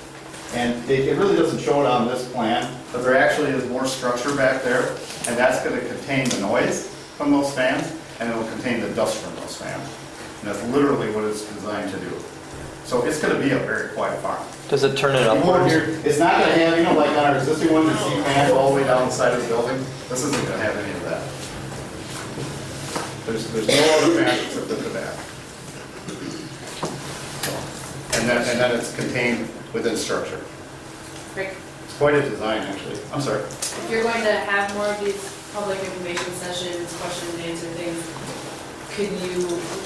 And it really doesn't show it on this plan, but there actually is more structure back there, and that's going to contain the noise from those fans, and it will contain the dust from those fans. And that's literally what it's designed to do. So it's going to be a very quiet farm. Does it turn it up? It's not going to have, like on our existing one, you see fans all the way down the side of the building. This isn't going to have any of that. There's no other fans except at the back. And then it's contained within structure. Rick, It's quite a design, actually. I'm sorry. if you're going to have more of these public information sessions, question and answer things,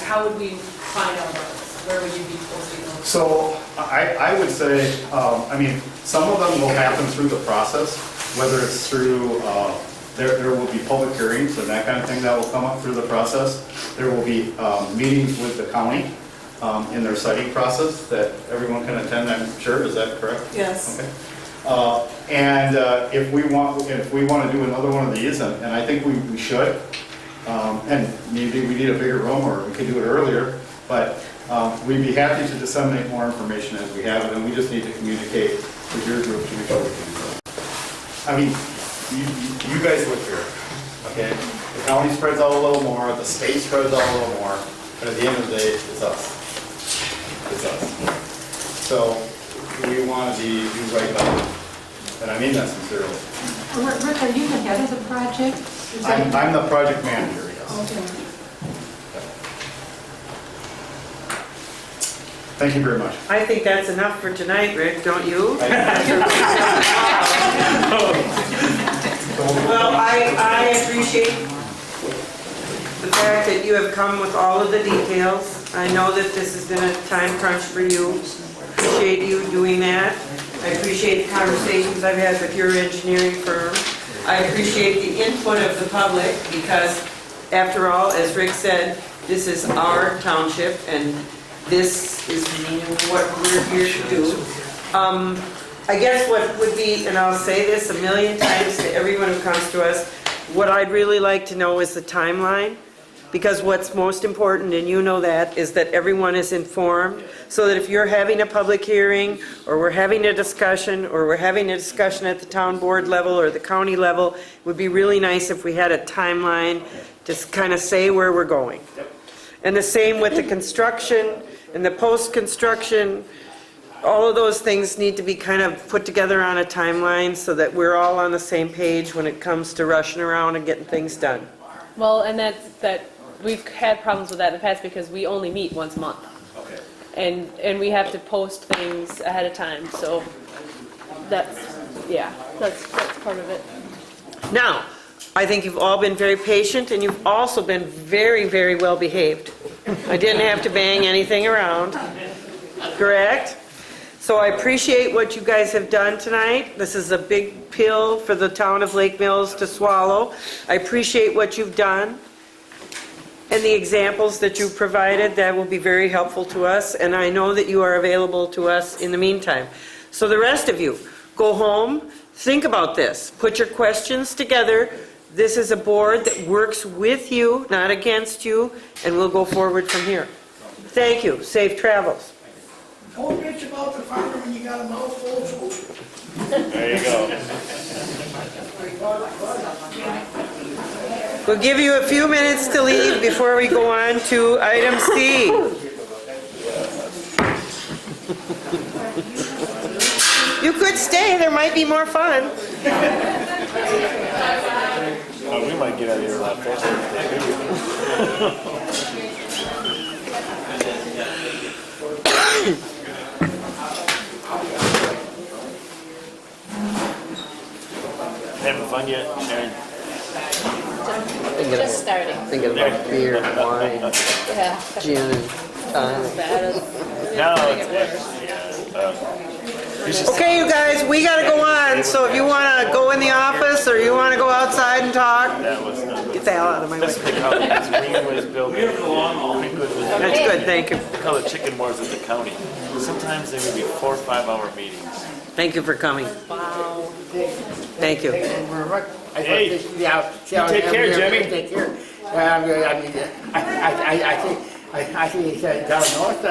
how would we find out about this? Where would you be posting those? So I would say, some of them will happen through the process, whether it's through, there will be public hearings and that kind of thing that will come up through the process. There will be meetings with the county in their siting process that everyone can attend, I'm sure. Is that correct? Yes. Okay. And if we want to do another one of these, and I think we should, and maybe we need a bigger room or we could do it earlier, but we'd be happy to disseminate more information as we have it, and we just need to communicate with your group to make sure we can do it. I mean, you guys live here, okay? The county spreads out a little more, the state spreads out a little more, but at the end of the day, it's us. It's us. So we want to be right by it, and I mean that sincerely. Rick, are you the head of the project? I'm the project manager, yes. Okay. Thank you very much. I think that's enough for tonight, Rick, don't you? Well, I appreciate the fact that you have come with all of the details. I know that this has been a time crunch for you. Appreciate you doing that. I appreciate the conversations I've had with your engineering firm. I appreciate the input of the public because After all, as Rick said, this is our township, and this is what we're here to do. I guess what would be, and I'll say this a million times to everyone who comes to us, what I'd really like to know is the timeline, because what's most important, and you know that, is that everyone is informed, so that if you're having a public hearing, or we're having a discussion, or we're having a discussion at the town board level or the county level, it would be really nice if we had a timeline to kind of say where we're going. And the same with the construction and the post-construction. All of those things need to be kind of put together on a timeline so that we're all on the same page when it comes to rushing around and getting things done. Well, and that we've had problems with that in the past because we only meet once a month. Okay. And we have to post things ahead of time, so that's part of it. Now, I think you've all been very patient, and you've also been very, very well behaved. I didn't have to bang anything around, correct? So I appreciate what you guys have done tonight. This is a big pill for the town of Lake Mills to swallow. I appreciate what you've done and the examples that you've provided. That will be very helpful to us, and I know that you are available to us in the meantime. So the rest of you, go home, think about this, put your questions together. This is a board that works with you, not against you, and we'll go forward from here. Thank you. Safe travels. Don't bitch about the farmer when you got a mouthful of food. There you go. We'll give you a few minutes to leave before we go on to item C. You could stay, there might be more fun. We might get out of here a lot faster. Having fun yet, Sharon? Just starting. Thinking about beer, wine, Yeah. gin, and tonic. Okay, you guys, we gotta go on, so if you wanna go in the office or you wanna go outside and talk, get the hell out of my way. That's Green was building. That's good, thank you. They call it chicken wars at the county. Sometimes they would be 4 or 5 hour meetings. Thank you for coming. Thank you. Hey, you take care, Jimmy. Take care. I think he said down north,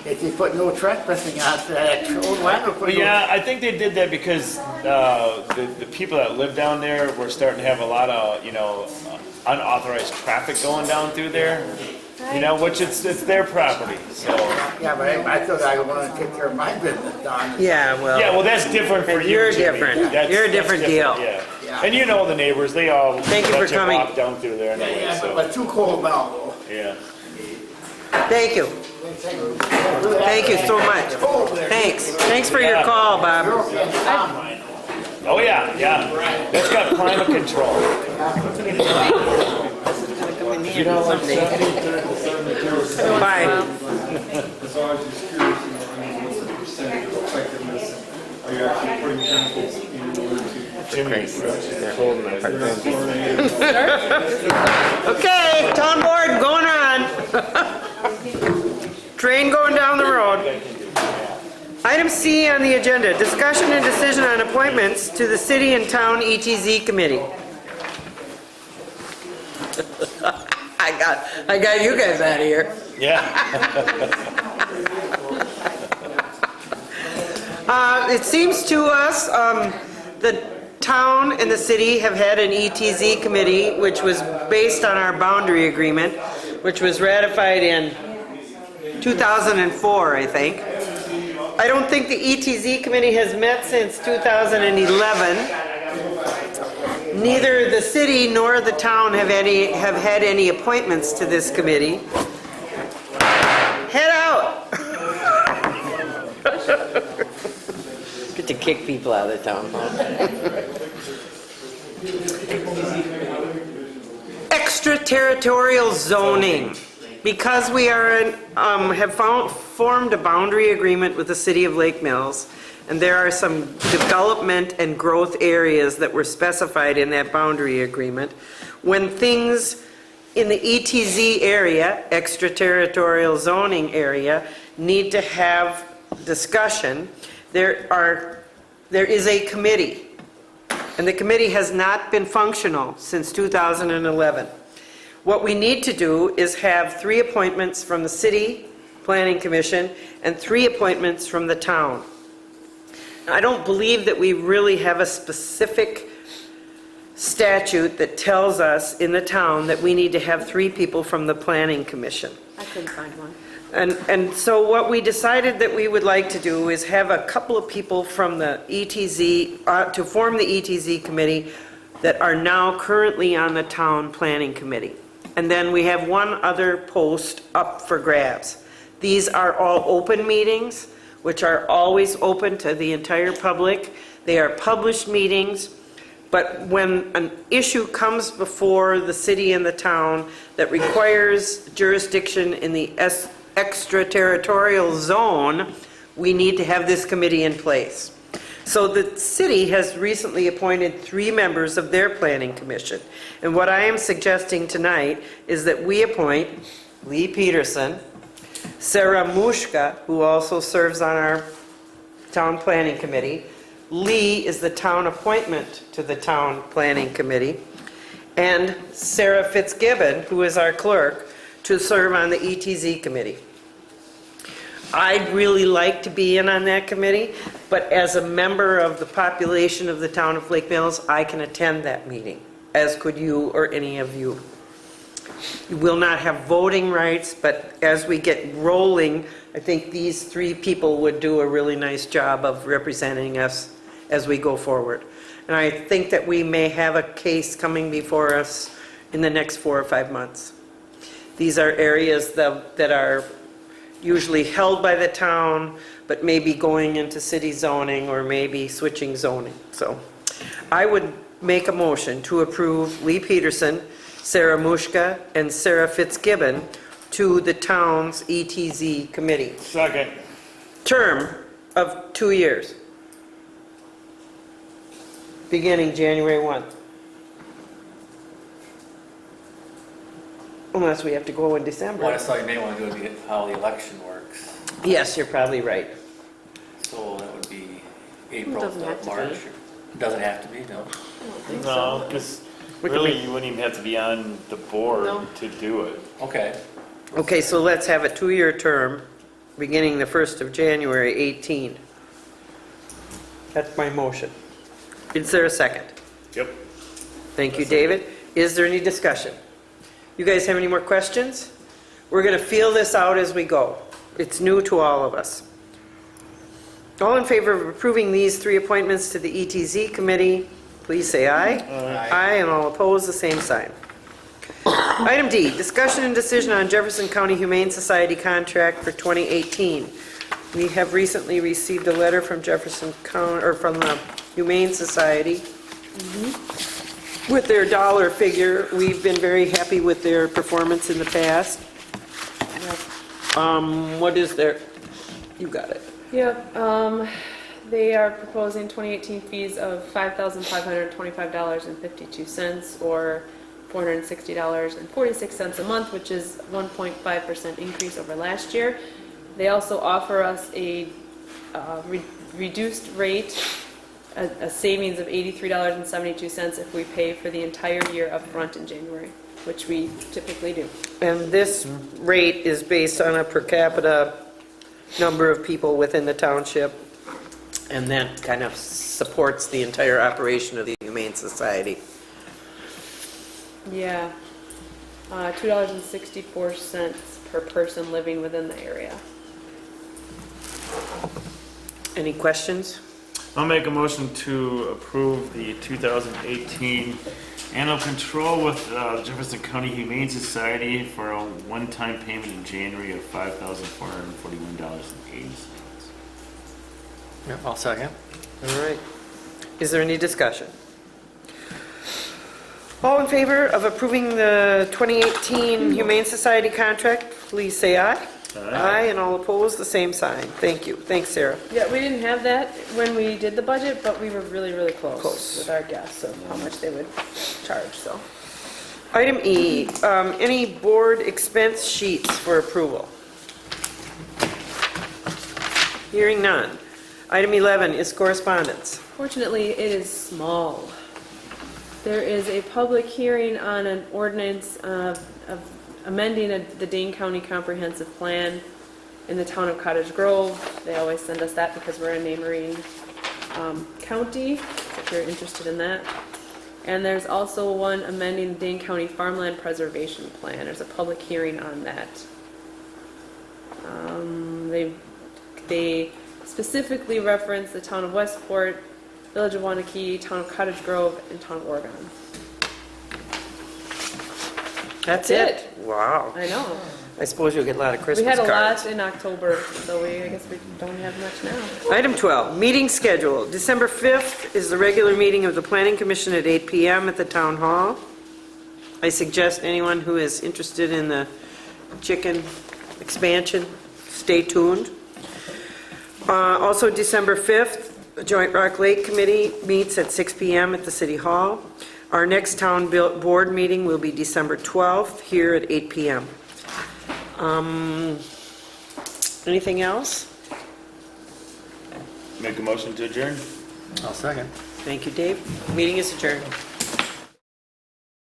if you put no trespassing out that old land. Yeah, I think they did that because the people that live down there were starting to have a lot of, unauthorized traffic going down through there. Which it's their property, so. Yeah, but I thought I wanted to take care of my business down. Yeah, well, that's different for you, you're Jimmy. different. That's You're a different deal. Yeah. And you know the neighbors, they all Thank you for let you coming. walk down through there anyway, Yeah, so. but too cold now, though. Yeah. Thank you. Thank you so much. Thanks. Thanks for your call, Bob. Oh, yeah. That's got climate control. Bye. So I was just curious, what's the percentage of effectiveness? Are you actually putting chemicals in order to? They're holding my Okay, town board, going on. Train going down the road. Item C on the agenda, discussion and decision on appointments to the City and Town ETZ Committee. I got you guys out of here. Yeah. It seems to us the town and the city have had an ETZ committee which was based on our boundary agreement, which was ratified in 2004, I think. I don't think the ETZ committee has met since 2011. Neither the city nor the town have had any appointments to this committee. Head out! Get to kick people out of the town hall. Extraterritorial zoning. Because we are formed a boundary agreement with the city of Lake Mills, and there are some development and growth areas that were specified in that boundary agreement. When things in the ETZ area, extraterritorial zoning area, need to have discussion. There is a committee, and the committee has not been functional since 2011. What we need to do is have 3 appointments from the City Planning Commission and 3 appointments from the town. I don't believe that we really have a specific statute that tells us in the town that we need to have 3 people from the Planning Commission. I couldn't find one. And so what we decided that we would like to do is have a couple of people from the ETZ, to form the ETZ committee that are now currently on the town planning committee. And then we have 1 other post up for grabs. These are all open meetings, which are always open to the entire public. They are published meetings. But when an issue comes before the city and the town that requires jurisdiction in the extraterritorial zone, we need to have this committee in place. So the city has recently appointed 3 members of their planning commission. And what I am suggesting tonight is that we appoint Lee Peterson, Sarah Mushka, who also serves on our town planning committee. Lee is the town appointment to the town planning committee, and Sarah Fitzgibbon, who is our clerk, to serve on the ETZ committee. I'd really like to be in on that committee, but as a member of the population of the town of Lake Mills, I can attend that meeting, as could you or any of you. You will not have voting rights, but as we get rolling, I think these 3 people would do a really nice job of representing us as we go forward. And I think that we may have a case coming before us in the next 4 or 5 months. These are areas that are usually held by the town, but maybe going into city zoning or maybe switching zoning. So I would make a motion to approve Lee Peterson, Sarah Mushka, and Sarah Fitzgibbon to the town's ETZ committee. Second. Term of 2 years. Beginning January 1. Unless we have to go in December. Well, I just thought you may want to do it how the election works. Yes, you're probably right. So that would be April doesn't to have to March. be. It doesn't have to be, no. I don't think No, so. because We can really make- you wouldn't even have to be on the board No. to do it. Okay. Okay, so let's have a 2-year term, beginning the 1st of January 18. That's my motion. Is there a second? Yep. Thank you, David. Is there any discussion? You guys have any more questions? We're going to feel this out as we go. It's new to all of us. All in favor of approving these 3 appointments to the ETZ committee, please say aye. Aye. Aye, and all opposed, the same sign. Item D, discussion and decision on Jefferson County Humane Society contract for 2018. We have recently received a letter from Jefferson County, or from the Humane Society with their dollar figure. We've been very happy with their performance in the past. What is their, you got it. Yep, they are proposing 2018 fees of $5,525.52 or $460.46 a month, which is 1.5% increase over last year. They also offer us a reduced rate, a savings of $83.72 if we pay for the entire year up front in January, which we typically do. And this rate is based on a per capita number of people within the township, and that kind of supports the entire operation of the Humane Society. Yeah, $2.64 per person living within the area. Any questions? I'll make a motion to approve the 2018 animal control with Jefferson County Humane Society for a one-time payment in January of $5,441.80. Yep, I'll second. All right. Is there any discussion? All in favor of approving the 2018 Humane Society contract, please say aye. Aye, and all opposed, the same sign. Thank you. Thanks, Sarah. Yeah, we didn't have that when we did the budget, but we were really, really close with our guess of how much they would charge, so. Item E, any board expense sheets for approval? Hearing none. Item 11 is correspondence. Fortunately, it is small. There is a public hearing on an ordinance of amending the Dane County Comprehensive Plan in the town of Cottage Grove. They always send us that because we're a neighboring county, if you're interested in that. And there's also one amending the Dane County Farmland Preservation Plan. There's a public hearing on that. They specifically reference the town of Westport, Village of Wanakee, town of Cottage Grove, and town of Oregon. That's it? Wow. I know. I suppose you'll get a lot of Christmas We had a cards. lot in October, so I guess we don't have much now. Item 12, meeting schedule. December 5th is the regular meeting of the Planning Commission at 8 p.m. at the Town Hall. I suggest anyone who is interested in the chicken expansion, stay tuned. Also, December 5th, the Joint Rock Lake Committee meets at 6 p.m. at the City Hall. Our next town board meeting will be December 12th here at 8 p.m. Anything else? Make a motion to adjourn? I'll second. Thank you, Dave. Meeting is adjourned.